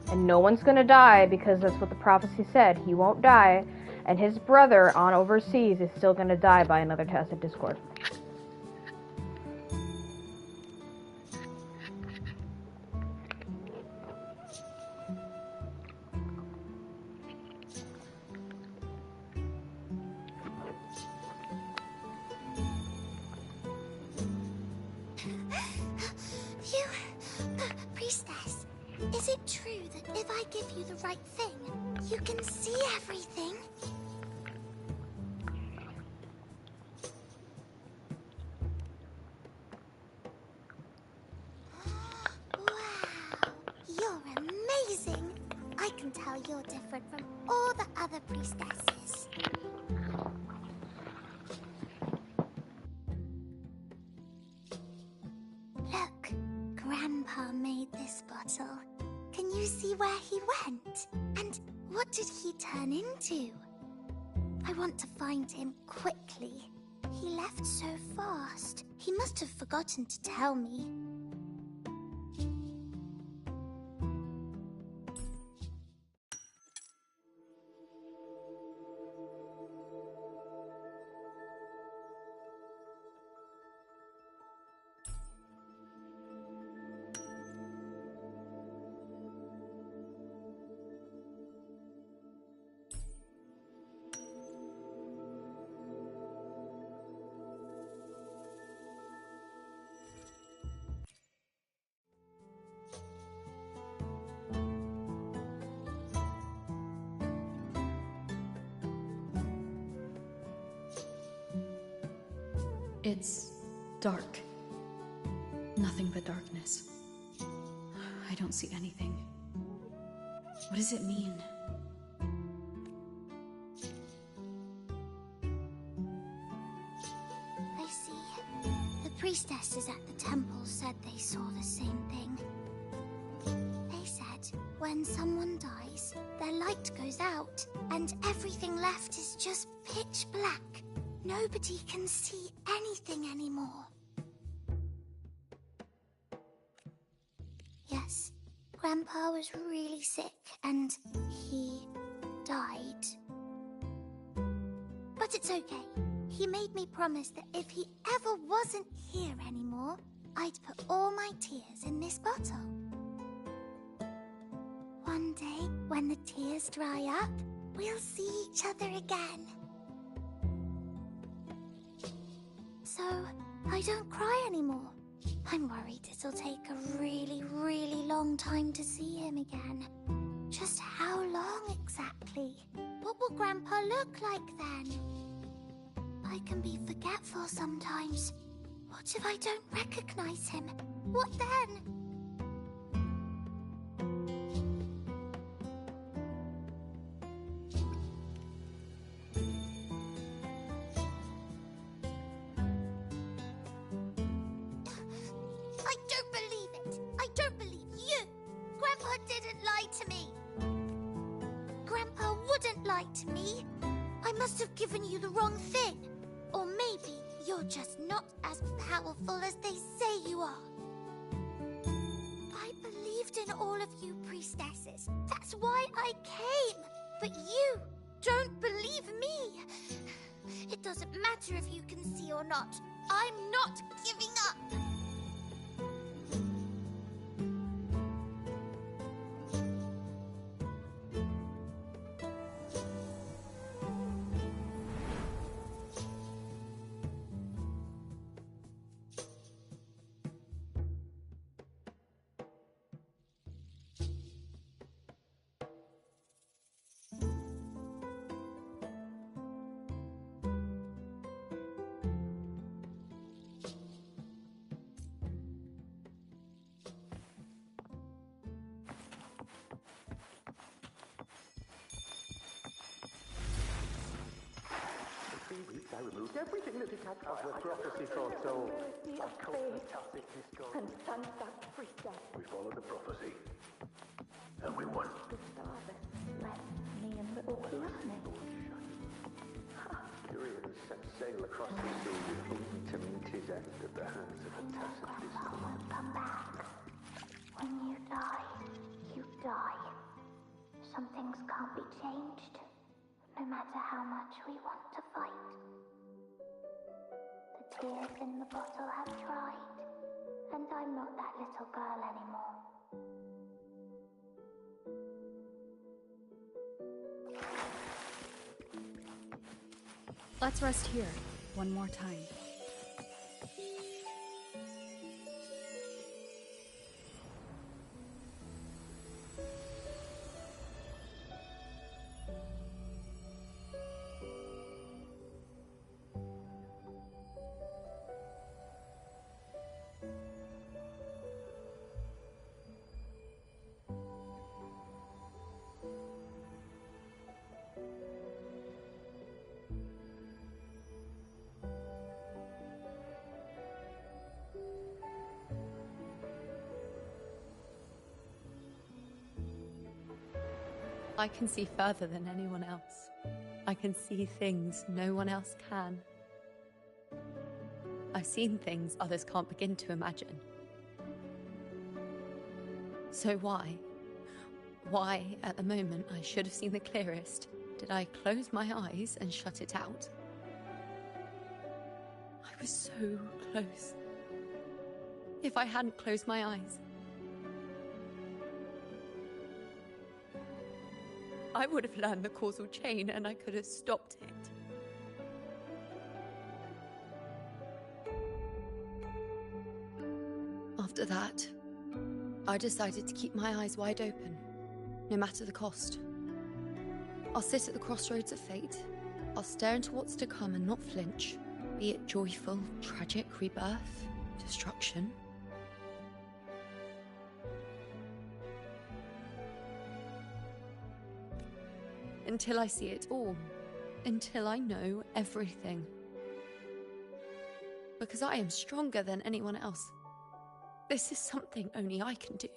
[SPEAKER 1] And no one's gonna die because that's what the prophecy said. He won't die, and his brother on overseas is still gonna die by another tacit discord.
[SPEAKER 3] Priestess, is it true that if I give you the right thing, you can see everything? Wow, you're amazing. I can tell you're different from all the other priestesses. Look, Grandpa made this bottle. Can you see where he went? And what did he turn into? I want to find him quickly. He left so fast. He must have forgotten to tell me.
[SPEAKER 8] It's dark. Nothing but darkness. I don't see anything. What does it mean?
[SPEAKER 3] I see. The priestesses at the temple said they saw the same thing. They said when someone dies, their light goes out, and everything left is just pitch black. Nobody can see anything anymore. Yes, Grandpa was really sick, and he died. But it's okay. He made me promise that if he ever wasn't here anymore, I'd put all my tears in this bottle. One day, when the tears dry up, we'll see each other again. So, I don't cry anymore. I'm worried it'll take a really, really long time to see him again. Just how long exactly? What will Grandpa look like then? I can be forgetful sometimes. What if I don't recognize him? What then? I don't believe it. I don't believe you. Grandpa didn't lie to me. Grandpa wouldn't lie to me. I must have given you the wrong thing. Or maybe you're just not as powerful as they say you are. I believed in all of you priestesses. That's why I came. But you don't believe me. It doesn't matter if you can see or not. I'm not giving up.
[SPEAKER 17] I removed everything that detached as the prophecy foretold.
[SPEAKER 15] And Santa Priestess.
[SPEAKER 17] We followed the prophecy. And we won.
[SPEAKER 15] The stars left me and little Kiane.
[SPEAKER 17] Curious set sail across the sea, only to meet his end at the hands of a tacit
[SPEAKER 16] Grandpa won't come back. When you die, you die. Some things can't be changed, no matter how much we want to fight. The tears in the bottle have dried, and I'm not that little girl anymore.
[SPEAKER 8] Let's rest here, one more time.
[SPEAKER 20] I can see further than anyone else. I can see things no one else can. I've seen things others can't begin to imagine. So why, at the moment I should have seen the clearest, did I close my eyes and shut it out? I was so close. If I hadn't closed my eyes, I would have learned the causal chain and I could have stopped it. After that, I decided to keep my eyes wide open, no matter the cost. I'll sit at the crossroads of fate. I'll stare into what's to come and not flinch, Be it joyful, tragic rebirth, destruction. Until I see it all. Until I know everything. Because I am stronger than anyone else. This is something only I can do.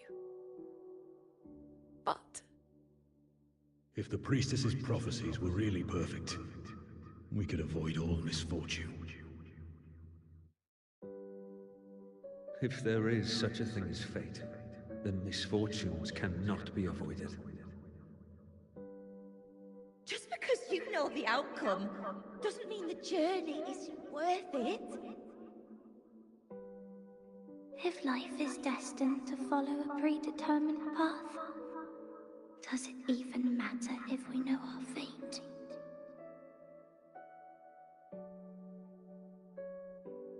[SPEAKER 20] But
[SPEAKER 21] if the priestess's prophecies were really perfect, we could avoid all misfortune.
[SPEAKER 7] If there is such a thing as fate, then misfortunes cannot be avoided.
[SPEAKER 22] Just because you know the outcome doesn't mean the journey is worth it.
[SPEAKER 3] If life is destined to follow a predetermined path, does it even matter if we know our fate?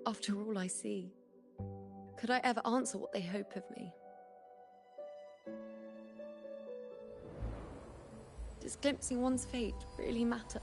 [SPEAKER 20] after all I see, could I ever answer what they hope of me? Does glimpsing one's fate really matter?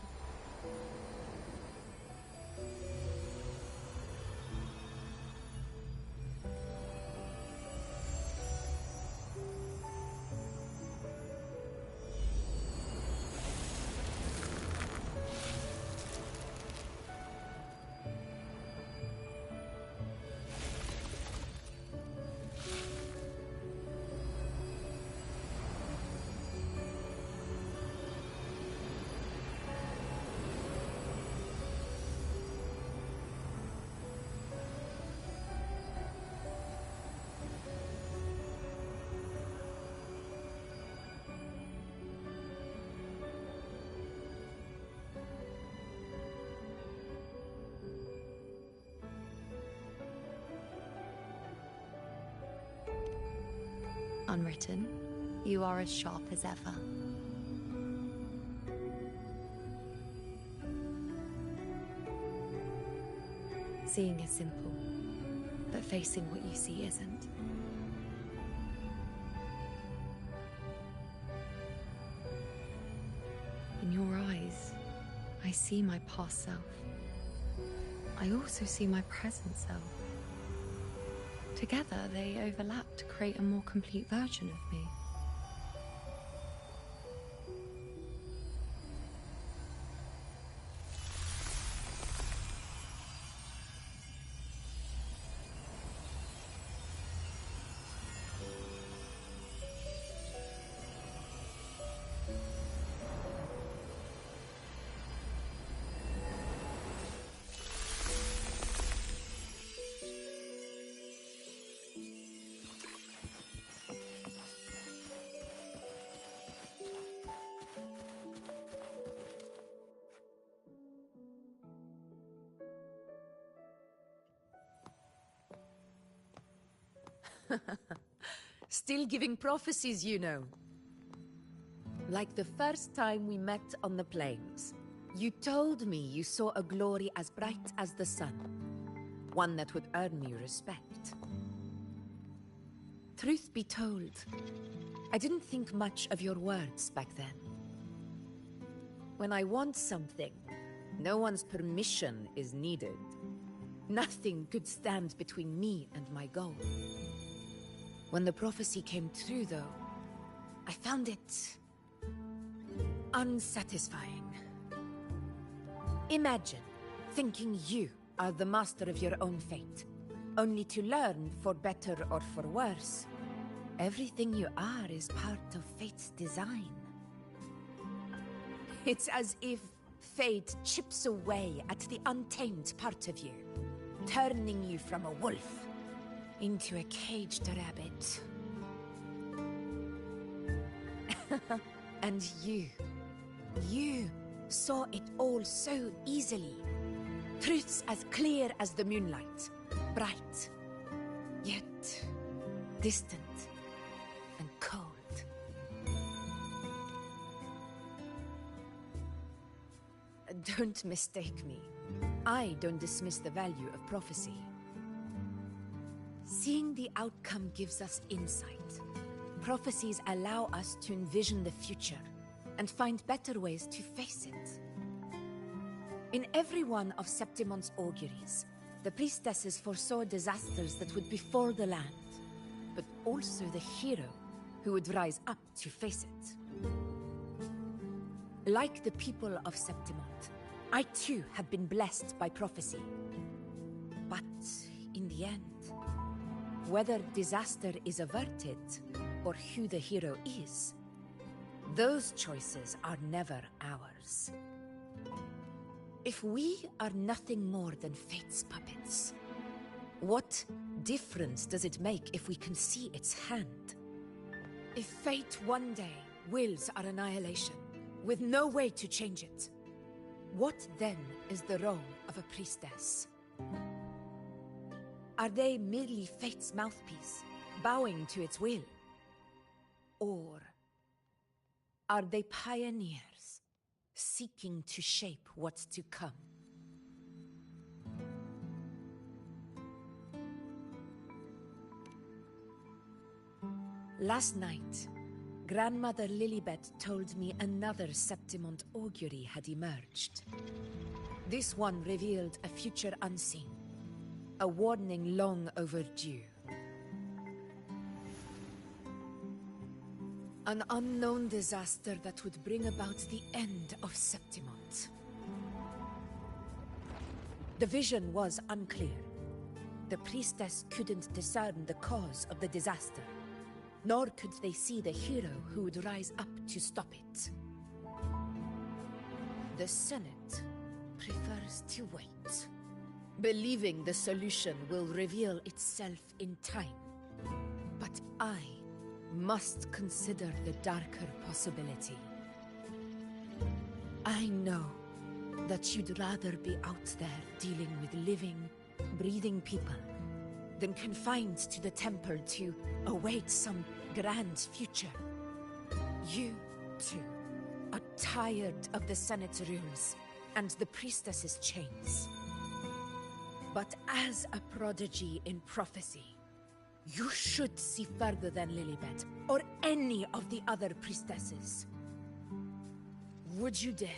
[SPEAKER 20] Unwritten, you are as sharp as ever. Seeing is simple, but facing what you see isn't. In your eyes, I see my past self. I also see my present self. Together, they overlap to create a more complete version of me.
[SPEAKER 10] Still giving prophecies, you know. Like the first time we met on the plains. You told me you saw a glory as bright as the sun. One that would earn me respect. Truth be told, I didn't think much of your words back then. When I want something, no one's permission is needed. Nothing could stand between me and my goal. When the prophecy came true, though, I found it unsatisfying. Imagine thinking you are the master of your own fate, only to learn, for better or for worse, everything you are is part of fate's design. It's as if fate chips away at the untamed part of you, turning you from a wolf into a caged rabbit. And you saw it all so easily. Truths as clear as the moonlight, bright, yet distant and cold. Don't mistake me. I don't dismiss the value of prophecy. Seeing the outcome gives us insight. Prophecies allow us to envision the future and find better ways to face it. In every one of Septimon's auguries, the priestesses foresaw disasters that would befall the land, but also the hero who would rise up to face it. Like the people of Septimont, I too have been blessed by prophecy. But in the end, whether disaster is averted or who the hero is, those choices are never ours. If we are nothing more than fate's puppets, what difference does it make if we can see its hand? If fate one day wills our annihilation, with no way to change it, what then is the role of a priestess? Are they merely fate's mouthpiece, bowing to its will? Or are they pioneers, seeking to shape what's to come? Last night, Grandmother Lilibet told me another Septimont augury had emerged. This one revealed a future unseen, a warning long overdue. An unknown disaster that would bring about the end of Septimont. The vision was unclear. The priestess couldn't discern the cause of the disaster, nor could they see the hero who would rise up to stop it. The Senate prefers to wait, believing the solution will reveal itself in time. But I must consider the darker possibility. I know that you'd rather be out there dealing with living, breathing people than confined to the temple to await some grand future. You, too, are tired of the Senate's rules and the priestess's chains. But as a prodigy in prophecy, you should see further than Lilibet, or any of the other priestesses. Would you dare,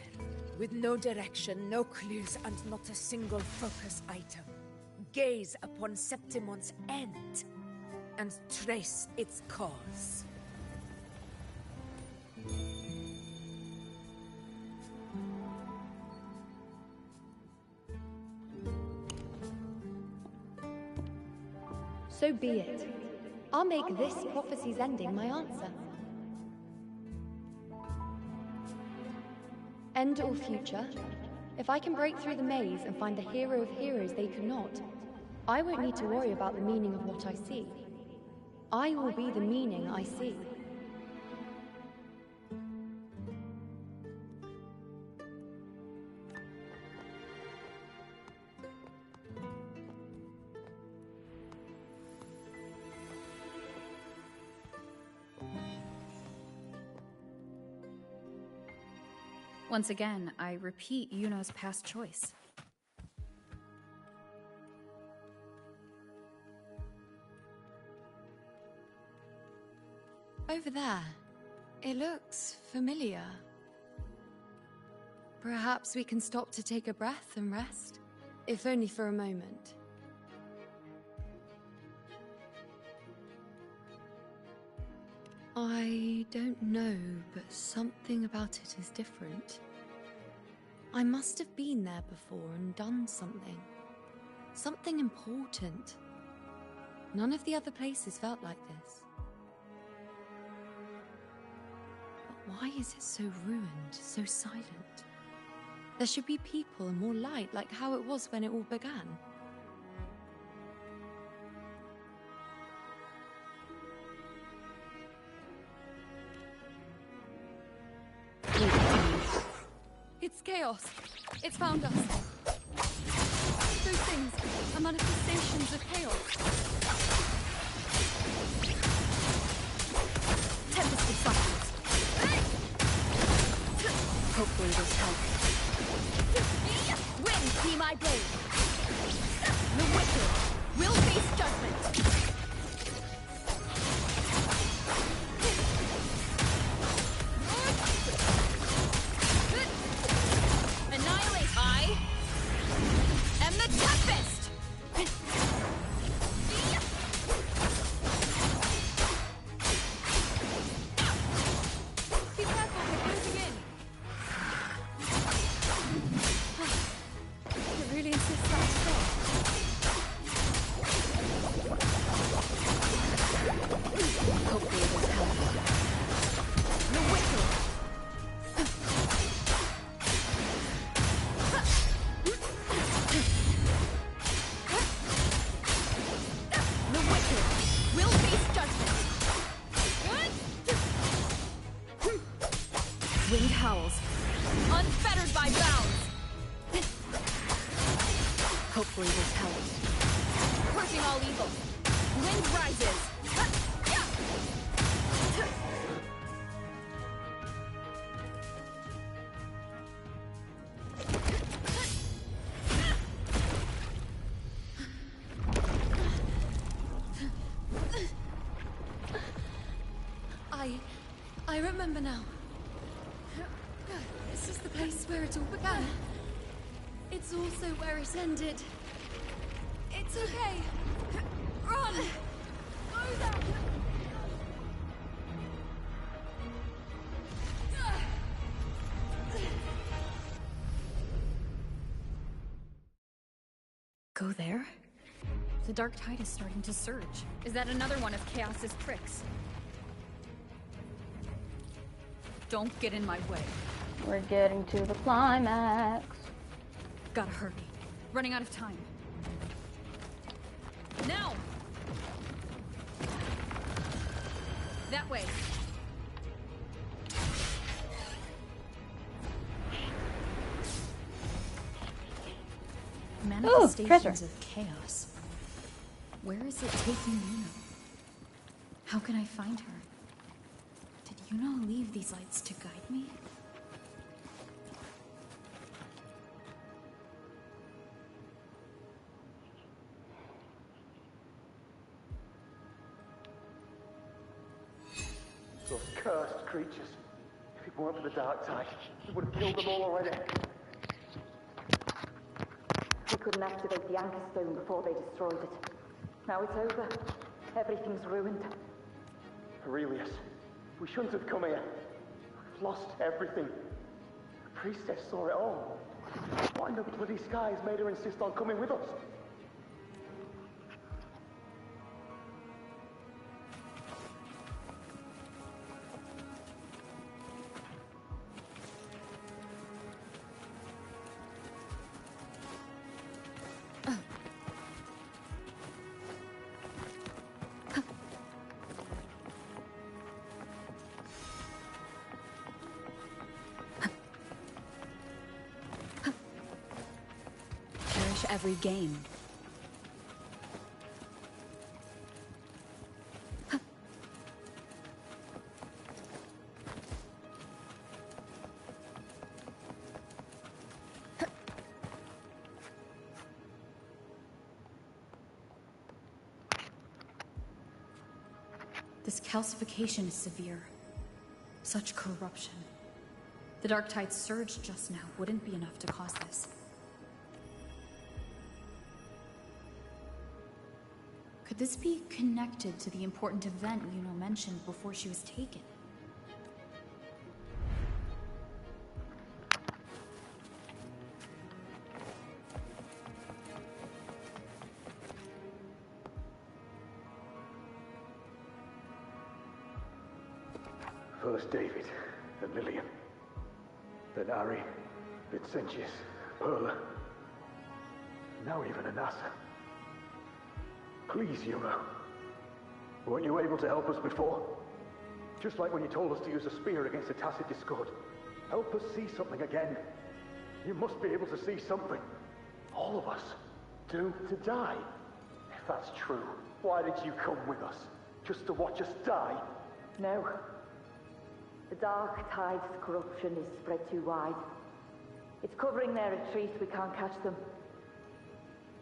[SPEAKER 10] with no direction, no clues, and not a single focus item, gaze upon Septimont's end and trace its cause?
[SPEAKER 4] So be it. I'll make this prophecy's ending my answer. End or future, if I can break through the maze and find the hero of heroes they could not, I won't need to worry about the meaning of what I see. I will be the meaning I see.
[SPEAKER 8] Once again, I repeat Iuno's past choice.
[SPEAKER 4] Over there, it looks familiar. Perhaps we can stop to take a breath and rest, if only for a moment. I don't know, but something about it is different. I must have been there before and done something. Something important. None of the other places felt like this. But why is it so ruined, so silent? There should be people and more light, like how it was when it all began. It's chaos. It's found us. Those things are manifestations of chaos. Tempest disciples. Hopefully this helps. Wind be my blade. The wicked will face judgment.
[SPEAKER 2] Annihilate! I
[SPEAKER 8] wind howls, unfettered by bounds. Hopefully this helps. Purging all evil. Wind rises.
[SPEAKER 4] I remember now. This is the place where it all began. It's also where it ended. It's okay. Run! Go there!
[SPEAKER 8] Go there? The dark tide is starting to surge. Is that another one of Chaos's tricks? Don't get in my way.
[SPEAKER 1] We're getting to the climax.
[SPEAKER 8] Gotta hurry. Running out of time. Now! That way. Manifestations of chaos. Where is it taking Iuno? How can I find her? Did Iuno leave these lights to guide me?
[SPEAKER 18] Those cursed creatures. If it weren't for the dark tide, we would have killed them all already.
[SPEAKER 16] We couldn't activate the anchor stone before they destroyed it. Now it's over. Everything's ruined.
[SPEAKER 18] Aurelius, we shouldn't have come here. We've lost everything. The priestess saw it all. What in the bloody skies made her insist on coming with us?
[SPEAKER 8] Every game. This calcification is severe. Such corruption. The dark tide surge just now wouldn't be enough to cause this. Could this be connected to the important event Iuno mentioned before she was taken?
[SPEAKER 18] First David, then Lillian, then Ari, Vincentius, Perla, now even Anassa. Please, Iuno. Weren't you able to help us before? Just like when you told us to use a spear against the tacit discord. Help us see something again. You must be able to see something. All of us. Doomed to die. If that's true, why did you come with us? Just to watch us die?
[SPEAKER 16] No. The dark tide's corruption is spread too wide. It's covering their retreat. We can't catch them.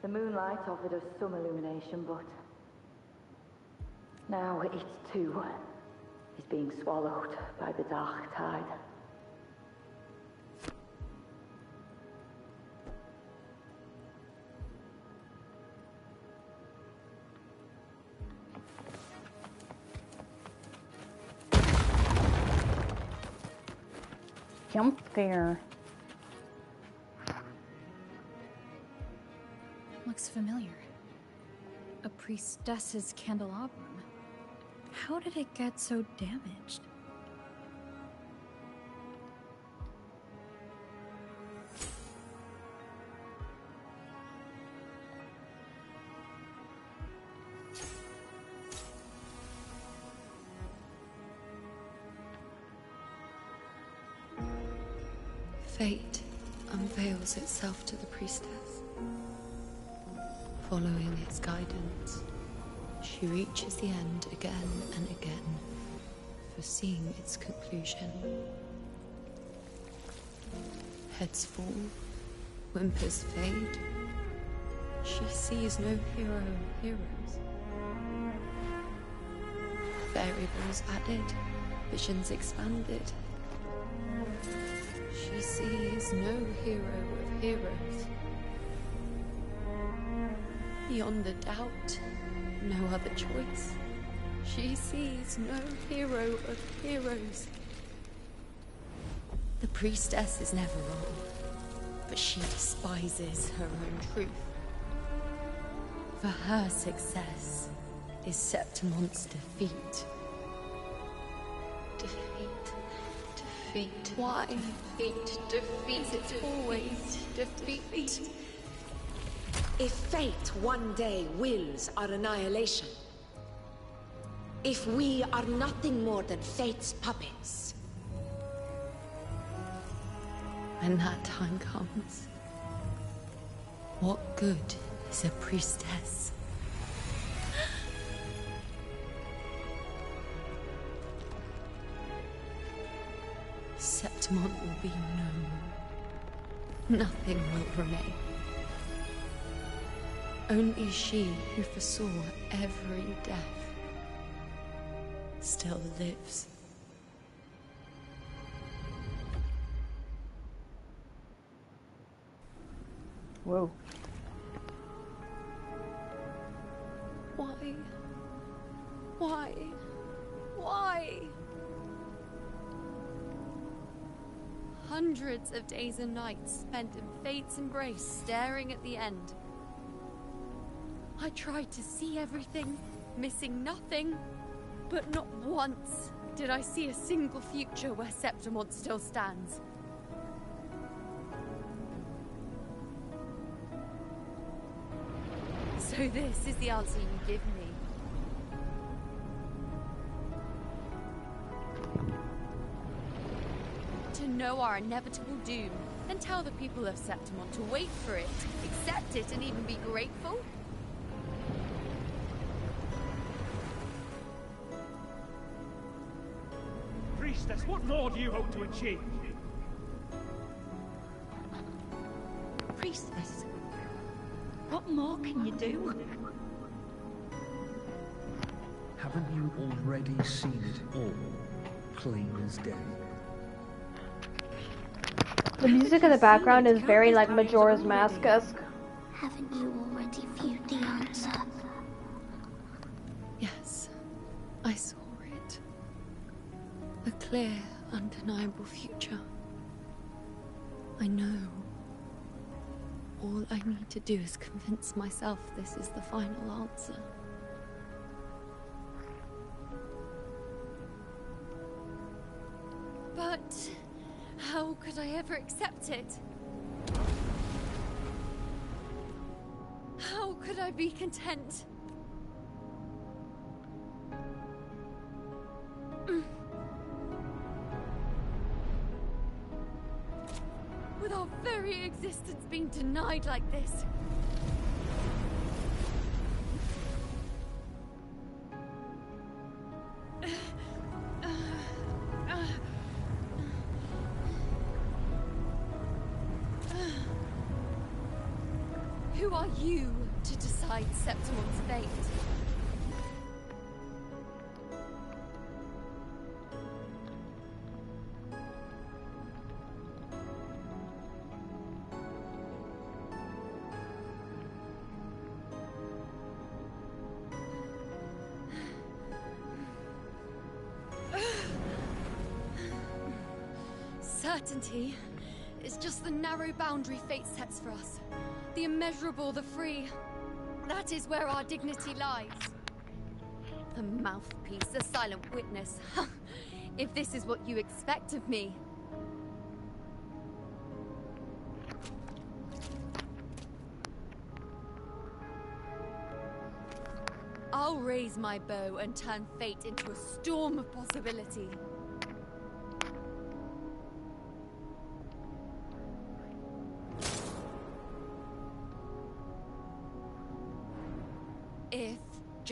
[SPEAKER 16] The moonlight offered us some illumination, but now it too is being swallowed by the dark tide.
[SPEAKER 1] Jump scare.
[SPEAKER 8] Looks familiar. A priestess's candelabrum. How did it get so damaged?
[SPEAKER 20] Fate unveils itself to the priestess. Following its guidance, she reaches the end again and again, foreseeing its conclusion. Heads fall, whimpers fade. She sees no hero of heroes. Variables added, visions expanded. She sees no hero of heroes. Beyond a doubt, no other choice. She sees no hero of heroes. The priestess is never wrong, but she despises her own truth. For her success is Septimon's defeat. Defeat. Why? Defeat. It's always defeat.
[SPEAKER 10] If fate one day wills our annihilation, if we are nothing more than fate's puppets,
[SPEAKER 20] when that time comes, what good is a priestess? Septimon will be no more. Nothing will remain. Only she who foresaw every death still lives.
[SPEAKER 1] Whoa.
[SPEAKER 20] Why? Why? Why? Hundreds of days and nights spent in fate's embrace, staring at the end. I tried to see everything, missing nothing, but not once did I see a single future where Septimon still stands. So this is the answer you give me. To know our inevitable doom, then tell the people of Septimon to wait for it, accept it, and even be grateful?
[SPEAKER 2] Priestess, what more do you hope to achieve?
[SPEAKER 22] Priestess, what more can you do?
[SPEAKER 7] Haven't you already seen it all, plain as day?
[SPEAKER 1] The music in the background is very like Majora's Mask-esque.
[SPEAKER 3] Haven't you already viewed the answer?
[SPEAKER 20] Yes, I saw it. A clear, undeniable future. I know. All I need to do is convince myself this is the final answer. But how could I ever accept it? How could I be content? With our very existence being denied like this. Who are you to decide Septimon's fate? Certainty is just the narrow boundary fate sets for us. The immeasurable, the free. That is where our dignity lies. A mouthpiece, a silent witness. If this is what you expect of me. I'll raise my bow and turn fate into a storm of possibility.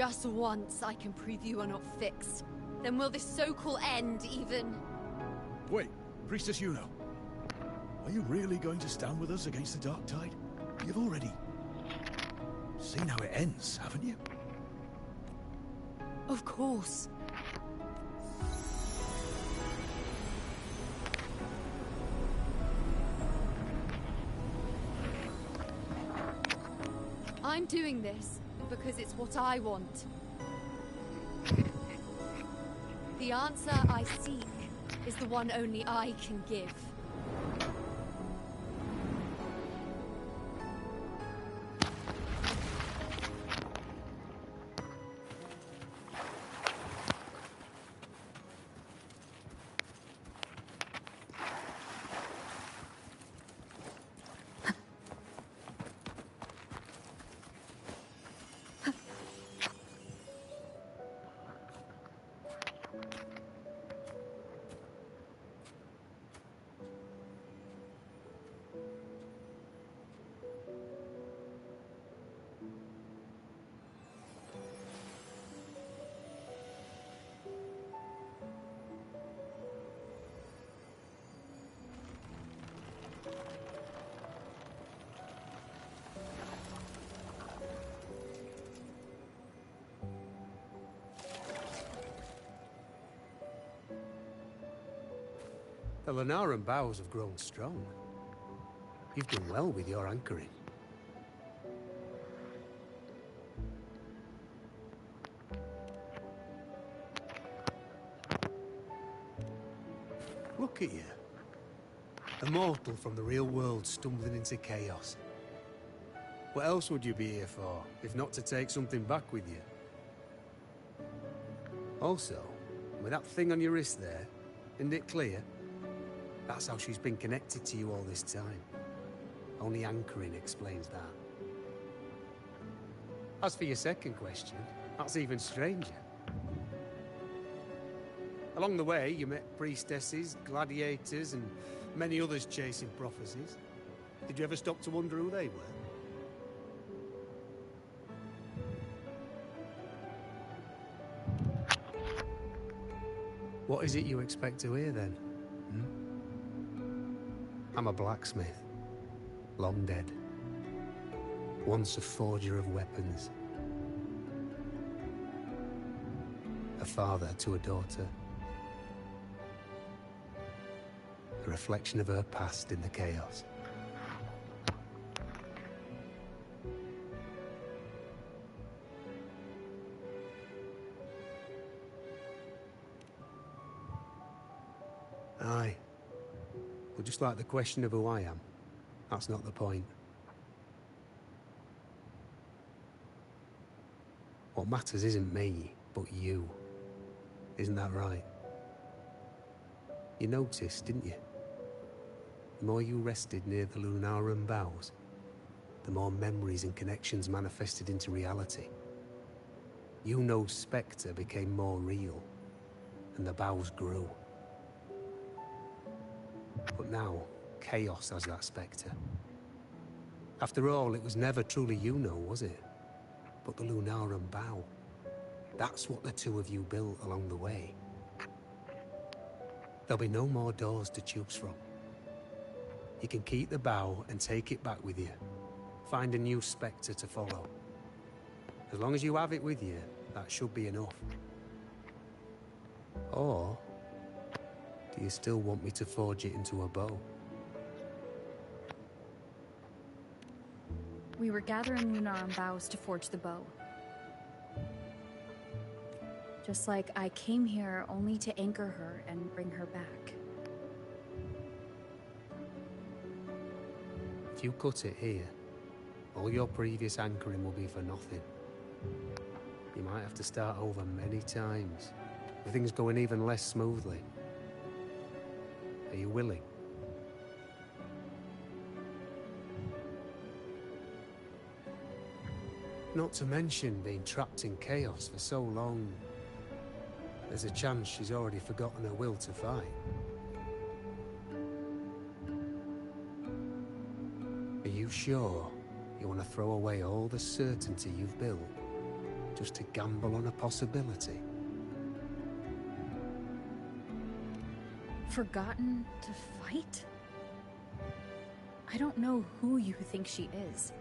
[SPEAKER 4] just once I can prove you are not fixed, then will this so-called end even...
[SPEAKER 21] Wait, Priestess Iuno. Are you really going to stand with us against the Dark Tide? You've already seen how it ends, haven't you?
[SPEAKER 4] Of course. I'm doing this because it's what I want. The answer I seek is the one only I can give.
[SPEAKER 19] The Lunaran bows have grown strong. You've done well with your anchoring. Look at you. A mortal from the real world stumbling into chaos. What else would you be here for, if not to take something back with you? Also, with that thing on your wrist there, isn't it clear? That's how she's been connected to you all this time. Only anchoring explains that. As for your second question, that's even stranger. Along the way, you met priestesses, gladiators, and many others chasing prophecies. Did you ever stop to wonder who they were? What is it you expect to hear, then? I'm a blacksmith. Long dead. Once a forger of weapons. A father to a daughter. A reflection of her past in the chaos. Aye. Well, just like the question of who I am, that's not the point. What matters isn't me, but you. Isn't that right? You noticed, didn't you? The more you rested near the Lunaran bows, the more memories and connections manifested into reality. Iuno's spectre became more real, and the bows grew. But now, chaos has that spectre. After all, it was never truly Iuno, was it? But the Lunaran bow. That's what the two of you built along the way. There'll be no more doors to choose from. You can keep the bow and take it back with you. Find a new spectre to follow. As long as you have it with you, that should be enough. Or do you still want me to forge it into a bow?
[SPEAKER 8] We were gathering Lunaran boughs to forge the bow. Just like I came here only to anchor her and bring her back.
[SPEAKER 19] If you cut it here, all your previous anchoring will be for nothing. You might have to start over many times, with things going even less smoothly. Are you willing? Not to mention being trapped in chaos for so long. There's a chance she's already forgotten her will to fight. Are you sure you want to throw away all the certainty you've built just to gamble on a possibility?
[SPEAKER 8] Forgotten to fight? I don't know who you think she is,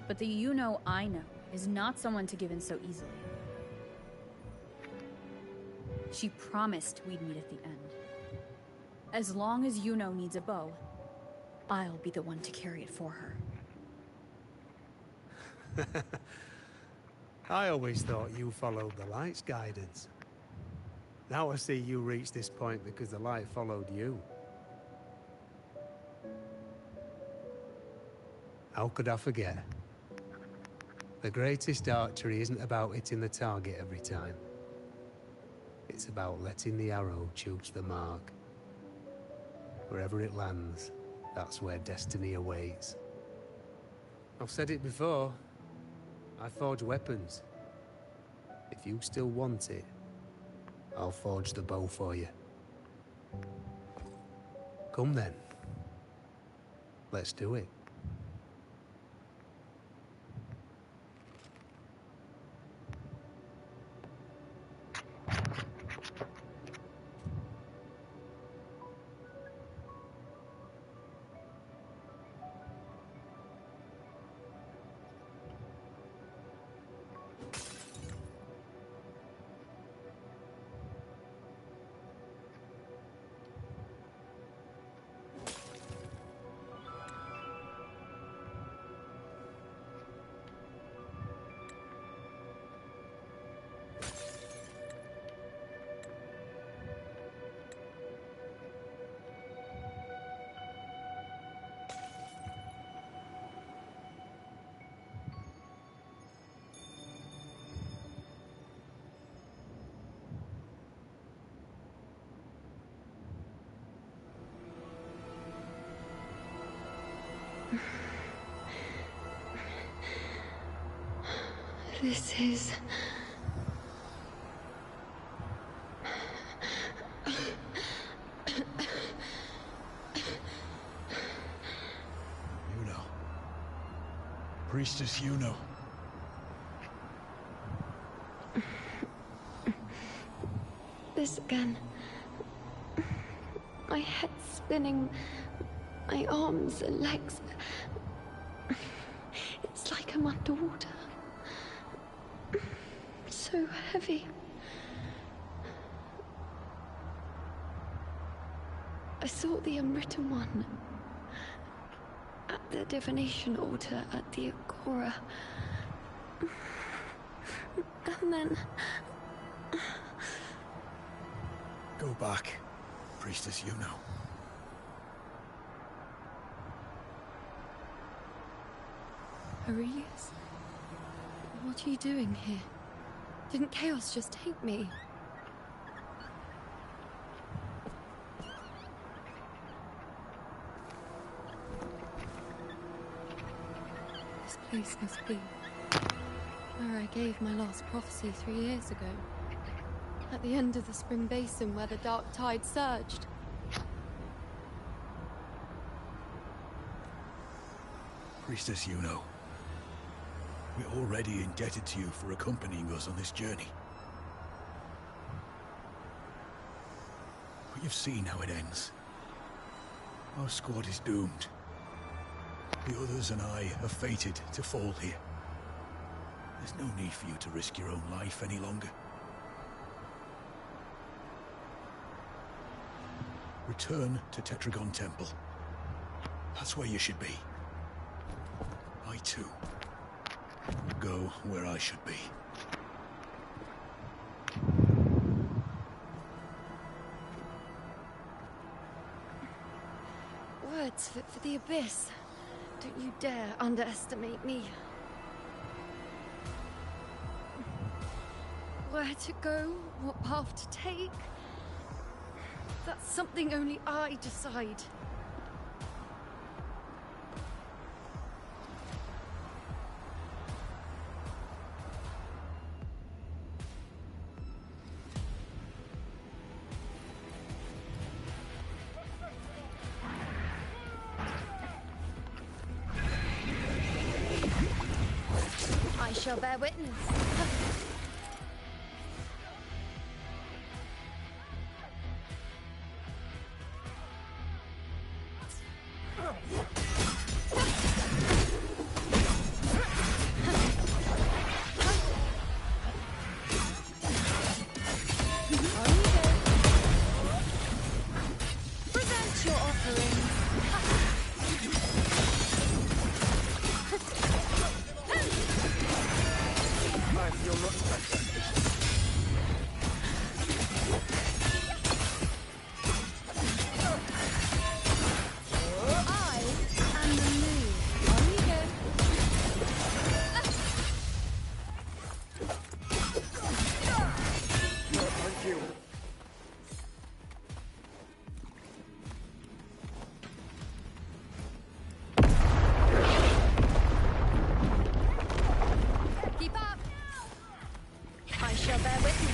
[SPEAKER 8] but the Iuno I know is not someone to give in so easily. She promised we'd meet at the end. As long as Iuno needs a bow, I'll be the one to carry it for her.
[SPEAKER 19] I always thought you followed the light's guidance. Now I see you reached this point because the light followed you. How could I forget? The greatest archery isn't about hitting the target every time. It's about letting the arrow choose the mark. Wherever it lands, that's where destiny awaits. I've said it before. I forge weapons. If you still want it, I'll forge the bow for you. Come then. Let's do it.
[SPEAKER 4] This is...
[SPEAKER 21] Iuno. Priestess Iuno.
[SPEAKER 4] This again. My head spinning, my arms and legs. It's like I'm underwater. So heavy. I saw the Unwritten One at the divination altar at the Agora. And then...
[SPEAKER 21] Go back, Priestess Iuno.
[SPEAKER 4] Aurelius? What are you doing here? Didn't chaos just take me? This place must be where I gave my last prophecy 3 years ago. At the end of the spring basin where the dark tide surged.
[SPEAKER 21] Priestess Iuno. We're already indebted to you for accompanying us on this journey. But you've seen how it ends. Our squad is doomed. The others and I are fated to fall here. There's no need for you to risk your own life any longer. Return to Tetragon Temple. That's where you should be. I too will go where I should be.
[SPEAKER 4] Words fit for the abyss. Don't you dare underestimate me. Where to go, what path to take, that's something only I decide. I shall bear witness.
[SPEAKER 18] you.
[SPEAKER 4] Keep up! I shall bear with you.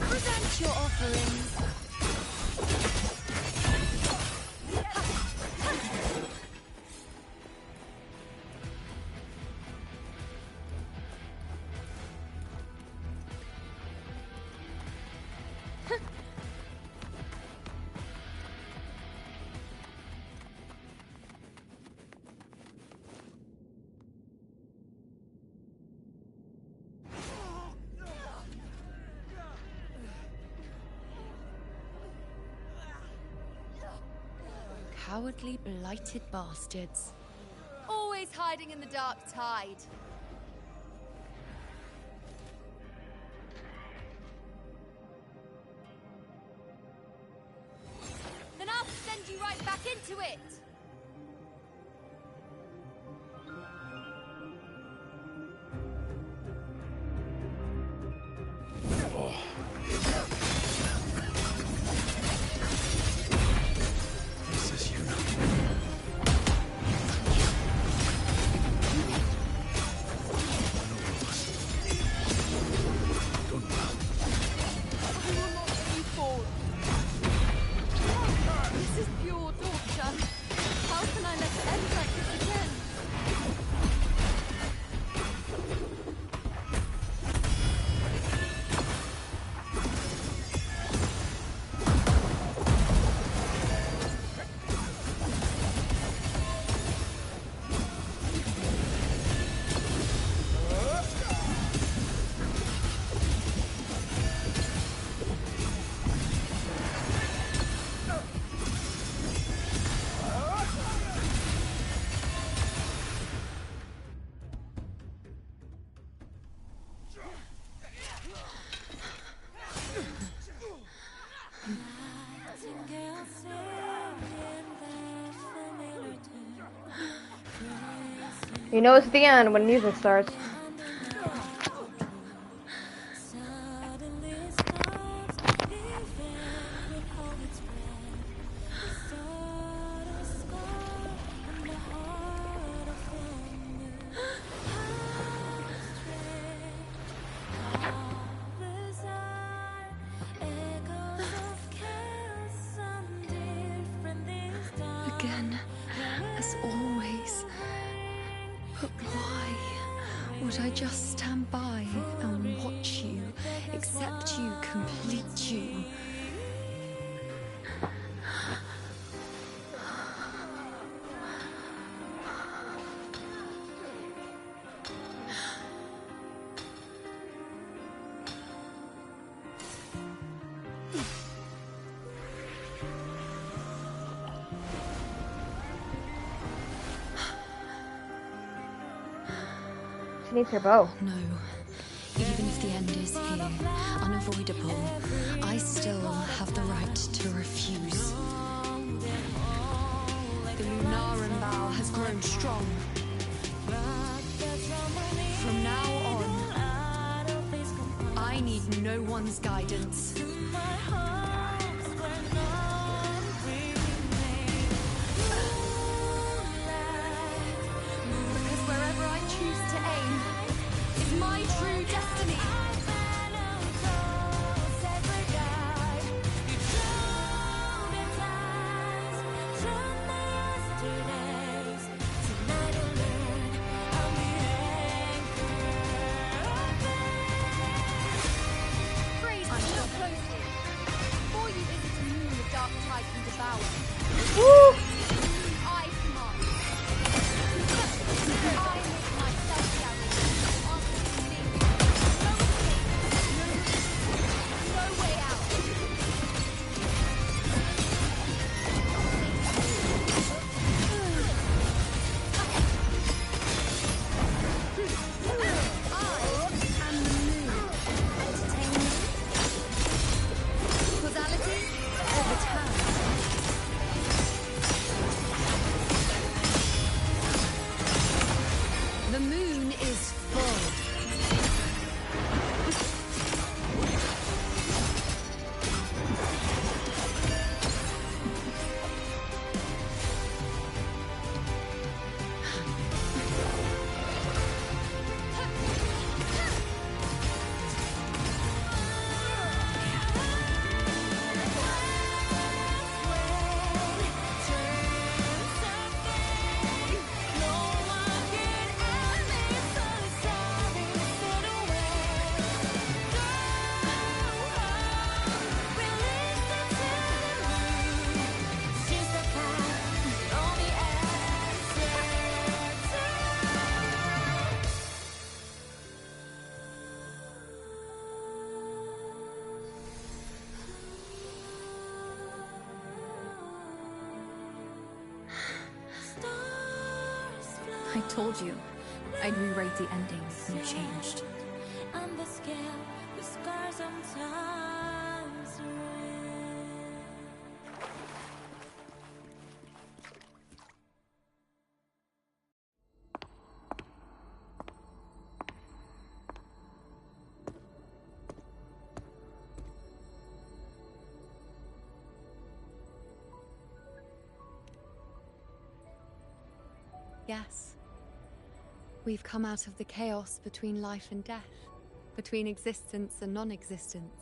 [SPEAKER 4] Present your offerings. Cowardly, blighted bastards. Always hiding in the dark tide. Then I'll send you right back into it! This is pure torture. How can I let it end like this again?
[SPEAKER 1] You know it's the end when music starts.
[SPEAKER 20] Again, as always. But why would I just stand by and watch you, accept you, complete you?
[SPEAKER 1] She needs her bow.
[SPEAKER 20] No. Even if the end is here, unavoidable, I still have the right to refuse. The Lunaran vow has grown strong. From now on, I need no one's guidance. Because wherever I choose to aim is my true destiny. Praise I'm so close.
[SPEAKER 8] told you I'd rewrite the ending if you changed.
[SPEAKER 11] On the scale, the scars sometimes
[SPEAKER 20] Yes. We've come out of the chaos between life and death, between existence and non-existence.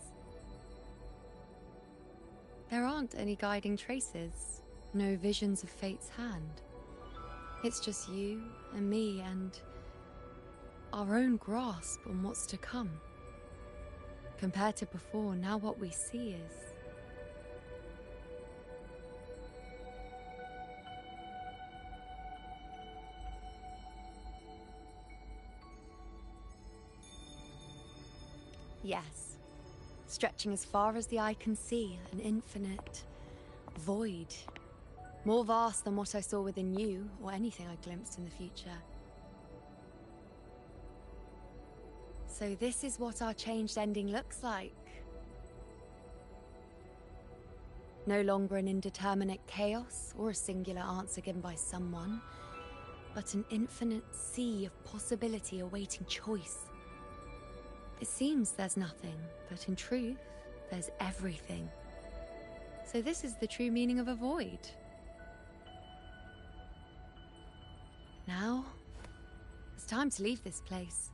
[SPEAKER 20] There aren't any guiding traces, no visions of fate's hand. It's just you and me and our own grasp on what's to come. Compared to before, now what we see is... Yes, stretching as far as the eye can see, an infinite void. More vast than what I saw within you, or anything I glimpsed in the future. So this is what our changed ending looks like. No longer an indeterminate chaos, or a singular answer given by someone, but an infinite sea of possibility awaiting choice. It seems there's nothing, but in truth, there's everything. So this is the true meaning of a void. Now, it's time to leave this place.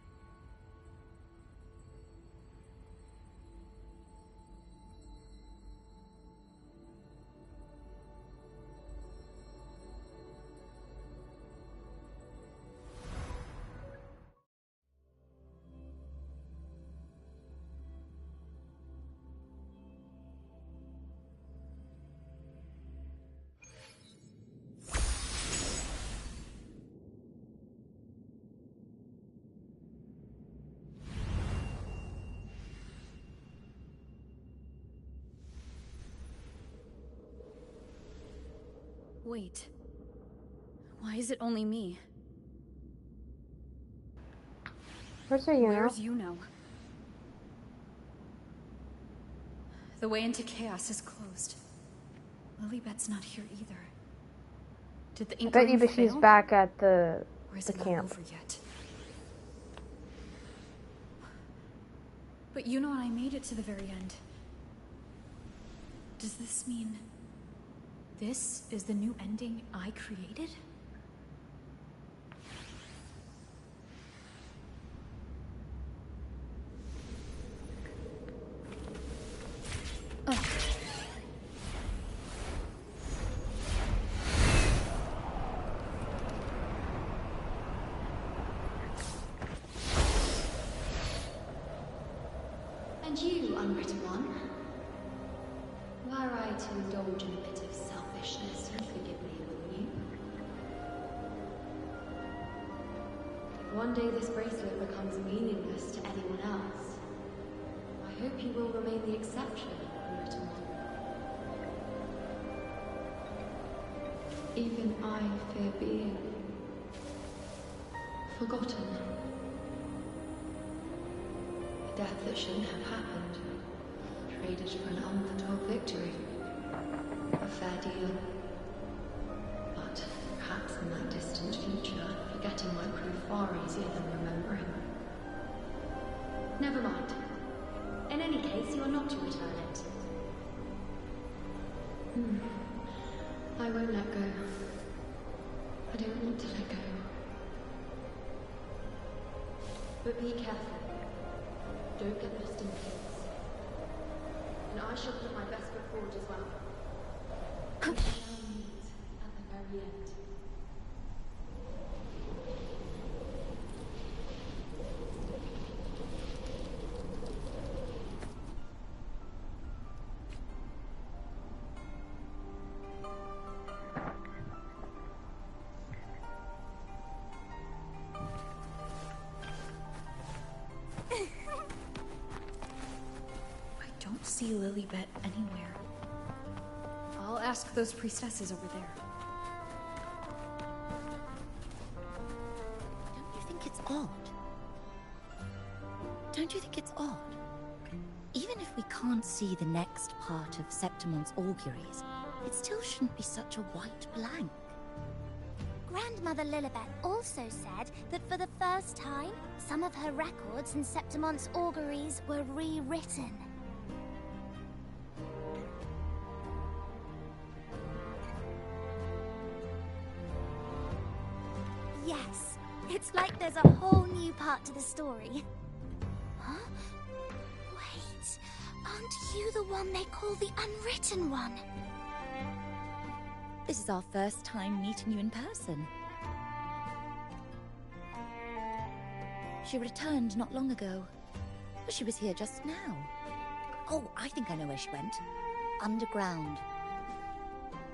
[SPEAKER 8] Wait. Why is it only me?
[SPEAKER 1] Where's Iuno?
[SPEAKER 8] Where's Iuno? The way into chaos is closed. Lilybet's not here either. Did the
[SPEAKER 1] I bet you
[SPEAKER 8] Inkling
[SPEAKER 1] but she's
[SPEAKER 8] fail?
[SPEAKER 1] back at the
[SPEAKER 8] Or is
[SPEAKER 1] the
[SPEAKER 8] it not
[SPEAKER 1] camp.
[SPEAKER 8] over yet? But Iuno and I made it to the very end. Does this mean this is the new ending I created?
[SPEAKER 20] And you, unwritten one, were I to indulge in a bit of selfishness, you'd forgive me, wouldn't you? If one day this bracelet becomes meaningless to anyone else, I hope you will remain the exception, unwritten one. Even I fear being forgotten. A death that shouldn't have happened, traded for an unforetold victory. A fair deal. But perhaps in that distant future, forgetting might prove far easier than remembering. Never mind. In any case, you are not to return it. I won't let go. I don't want to let go. But be careful. Don't get lost in the hills. And I shall put my best foot forward as well. We shall meet at the very end.
[SPEAKER 8] I don't see Lilybet anywhere. I'll ask those priestesses over there.
[SPEAKER 9] Don't you think it's odd? Even if we can't see the next part of Septimon's auguries, it still shouldn't be such a white blank.
[SPEAKER 3] Grandmother Lilibet also said that for the first time, some of her records in Septimon's auguries were rewritten. Yes, it's like there's a whole new part to the story. Huh? Wait, aren't you the one they call the Unwritten One?
[SPEAKER 9] This is our first time meeting you in person. She returned not long ago, but she was here just now. Oh, I think I know where she went. Underground.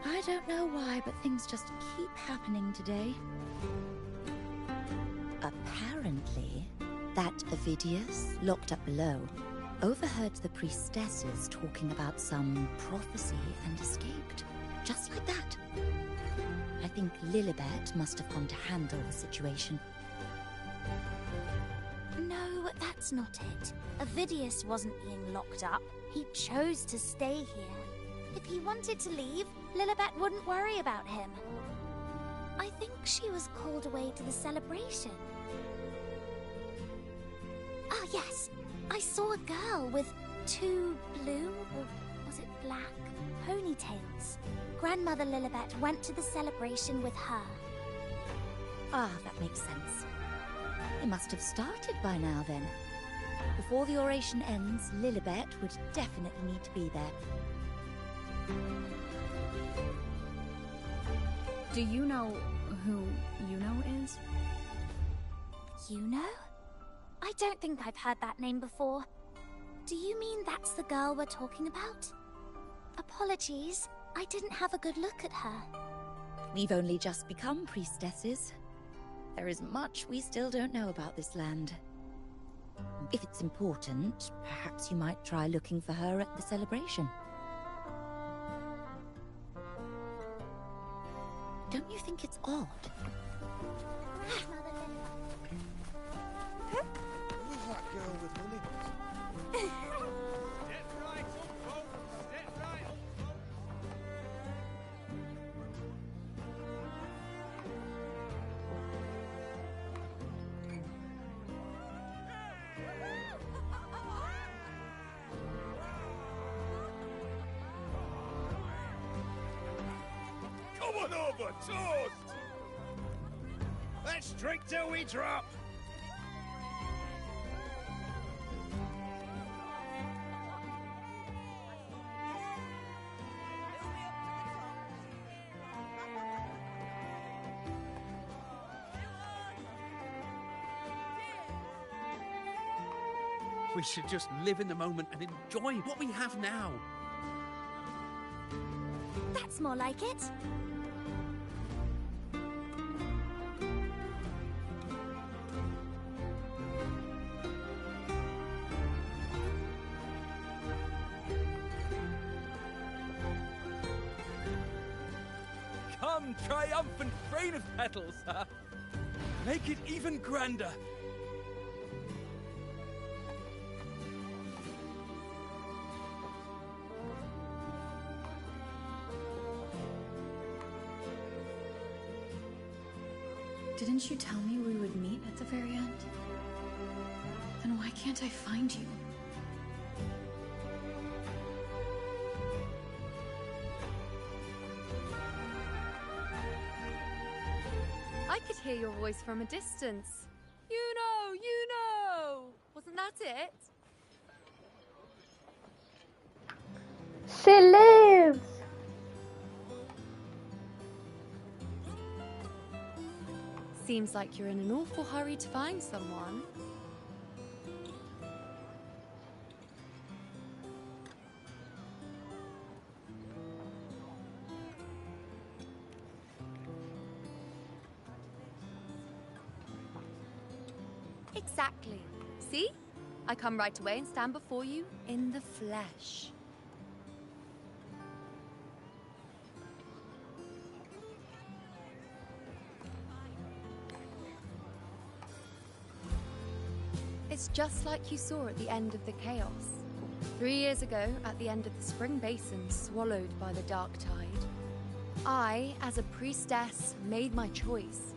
[SPEAKER 9] I don't know why, but things just keep happening today. Apparently, that Ovidius, locked up below, overheard the priestesses talking about some prophecy and escaped. Just like that. I think Lilibet must have gone to handle the situation.
[SPEAKER 3] No, that's not it. Ovidius wasn't being locked up. He chose to stay here. If he wanted to leave, Lilibet wouldn't worry about him. I think she was called away to the celebration. Ah, yes. I saw a girl with 2 blue, or was it black, ponytails. Grandmother Lilibet went to the celebration with her.
[SPEAKER 9] Ah, that makes sense. It must have started by now then. Before the oration ends, Lilibet would definitely need to be there.
[SPEAKER 8] Do you know who Iuno is?
[SPEAKER 3] Iuno? I don't think I've heard that name before. Do you mean that's the girl we're talking about? Apologies, I didn't have a good look at her.
[SPEAKER 9] We've only just become priestesses. There is much we still don't know about this land. If it's important, perhaps you might try looking for her at the celebration. Don't you think it's odd?
[SPEAKER 6] Who's that girl with money?
[SPEAKER 2] Step right up, folks. Step right up,
[SPEAKER 6] Come on over, toast! Let's drink till we drop!
[SPEAKER 7] We should just live in the moment and enjoy what we have now.
[SPEAKER 3] That's more like it.
[SPEAKER 5] Come, triumphant rain of petals, huh? Make it even grander.
[SPEAKER 8] Didn't you tell me we would meet at the very end? Then why can't I find you?
[SPEAKER 4] I could hear your voice from a distance. Iuno! Wasn't that it?
[SPEAKER 1] She lives!
[SPEAKER 4] Seems like you're in an awful hurry to find someone. Exactly. See? I come right away and stand before you in the flesh. It's just like you saw at the end of the chaos. 3 years ago, at the end of the spring basin swallowed by the dark tide, I, as a priestess, made my choice.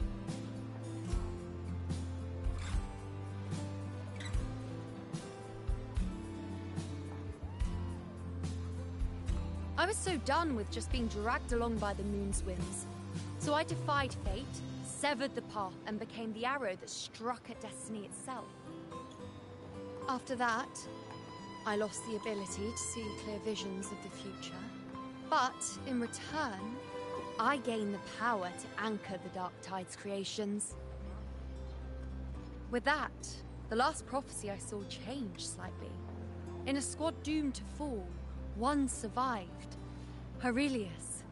[SPEAKER 4] I was so done with just being dragged along by the moon's whims. So I defied fate, severed the path, and became the arrow that struck at destiny itself. After that, I lost the ability to see clear visions of the future. But in return, I gained the power to anchor the Dark Tide's creations. With that, the last prophecy I saw changed slightly. In a squad doomed to fall, one survived. Aurelius.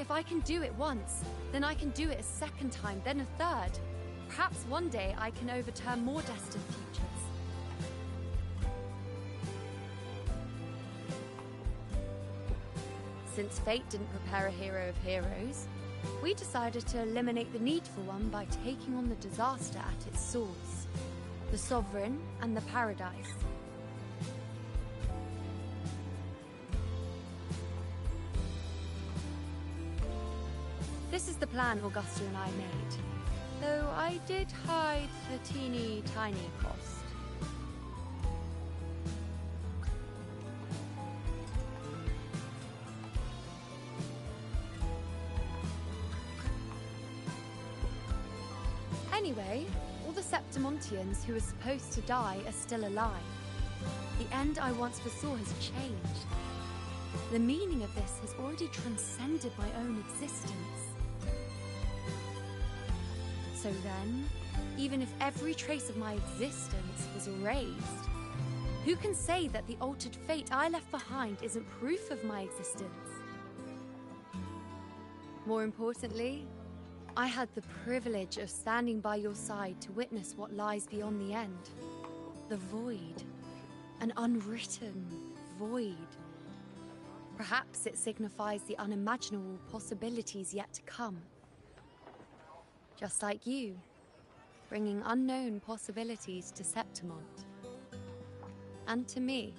[SPEAKER 4] If I can do it once, then I can do it a second time, then a third. Perhaps one day I can overturn more destined futures. Since fate didn't prepare a hero of heroes, we decided to eliminate the need for one by taking on the disaster at its source, the Sovereign and the Paradise. This is the plan Augusta and I made, though I did hide the teeny tiny cost. Anyway, all the Septimontians who were supposed to die are still alive. The end I once foresaw has changed. The meaning of this has already transcended my own existence. So then, even if every trace of my existence was erased, who can say that the altered fate I left behind isn't proof of my existence? More importantly, I had the privilege of standing by your side to witness what lies beyond the end. The void. An unwritten void. Perhaps it signifies the unimaginable possibilities yet to come. Just like you, bringing unknown possibilities to Septimont. And to me.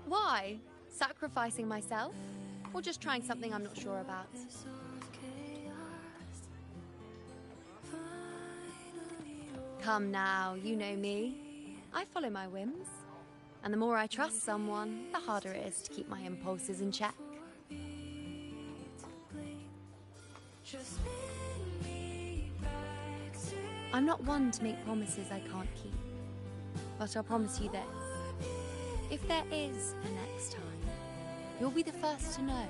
[SPEAKER 4] Why? Sacrificing myself? Or just trying something I'm not sure about? Come now, you know me. I follow my whims. And the more I trust someone, the harder it is to keep my impulses in check. I'm not one to make promises I can't keep. But I'll promise you this. If there is a next time, you'll be the first to know.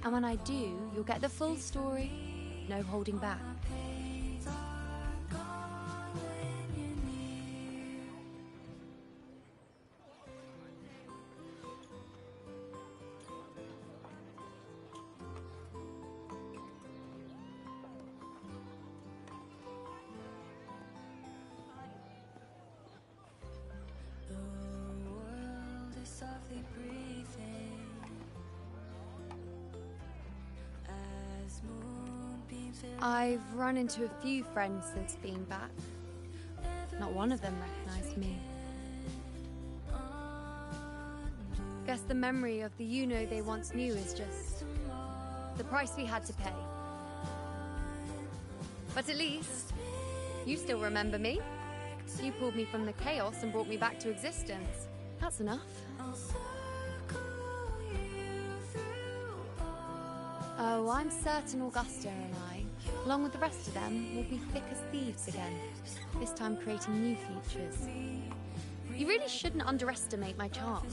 [SPEAKER 4] And when I do, you'll get the full story, no holding back. I've run into a few friends since being back. Not one of them recognized me. Guess the memory of the Iuno they once knew is just the price we had to pay. But at least, you still remember me. You pulled me from the chaos and brought me back to existence. That's enough. Oh, I'm certain Augusta and I, along with the rest of them, will be thick as thieves again, this time creating new features. You really shouldn't underestimate my charm.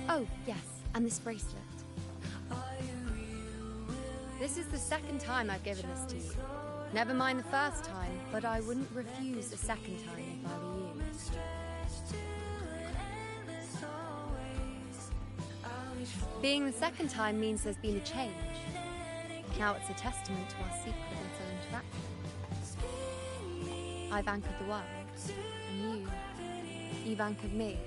[SPEAKER 4] Oh, yes, and this bracelet. This is the second time I've given this to you. Never mind the first time, but I wouldn't refuse a second time if I were you. Being the second time means there's been a change. Now it's a testament to our secret little interaction. I've anchored the world, and you've anchored me.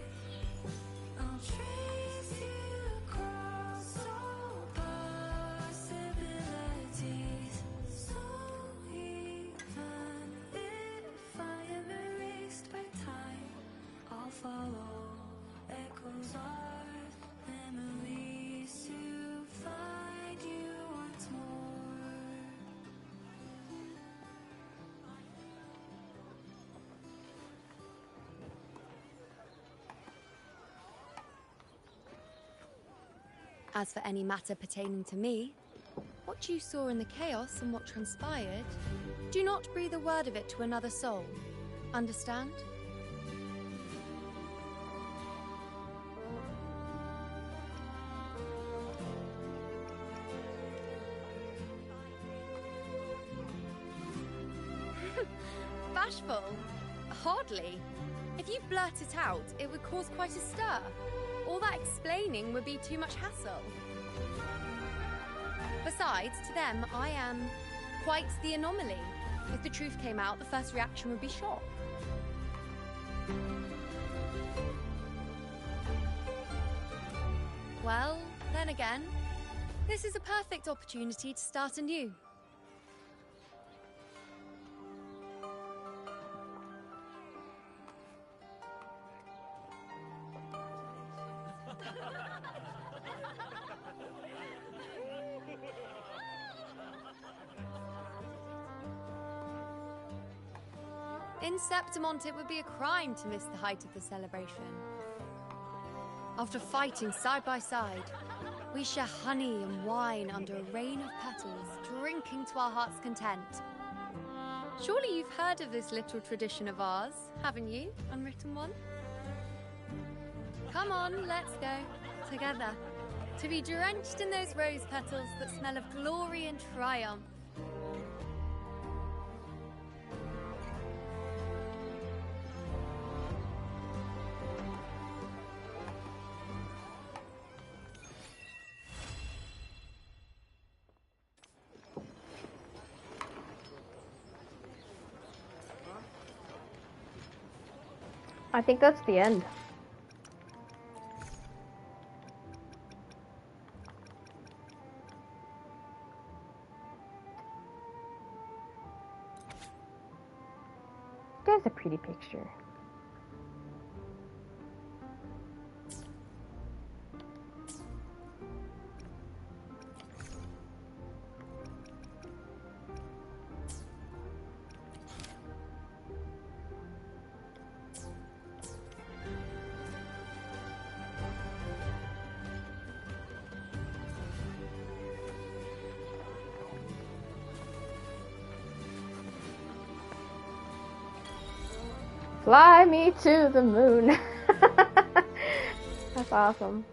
[SPEAKER 4] As for any matter pertaining to me, what you saw in the chaos and what transpired, do not breathe a word of it to another soul. Understand? Bashful? Hardly. If you blurt it out, it would cause quite a stir. All that explaining would be too much hassle. Besides, to them, I am quite the anomaly. If the truth came out, the first reaction would be shock. Well, then again, this is a perfect opportunity to start anew. In Septimont, it would be a crime to miss the height of the celebration. After fighting side by side, we share honey and wine under a rain of petals, drinking to our heart's content. Surely you've heard of this little tradition of ours, haven't you, Unwritten One? Come on, let's go, together, to be drenched in those rose petals that smell of glory and triumph.
[SPEAKER 1] I think that's the end. There's a pretty picture. Fly me to the moon. That's awesome.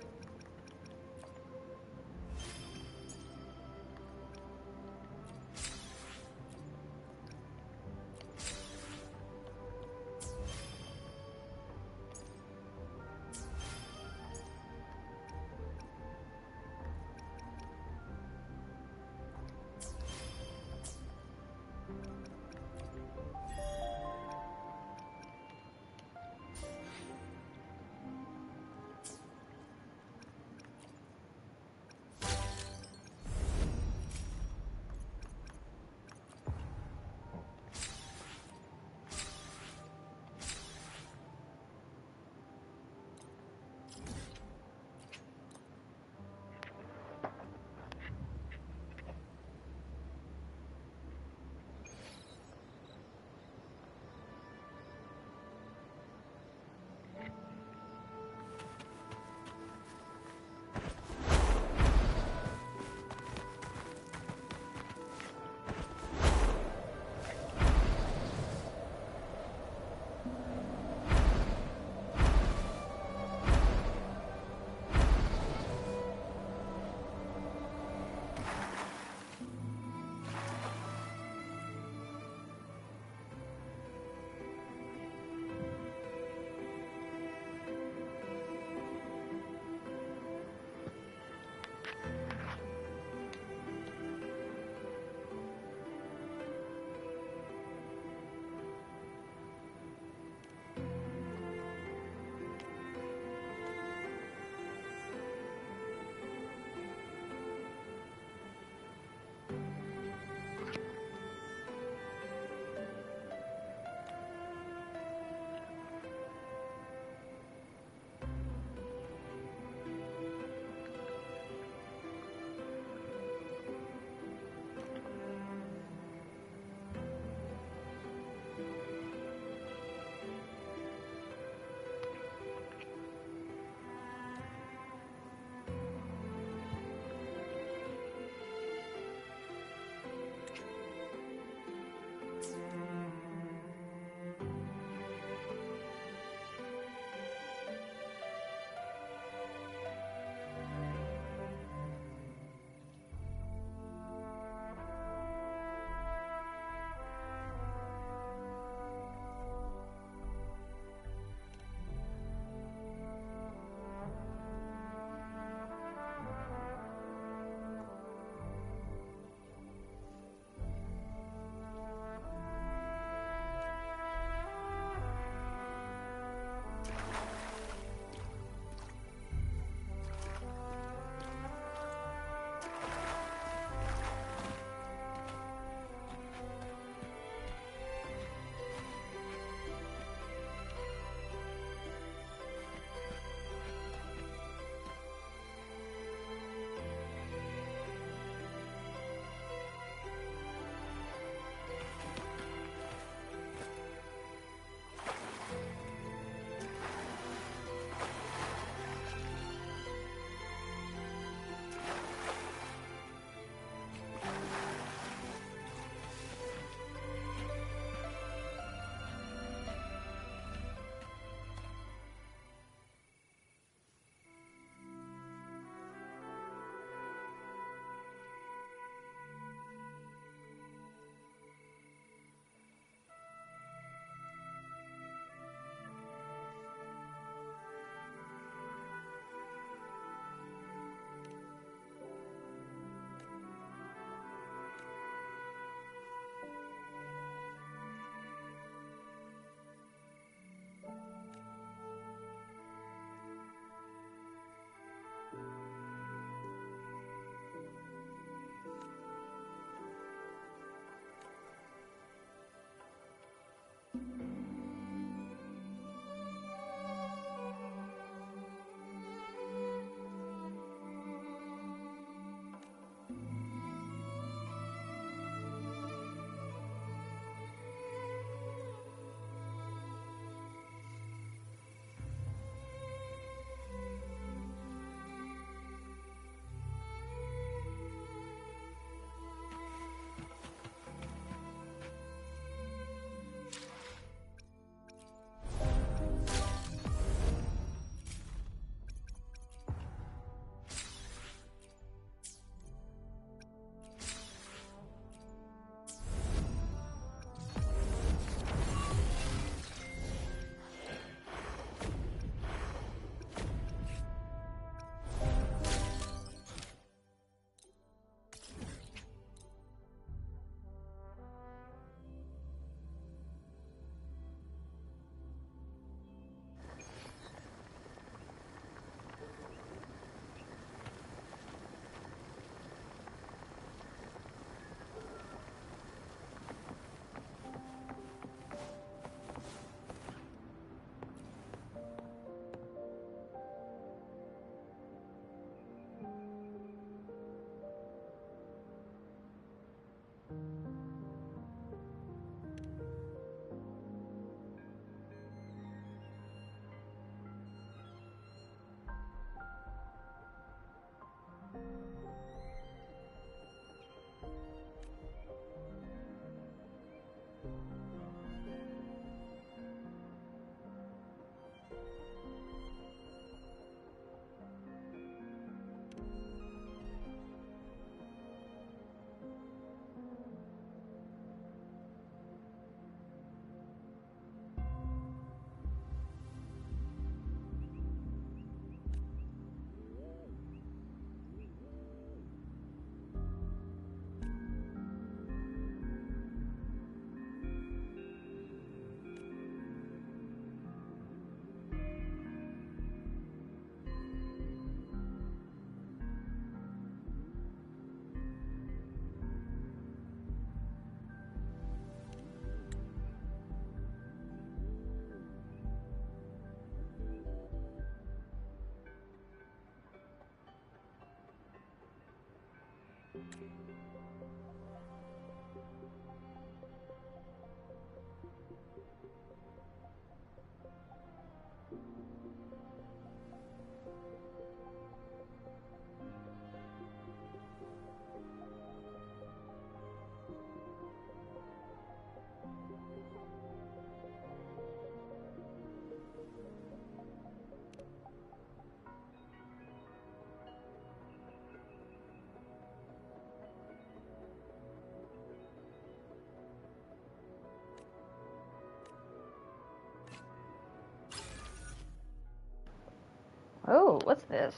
[SPEAKER 1] Oh, what's this?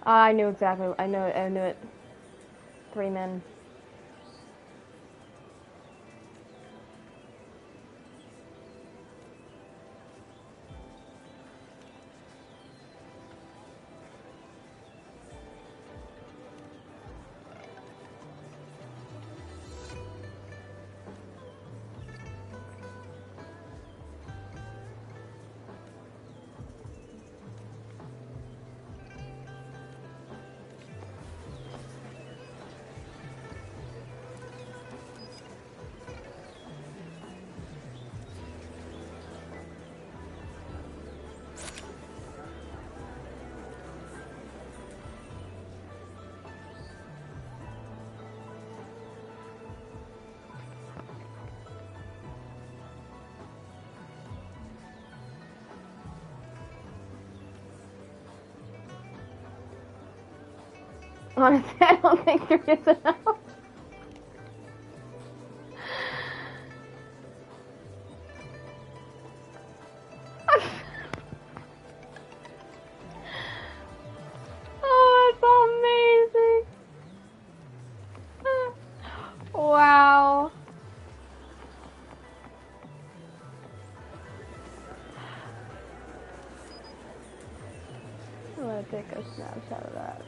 [SPEAKER 1] I knew exactly. I knew it. 3 men. Honestly, I don't think there is enough. Oh, that's amazing. Wow. take a snapshot of that.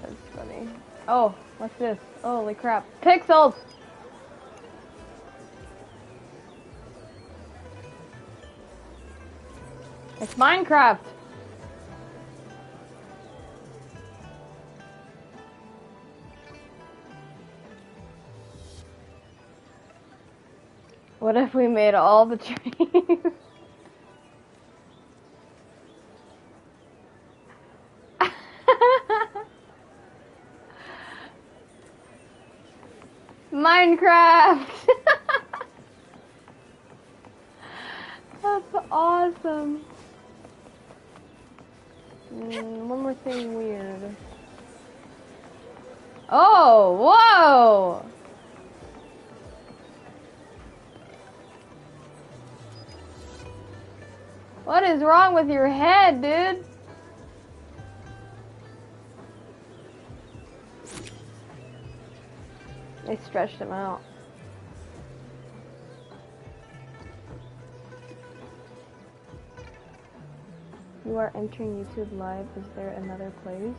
[SPEAKER 1] That's funny. Oh, what's this? Holy crap. Pixels! It's Minecraft! What if we made all the trees? Minecraft! That's awesome. One more thing weird. Oh, whoa! What is wrong with your head, dude? They stretched him out. You are entering YouTube Live. Is there another place?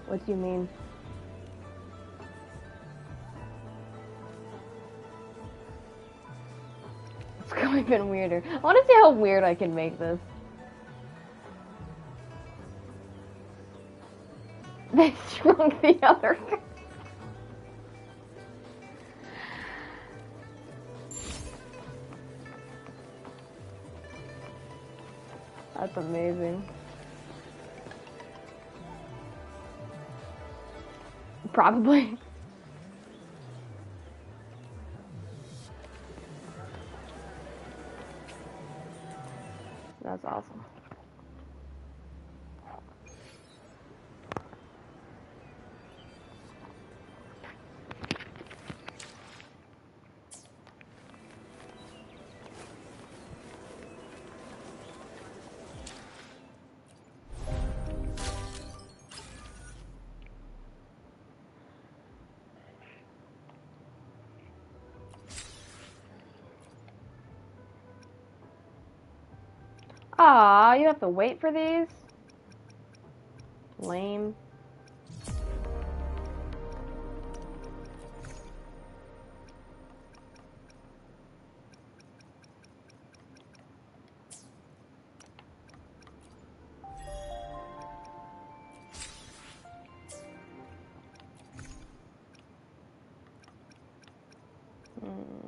[SPEAKER 1] What do you mean? It's going even weirder. I want to see how weird I can make this. They shrunk the other guy. That's amazing. Probably. That's awesome. Aw, you have to wait for these? Lame.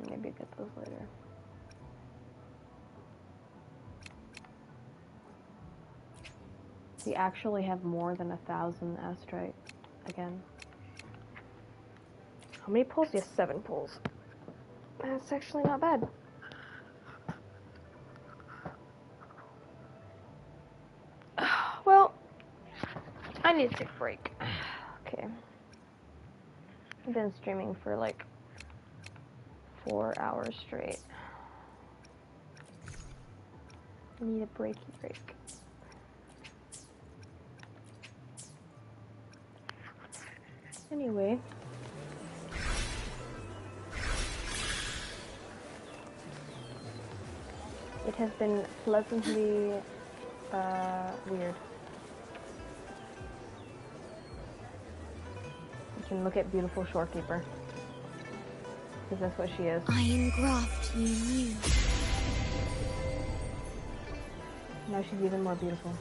[SPEAKER 1] Maybe get those later. We actually have more than 1,000 astrite again. How many pulls? Yes, 7 pulls. That's actually not bad. Well, I need to take a break. Okay. I've been streaming for like 4 hours straight. I need a break. Anyway. It has been pleasantly weird. You can look at beautiful shorekeeper. Because that's what she is.
[SPEAKER 3] I engraft you new.
[SPEAKER 1] Now she's even more beautiful.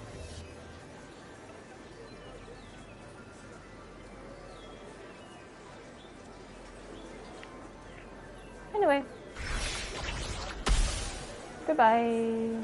[SPEAKER 1] Anyway. Goodbye.